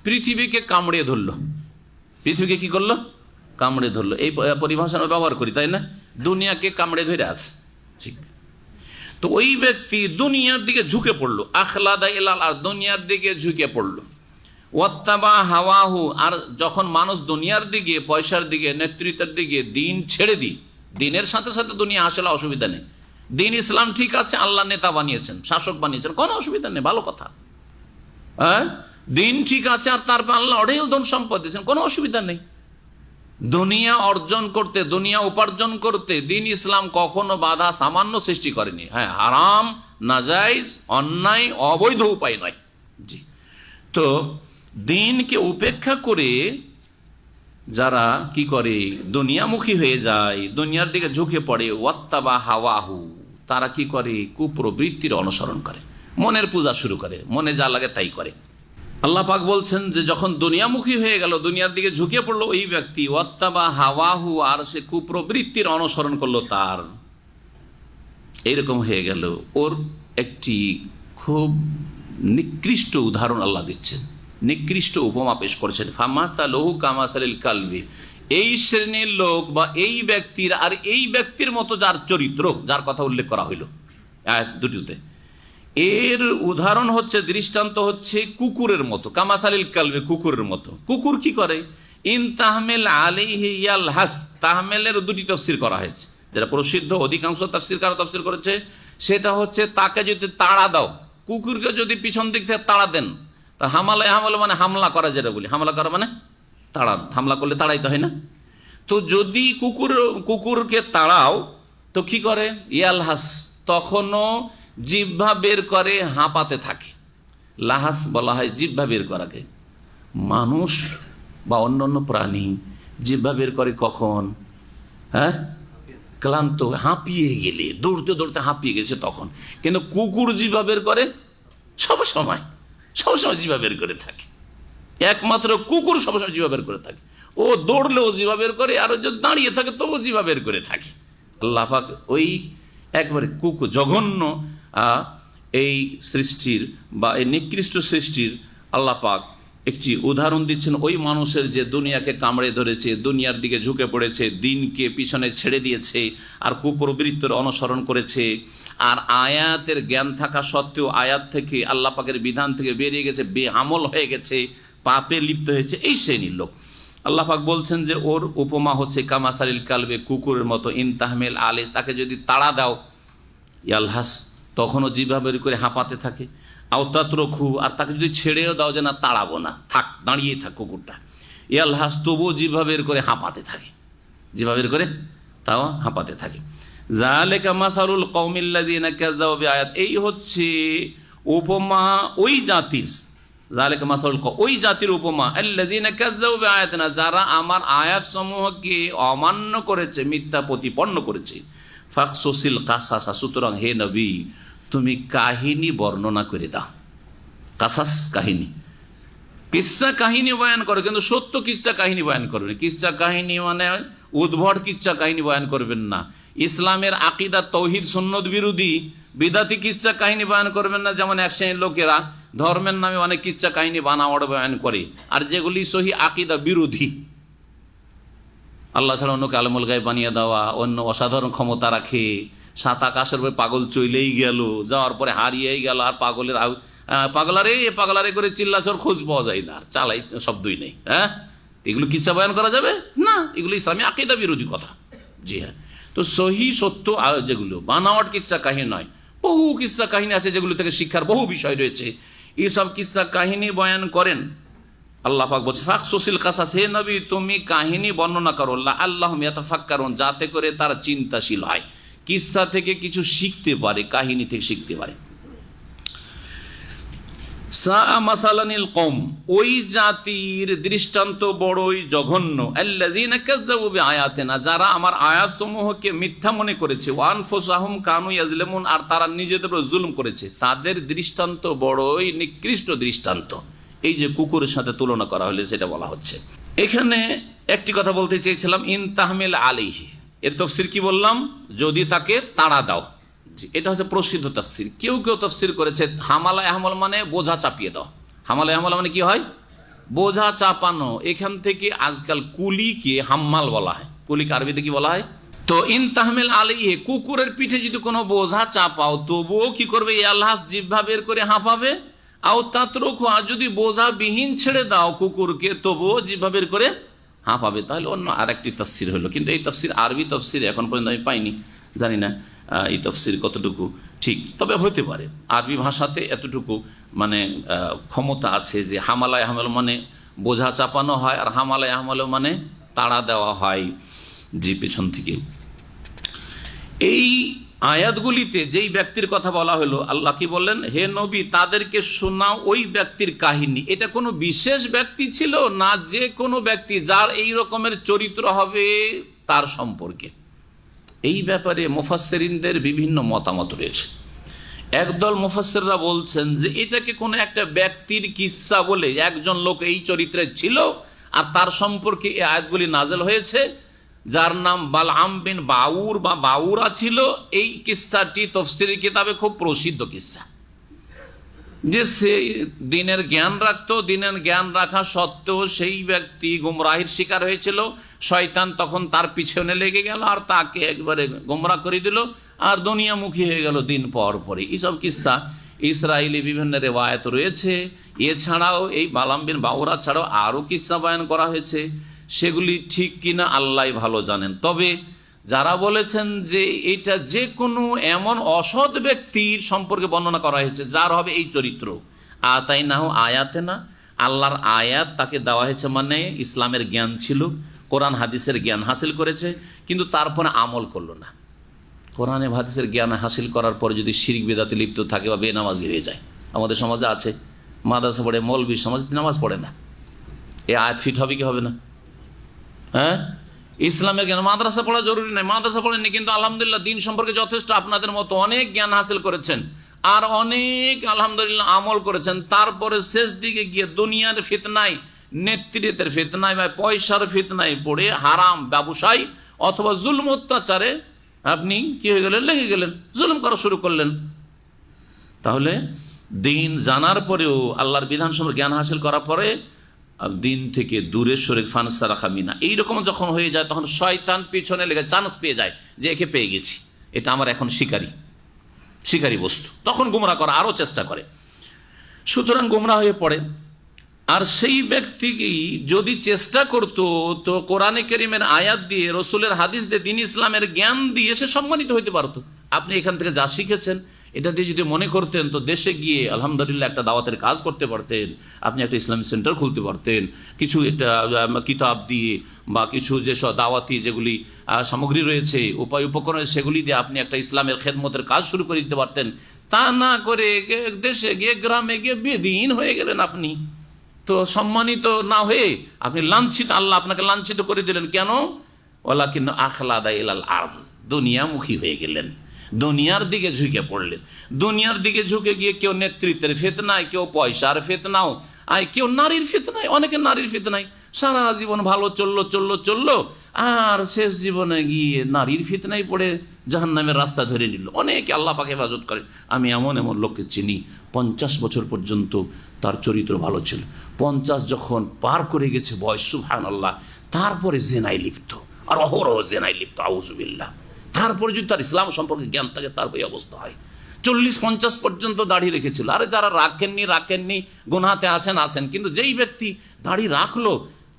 পৃথিবীকে কামড়ে ধরলো। পৃথিবীকে কি করলো? কামড়ে ধরলো। এই পরিভাষা আমরা ব্যবহার করি, তাই না? দুনিয়াকে কামড়ে ধরে আছে, ঠিক। তো ওই ব্যক্তি দুনিয়ার দিকে ঝুঁকে পড়লো, আখলাদা ইলাল আর, দুনিয়ার দিকে ঝুঁকে পড়লো। ওয়াত্তাবা হাওয়াহু, আর যখন মানুষ দুনিয়ার দিকে, পয়সার দিকে, নেতৃত্বের দিকে, দিন ছেড়ে দিই, দিনের সাথে সাথে দুনিয়া আসলে অসুবিধা নেই। দিন ইসলাম ঠিক আছে, আল্লাহ নেতা বানিয়েছেন, শাসক বানিয়েছেন, কোনো অসুবিধা নেই, ভালো কথা। হ্যাঁ, দিন ঠিক আছে, আর তারপর আল্লাহ অঢেল ধন সম্পদ দিয়েছেন, কোনো অসুবিধা নেই। দুনিয়া অর্জন করতে, দুনিয়া উপার্জন করতে দিন ইসলাম কখনো বাধা সামান্য সৃষ্টি করেনি। হ্যাঁ, হারাম, নাজাইজ, অন্যায়, অবৈধ উপায় নয়। জি, তো দিনকে উপেক্ষা করে যারা কি করে, দুনিয়ামুখী হয়ে যায়, দুনিয়ার দিকে ঝুঁকে পড়ে, ওয়াত্তাবা হাওয়াহু, তারা কি করে, কুপ্রবৃত্তির অনুসরণ করে, মনের পূজা শুরু করে, মনে যা লাগে তাই করে। আল্লাহ পাক বলছেন যে যখন দুনিয়ামুখী হয়ে গেল, দুনিয়ার দিকে ঝুঁকে পড়লো ওই ব্যক্তি, ওয়াত্তাবা হাওয়াহু, আর সে কুপ্রবৃত্তির অনুসরণ করলো, তার এইরকম হয়ে গেল। ওর একটি খুব নিকৃষ্ট উদাহরণ আল্লাহ দিচ্ছেন, নিকৃষ্ট উপমা পেশ করেছেন। ফামাসালুহু কামাসালিল কালবি, এই শ্রেণীর লোক বা এই ব্যক্তির আর এই ব্যক্তির মতো যার চরিত্র, যার কথা উল্লেখ করা হইল আয়াত দুটিতে, এর উদাহরণ হচ্ছে, দৃষ্টান্ত হচ্ছে কুকুরের মতো। কামাসালিল কালবি, কুকুরের মতো। কুকুর কি করে? ইন তাহমেল আলাইহি ইয়ালহাস, তাহমেলের দুটি তাফসীর করা হয়েছে, যেটা প্রসিদ্ধ, অধিকাংশ তাফসীরকার তাফসীর করেছে, সেটা হচ্ছে তাকে যদি তাড়া দাও, কুকুরকে যদি পিছন দিক থেকে তাড়া দেন, তা হামলা মানে হামলা করা, যেটা বলি হামলা করা মানে তাড়া, হামলা করলে তাড়াইতে হয় না? তো যদি কুকুরকে তাড়াও তো কি করে? ইয়ালহাস, তখনও জিহ্বা বের করে হাঁপাতে থাকে। লাহাস বলা হয় জিহ্বা বের করাকে। মানুষ বা অন্যান্য প্রাণী জিহ্বা বের করে কখন? হ্যাঁ, ক্লান্ত, হাঁপিয়ে গেলে, দৌড়তে দৌড়তে হাঁপিয়ে গেছে তখন। কিন্তু কুকুর জিহ্বা বের করে সবসময় জিহ্বা বের করে থাকে। একমাত্র কুকুর সবসময় জিহ্বা বের করে থাকে। ও দৌড়লেও জিহ্বা বের করে, আর যদি দাঁড়িয়ে থাকে তবু জিহ্বা বের করে থাকে। আল্লাহ পাক ওই একবারে কুকুর, জঘন্য এই সৃষ্টির বা এই নিকৃষ্ট সৃষ্টির আল্লাহ পাক একটি উদাহরণ দিচ্ছেন ওই মানুষের, যে দুনিয়াকে কামড়ে ধরেছে, দুনিয়ার দিকে ঝুঁকে পড়েছে, দিনকে পিছনে ছেড়ে দিয়েছে, আর কুপ্রবৃত্তির অনুসরণ করেছে, আর আয়াতের জ্ঞান থাকা সত্ত্বেও আয়াত থেকে, আল্লাহ পাকের বিধান থেকে বেরিয়ে গেছে, বেআমল হয়ে গেছে, পাপে লিপ্ত হয়েছে, এই শ্রেণীর লোক। আল্লাহ পাক বলছেন যে ওর উপমা হচ্ছে কামাসালিল কালবে, কুকুরের মতো। ইন তাহমেল আলিস, তাকে যদি তাড়া দাও, ইয়ালহাস, তখনও জিহ্বা বের করে হাঁপাতে থাকে। আওতাত রখু, আর তাকে যদি ছেড়েও দাও যে না তাড়াবো না, থাক, দাঁড়িয়েই থাক কুকুরটা, ইয়ালহাস, তবুও জিভা বের করে হাঁপাতে থাকে, জিভা বের করে তাও হাঁপাতে থাকে। যালিকা মাসালুল কওমিল্লাযিনা কাযাবু বিআয়াত, এই হচ্ছে উপমা ওই জাতির, যালিকা মাসালুল ওই জাতির উপমা, আল্লাযিনা কাযাবু বিআয়াতিনা, যারা আমার আয়াত সমূহকে অমান্য করেছে, মিথ্যা প্রতিপন্ন করেছে। ফাকসুসিল কাসাসা, সুতরাং হে নবী তুমি কাহিনী বর্ণনা করে দাও। কাসাস কাহিনী, কিচ্ছা কাহিনী বয়ান করো, কিন্তু সত্য কিচ্ছা কাহিনী বয়ান করবেন। কিচ্ছা কাহিনী মানে উদ্ভট কিচ্ছা কাহিনী বয়ান করবেন না। ইসলামের আকিদা তৌহিদ সুন্নত বিরোধী বিদাতি কিচ্ছা কাহিনী বয়ান করবেন না। যেমন এক শ্রেণীর লোকেরা ধর্মের নামে অনেক কিচ্ছা কাহিনী বানাওয়াড় বয়ান করে, আর যেগুলি সহি আকিদা বিরোধী, আল্লাহ ছাড়া অন্যকে আলমুল গায়েব বানিয়ে দেওয়া, অন্য অসাধারণ ক্ষমতা রাখে, সাত আকাশের উপরে পাগল চলেই গেল, যাওয়ার পরে হারিয়েই গেল, আর পাগলের পাগলারে করে চিল্লাচর খোঁজ পাওয়া যায় না, আর চালাই শব্দই নেই। হ্যাঁ, এগুলো কিচ্ছা বয়ান করা যাবে না, এগুলো ইসলামী আকিদা বিরোধী কথা। জি হ্যাঁ, তো সহি সত্য যেগুলো বানাওয়াট কিচ্ছা কাহিনী নয়, বহু কিচ্ছা কাহিনী আছে যেগুলো থেকে শিক্ষার বহু বিষয় রয়েছে, এইসব কিচ্ছা কাহিনী বয়ান করেন। আল্লাহ পাক বলছে ফাকসুসিল কাসাস, হে নবী তুমি কাহিনী বর্ণনা করো, লাআল্লাহুম ইয়াতাফাক্কারুন, যাতে করে তারা চিন্তাশীল হয়, কিচ্ছা থেকে কিছু শিখতে পারে, কাহিনী থেকে শিখতে পারে। সাআ মাসালানিল কওম, ওই জাতির দৃষ্টান্ত বড়ই জঘন্য, আল্লাযীনা কাযাবু বিআয়াতিনা, যারা আমার আয়াত সমূহকে মিথ্যা মনে করেছে, ওয়া আনফুসাহুম কানু ইয়াজলিমুন, আর তারা নিজেদের উপর জুলুম করেছে, তাদের দৃষ্টান্ত বড়ই নিকৃষ্ট দৃষ্টান্ত। এই যে কুকুরের সাথে তুলনা করা হলে সেটা বলা হচ্ছে। এখানে একটি কথা বলতে চেয়েছিলাম, ইন তাহমিল আলাইহি, এর তাফসীর কি বললাম, যদি তাকে তাড়া দাও। এটা হচ্ছে প্রসিদ্ধ তাফসীর। কেউ কেউ তাফসীর করেছে হামালা আহমল মানে বোঝা চাপিয়ে দাও। হামালা আহমল মানে কি হয়, বোঝা চাপানো। এখান থেকে আজকাল কুলিকে হাম্মাল বলা হয়, কুলিকে আরবিতে কি বলা হয়। তো ইন তাহমিল আলাইহি, কুকুরের পিঠে যদি কোনো বোঝা চাপাও, তবুও কি করবে, আল্লাহ জিহ্বা বের করে হাঁপাবে। আও তাতরুকু, আর যদি বোঝা বিহীন ছেড়ে দাও কুকুরকে, তবুও জিহ্বা বের করে হাঁপাবে। তাহলে অন্য আরেকটি তাফসীর হলো, কিন্তু এই তাফসীর আরবি তাফসীর এখন পর্যন্ত আমি পাইনি, জানি না এই তাফসীর কতটুকু ঠিক, তবে হতে পারে আরবি ভাষাতে এতটুকু মানে ক্ষমতা আছে যে হামালায় হামল মানে বোঝা চাপানো হয়, আর হামালায় হামল মানে তাড়া দেওয়া হয় যে পেছন থেকে। এই আয়াতগুলিতে যেই ব্যক্তির কথা বলা হলো, আল্লাহ কি বললেন, হে নবী তাদেরকে শোনাও ওই ব্যক্তির কাহিনী। এটা কোনো বিশেষ ব্যক্তি ছিল না, যে কোনো ব্যক্তি যার এই রকমের চরিত্র হবে তার সম্পর্কে। এই ব্যাপারে মুফাসসিরিনদের বিভিন্ন মতামত রয়েছে। একদল মুফাসসিররা বলছেন যে এটাকে কোনো একটা ব্যক্তির কিসসা বলে, একজন লোক এই চরিত্রে ছিল আর তার সম্পর্কে এই আয়াতগুলি নাযিল হয়েছে, যার নাম বালআম বিন বাউর বা বাউরা ছিল। এই কিসসাটি তাফসীরের কিতাবে খুব প্রসিদ্ধ কিসসা, যে সে দিনের জ্ঞান রাখতো, দিনের জ্ঞান রাখা সত্ত্বেও সেই ব্যক্তি গুমরাহির শিকার হয়েছিল। শয়তান তখন তার পিছনে লেগে গেল আর তাকে একবারে গুমরাহ করে দিল, আর দুনিয়ামুখী হয়ে গেল দিন পর পরে। এইসব কিসসা ইসরায়েলি বিভিন্ন রেওয়ায়েত রয়েছে। এছাড়াও এই বালাম বিন বাউরা ছাড়াও আরও কিসসা বয়ান করা হয়েছে, সেগুলি ঠিক কিনা আল্লাহ ভালো জানেন। তবে যারা বলেছেন যে এটা যে কোনো এমন অসৎ ব্যক্তির সম্পর্কে বর্ণনা করা হয়েছে যার হবে এই চরিত্র, আতাই না আয়াতে না, আল্লাহর আয়াত তাকে দেওয়া হয়েছে, মানে ইসলামের জ্ঞান ছিল, কোরআন হাদিসের জ্ঞান হাসিল করেছে, কিন্তু তারপরে আমল করলো না। কোরআন হাদিসের জ্ঞান হাসিল করার পরে যদি শিরক বিদআতে লিপ্ত থাকে বা বেনামাজি হয়ে যায়, আমাদের সমাজে আছে, মাদ্রাসা পড়ে মৌলবী সমাজ নামাজ পড়ে না, এই আয়াত ফিট হবে কি হবে না? হ্যাঁ, ইসলামের জ্ঞান, মাদ্রাসা পড়া জরুরি নয়, মাদ্রাসা পড়েননি কিন্তু আলহামদুলিল্লাহ দিন সম্পর্কে যথেষ্ট আপনাদের মতো অনেক জ্ঞান হাসিল করেছেন আর অনেক আলহামদুলিল্লাহ আমল করেছেন। তারপরে শেষ দিকে গিয়ে দুনিয়ার ফিতনায়, নেতৃত্বের ফিতনায় বা পয়সার ফিতনায় পড়ে হারাম ব্যবসায় অথবা জুলম অত্যাচারে আপনি কি হয়ে গেলেন, লেগে গেলেন, জুলুম করা শুরু করলেন। তাহলে দিন জানার পরেও, আল্লাহর বিধান সম্পর্কে জ্ঞান হাসিল করার পরে দিন থেকে দূরে সরে ফানসা রাখা মিনা, এইরকম যখন হয়ে যায় তখন শয়তান পিছনে লেগে চান্স পেয়ে যায় যে একে পেয়ে গেছি, এটা আমার এখন শিকারী বস্তু, তখন গুমরা করা আরও চেষ্টা করে। সুতরাং গুমরা হয়ে পড়ে। আর সেই ব্যক্তিকে যদি চেষ্টা করত, তো কোরআনে কারীমের আয়াত দিয়ে, রসুলের হাদিস দিয়ে, দ্বীন ইসলামের জ্ঞান দিয়ে সে সম্মানিত হইতে পারত। আপনি এখান থেকে যা শিখেছেন এটা দিয়ে যদি মনে করতেন তো দেশে গিয়ে আলহামদুলিল্লাহ একটা দাওয়াতের কাজ করতে পারতেন, আপনি একটা ইসলামিক সেন্টার খুলতে পারতেন, কিছু একটা কিতাব দিয়ে বা কিছু যেসব দাওয়াতি যেগুলি সামগ্রী রয়েছে, উপায় উপকরণ, সেগুলি দিয়ে আপনি একটা ইসলামের খেদমতের কাজ শুরু করে দিতে পারতেন। তা না করে দেশে গিয়ে গ্রামে গিয়ে বেদিন হয়ে গেলেন আপনি। তো সম্মানিত না হয়ে আপনি লাঞ্ছিত, আল্লাহ আপনাকে লাঞ্ছিত করে দিলেন। কেন? ওয়ালাকিন আখলাদা ইলাল আরদ, দুনিয়ামুখী হয়ে গেলেন, দুনিয়ার দিকে ঝুঁকে পড়লেন। দুনিয়ার দিকে ঝুঁকে গিয়ে কেউ নেতৃত্বের ফিতনায়, কেউ পয়সার ফিতনাও, আর কেউ নারীর ফিতনায়, অনেকে নারীর ফিতনায় সারা জীবন ভালো চললো আর শেষ জীবনে গিয়ে নারীর ফিতনায় পড়ে জাহান্নামের রাস্তা ধরে নিল। অনেকে আল্লাহ পাক হেফাজত করেন। আমি এমন লোককে চিনি 50 বছর পর্যন্ত তার চরিত্র ভালো ছিল, 50 যখন পার করে গেছে বয়স, সুবহানাল্লাহ, তারপরে জেনায় লিপ্ত, আর অহরহ জেনায় লিপ্ত, আউযুবিল্লাহ। তারপরে যদি তার ইসলাম সম্পর্কে জ্ঞান থাকে তার এই অবস্থা হয়। 40-50 পর্যন্ত দাড়ি রেখেছিল। আরে যারা রাখেননি গুনাহতে আছেন, কিন্তু যেই ব্যক্তি দাড়ি রাখলো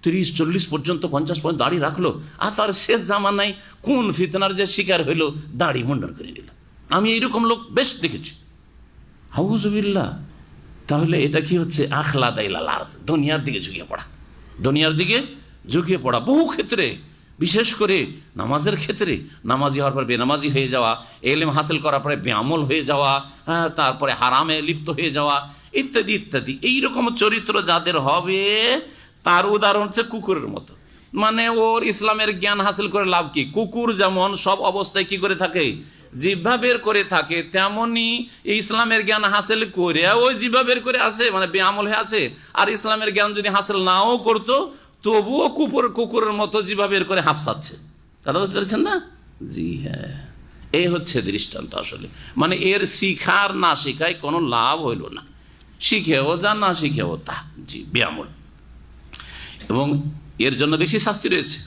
30-40 পর্যন্ত, 50 পর্যন্ত দাড়ি রাখলো, আর তার শেষ জামানায় কোন ফিতনার যে শিকার হইলো, দাড়ি মুন্ডন করে নিল। আমি এইরকম লোক বেশ দেখেছি, আউযুবিল্লাহ। তাহলে এটা কি হচ্ছে? আখলাদা ইলাল আরদ, দুনিয়ার দিকে ঝুঁকিয়ে পড়া বহু ক্ষেত্রে, বিশেষ করে নামাজের ক্ষেত্রে। নামাজি হওয়ার পর বেনামাজি হয়ে যাওয়া, এলেম হাসিল করার পরে বেআমল হয়ে যাওয়া, তারপরে হারামে লিপ্ত হয়ে যাওয়া, ইত্যাদি ইত্যাদি। এইরকম চরিত্র যাদের হবে তার উদাহরণ হচ্ছে কুকুরের মতো। মানে ওর ইসলামের জ্ঞান হাসিল করে লাভ কি? কুকুর যেমন সব অবস্থায় কি করে থাকে, জিহ্বা বের করে থাকে, তেমনি ইসলামের জ্ঞান হাসিল করে ওই জিহ্বা বের করে আছে, মানে বেআমল হয়ে আছে। আর ইসলামের জ্ঞান যদি হাসিল নাও করতো তবুও কুকুরের মতো জিহ্বা বের করে হাঁপসাচ্ছে। কথা বুঝতে পারছেন না? জি হ্যাঁ, এই হচ্ছে দৃষ্টান্ত। আসলে মানে এর শিখার না শিখায় কোনো লাভ হইল না, শিখেও যা না শিখেও তা। জি, বেআমল। এবং এর জন্য বেশি শাস্তি রয়েছে।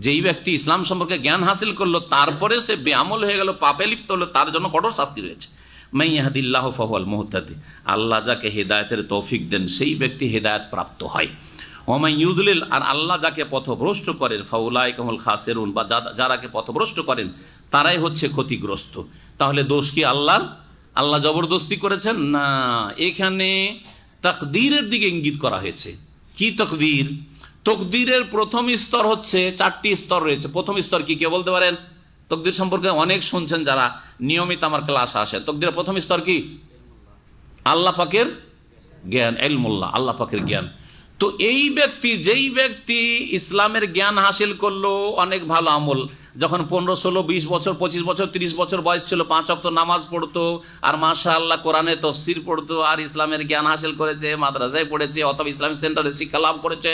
যেই ব্যক্তি ইসলাম সম্পর্কে জ্ঞান হাসিল করলো তারপরে সে বেআমল হয়ে গেল, পাপে লিপ্ত হলো, তার জন্য কঠোর শাস্তি রয়েছে। মান ইয়াহদিল্লাহু ফাহুয়াল মুহতাদি, আল্লাহ যাকে হেদায়েতের তৌফিক দেন সেই ব্যক্তি হেদায়েত প্রাপ্ত হয়। ওয়া মান ইউদলিল, আর আল্লাহ যাকে পথভ্রষ্ট করেন, ফাউলাইকা হুমুল খাসিরুন, বা যারাকে পথভ্রষ্ট করেন তারাই হচ্ছে ক্ষতিগ্রস্ত। তাহলে দোষ কি আল্লাহর? আল্লাহ জবরদস্তি করেছেন না, এখানে তাকদীরের দিকে ইঙ্গিত করা হয়েছে। কি তাকদীর? তকদিরের প্রথম স্তর হচ্ছে, 4টি স্তর রয়েছে। প্রথম স্তর কি কেউ বলতে পারেন? তকদির সম্পর্কে অনেক শুনছেন যারা নিয়মিত আমার ক্লাসে আসেন। তকদিরের প্রথম স্তর কি? আল্লাহ পাকের জ্ঞান, ইলমুল্লাহ, আল্লাহ পাকের জ্ঞান। তো যেই ব্যক্তি ইসলামের জ্ঞান হাসিল করলো, অনেক ভালো আমল, যখন 15, 16, 20 বছর, 25 বছর, 30 বছর বয়স ছিল, 5 ওয়াক্ত নামাজ পড়তো, আর মাশাআল্লাহ কোরআনে তাফসীর পড়তো, আর ইসলামের জ্ঞান হাসিল করেছে, মাদ্রাসায় পড়েছে অথবা ইসলামিক সেন্টারে শিক্ষা লাভ করেছে,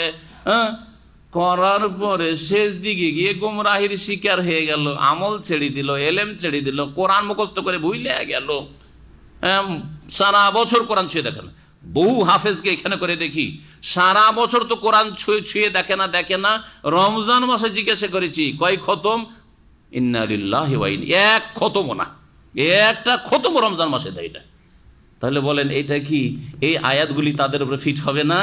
করার পরে শেষ দিকে গিয়ে গুমরাহির শিকার হয়ে গেল, আমল ছেড়ে দিল, এলেম ছেড়ে দিল, কোরআন মুখস্থ করে ভুলে গেল, সারা বছর কোরআন ছুঁয়ে দেখে না। বহু হাফেজকে এখানে করে দেখি সারা বছর তো কোরআন ছুঁয়ে দেখে না। রমজান মাসে জিজ্ঞাসা করেছি কয় খতম, ইন্না লিল্লাহি ওয়া ইন্না, এক খতমও না, একটা খতম রমজান মাসে দেয়। এটা তাহলে বলেন এটা কি এই আয়াতগুলি তাদের উপরে ফিট হবে না?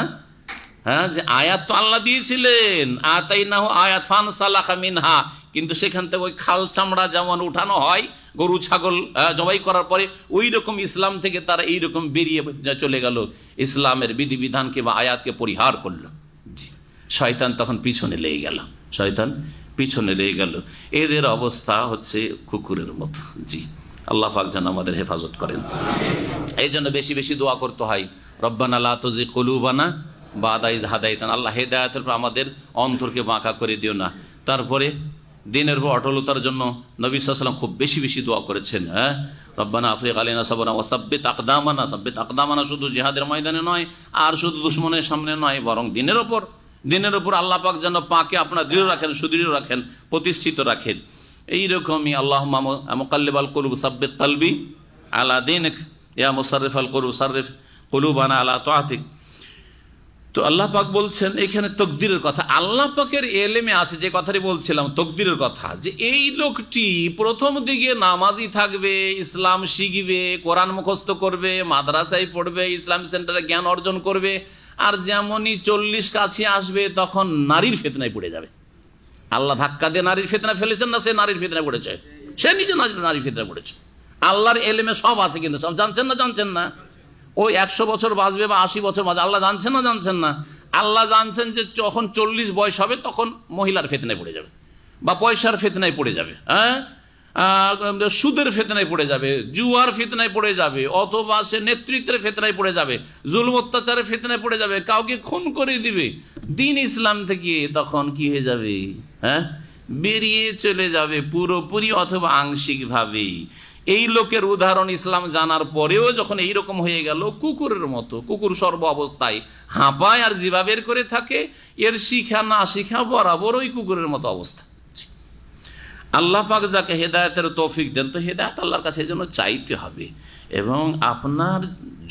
হ্যাঁ, যে আয়াত তো আল্লাহ দিয়েছিলেন, আতাইনাহু আয়াত ফানসালাখা মিনহা, কিন্তু সেখান থেকে ওই খাল চামড়া যেমন উঠানো হয় গরু ছাগল জবাই করার পরে, ওই রকম ইসলাম থেকে তারা এইরকম বেরিয়ে চলে গেল, ইসলামের বিধিবিধানকে বা আয়াতকে পরিহার করলো। জি, শয়তান তখন পিছনে লেগে গেল। এদের অবস্থা হচ্ছে কুকুরের মতো। জি, আল্লাহ পাক যেন আমাদের হেফাজত করেন। এই জন্য বেশি বেশি দোয়া করতে হয়, রব্বানা লা তুযিগ কুলুবানা বা'দা ইয হাদাইতানা, আল্লাহ হেদায়েতের উপর আমাদের অন্তরকে বাঁকা করে দিও না। তারপরে দিনের উপর অটলতার জন্য নবী সাল্লাল্লাহু আলাইহি ওয়াসাল্লাম খুব বেশি বেশি দোয়া করেছেন। হ্যাঁ, রব্বানা আফরিগ আলাইনা সাবরান ওয়া সাব্বিত আকদামানা, শুধু জিহাদের ময়দানে নয়, আর শুধু দুশমনের সামনে নয়, বরং দিনের উপর আল্লাহ পাক যেন পাকে আপনার দৃঢ় রাখেন, সুদৃঢ় রাখেন, প্রতিষ্ঠিত রাখেন। এইরকমই আল্লাহুম্মা মুকাল্লিবাল কুলুব সাব্বিত কলবি আলা দীনিক, ইয়া মুসাররিফাল কুলুব সাররিফ কুলুবানা আলা তাআতিক। তো আল্লাহ পাক বলছেন এখানে তকদিরের কথা। আল্লাহ পাকের এলেমে আছে যে কথাটি বলছিলাম, তকদিরের কথা, যে এই লোকটি প্রথম দিকে নামাজি থাকবে, ইসলাম শিখবে, কোরআন মুখস্থ করবে, মাদ্রাসায় পড়বে, ইসলাম সেন্টারে জ্ঞান অর্জন করবে, আর যেমনই 40 কাছে আসবে তখন নারীর ফিতনায় পড়ে যাবে। আল্লাহ ধাক্কা দিয়ে নারীর ফিতনা ফেলেছেন না, সে নারীর ফিতনায় পড়েছে, সে নিজে নারীর ফিতনায় পড়েছে। আল্লাহর এলেমে সব আছে, কিন্তু সব জানছেন না ওই 100 বছর বাঁচবে বা 80 বছর বাঁচবে, আল্লাহ জানছেন না। আল্লাহ জানছেন যে যখন 40 বয়স হবে তখন মহিলার ফিতনায় পড়ে যাবে, বা পয়সার ফিতনায় পড়ে যাবে, হ্যাঁ, সুদের ফিতনায় পড়ে যাবে, জুয়ার ফিতনায় পড়ে যাবে, অথবা সে নেতৃত্বের ফিতনায় পড়ে যাবে, জুলুম অত্যাচারের ফিতনায় পড়ে যাবে, কাউকে খুন করে দিবে, দিন ইসলাম থেকে তখন কি হয়ে যাবে, হ্যাঁ, বেরিয়ে চলে যাবে পুরোপুরি অথবা আংশিকভাবে। এই লোকের উদাহরণ ইসলাম জানার পরেও যখন এইরকম হয়ে গেল, কুকুরের মতো, কুকুর সর্ব অবস্থায় হাঁপায় আর জিভা বের করে থাকে, এর শিখা না শিখা বরাবর ওই কুকুরের মতো অবস্থা। আল্লাহ পাক যাকে হেদায়েতের তৌফিক দেন, তো হেদায়েত আল্লাহর কাছে এই জন্য চাইতে হবে এবং আপনার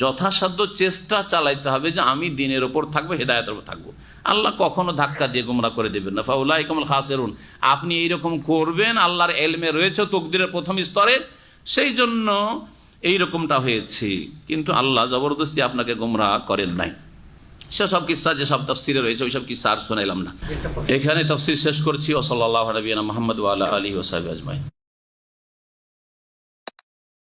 যথাসাধ্য চেষ্টা চালাইতে হবে যে আমি দিনের ওপর থাকবো, হেদায়েতের ওপর থাকবো। আল্লাহ কখনো ধাক্কা দিয়ে গোমরাহ করে দেবেন না। ফাউলাইকুমুল খাসিরুন, আপনি এইরকম করবেন, আল্লাহর এলমে রয়েছে তকদিরের প্রথম স্তরে, সেই জন্য এইরকমটা হয়েছে, কিন্তু আল্লাহ জবরদস্তি আপনাকে গোমরাহ করেন নাই। সেসব কিস্সা যেসব তাফসিরে রয়েছে ওইসব কিস্সা আর শোনাইলাম না, এখানে তাফসির শেষ করছি। ও সাল্লাল্লাহু আলা নবিয়িনা মুহাম্মদ ওয়া আলা আলিহি ওয়া সাহবিহি আজমাইন।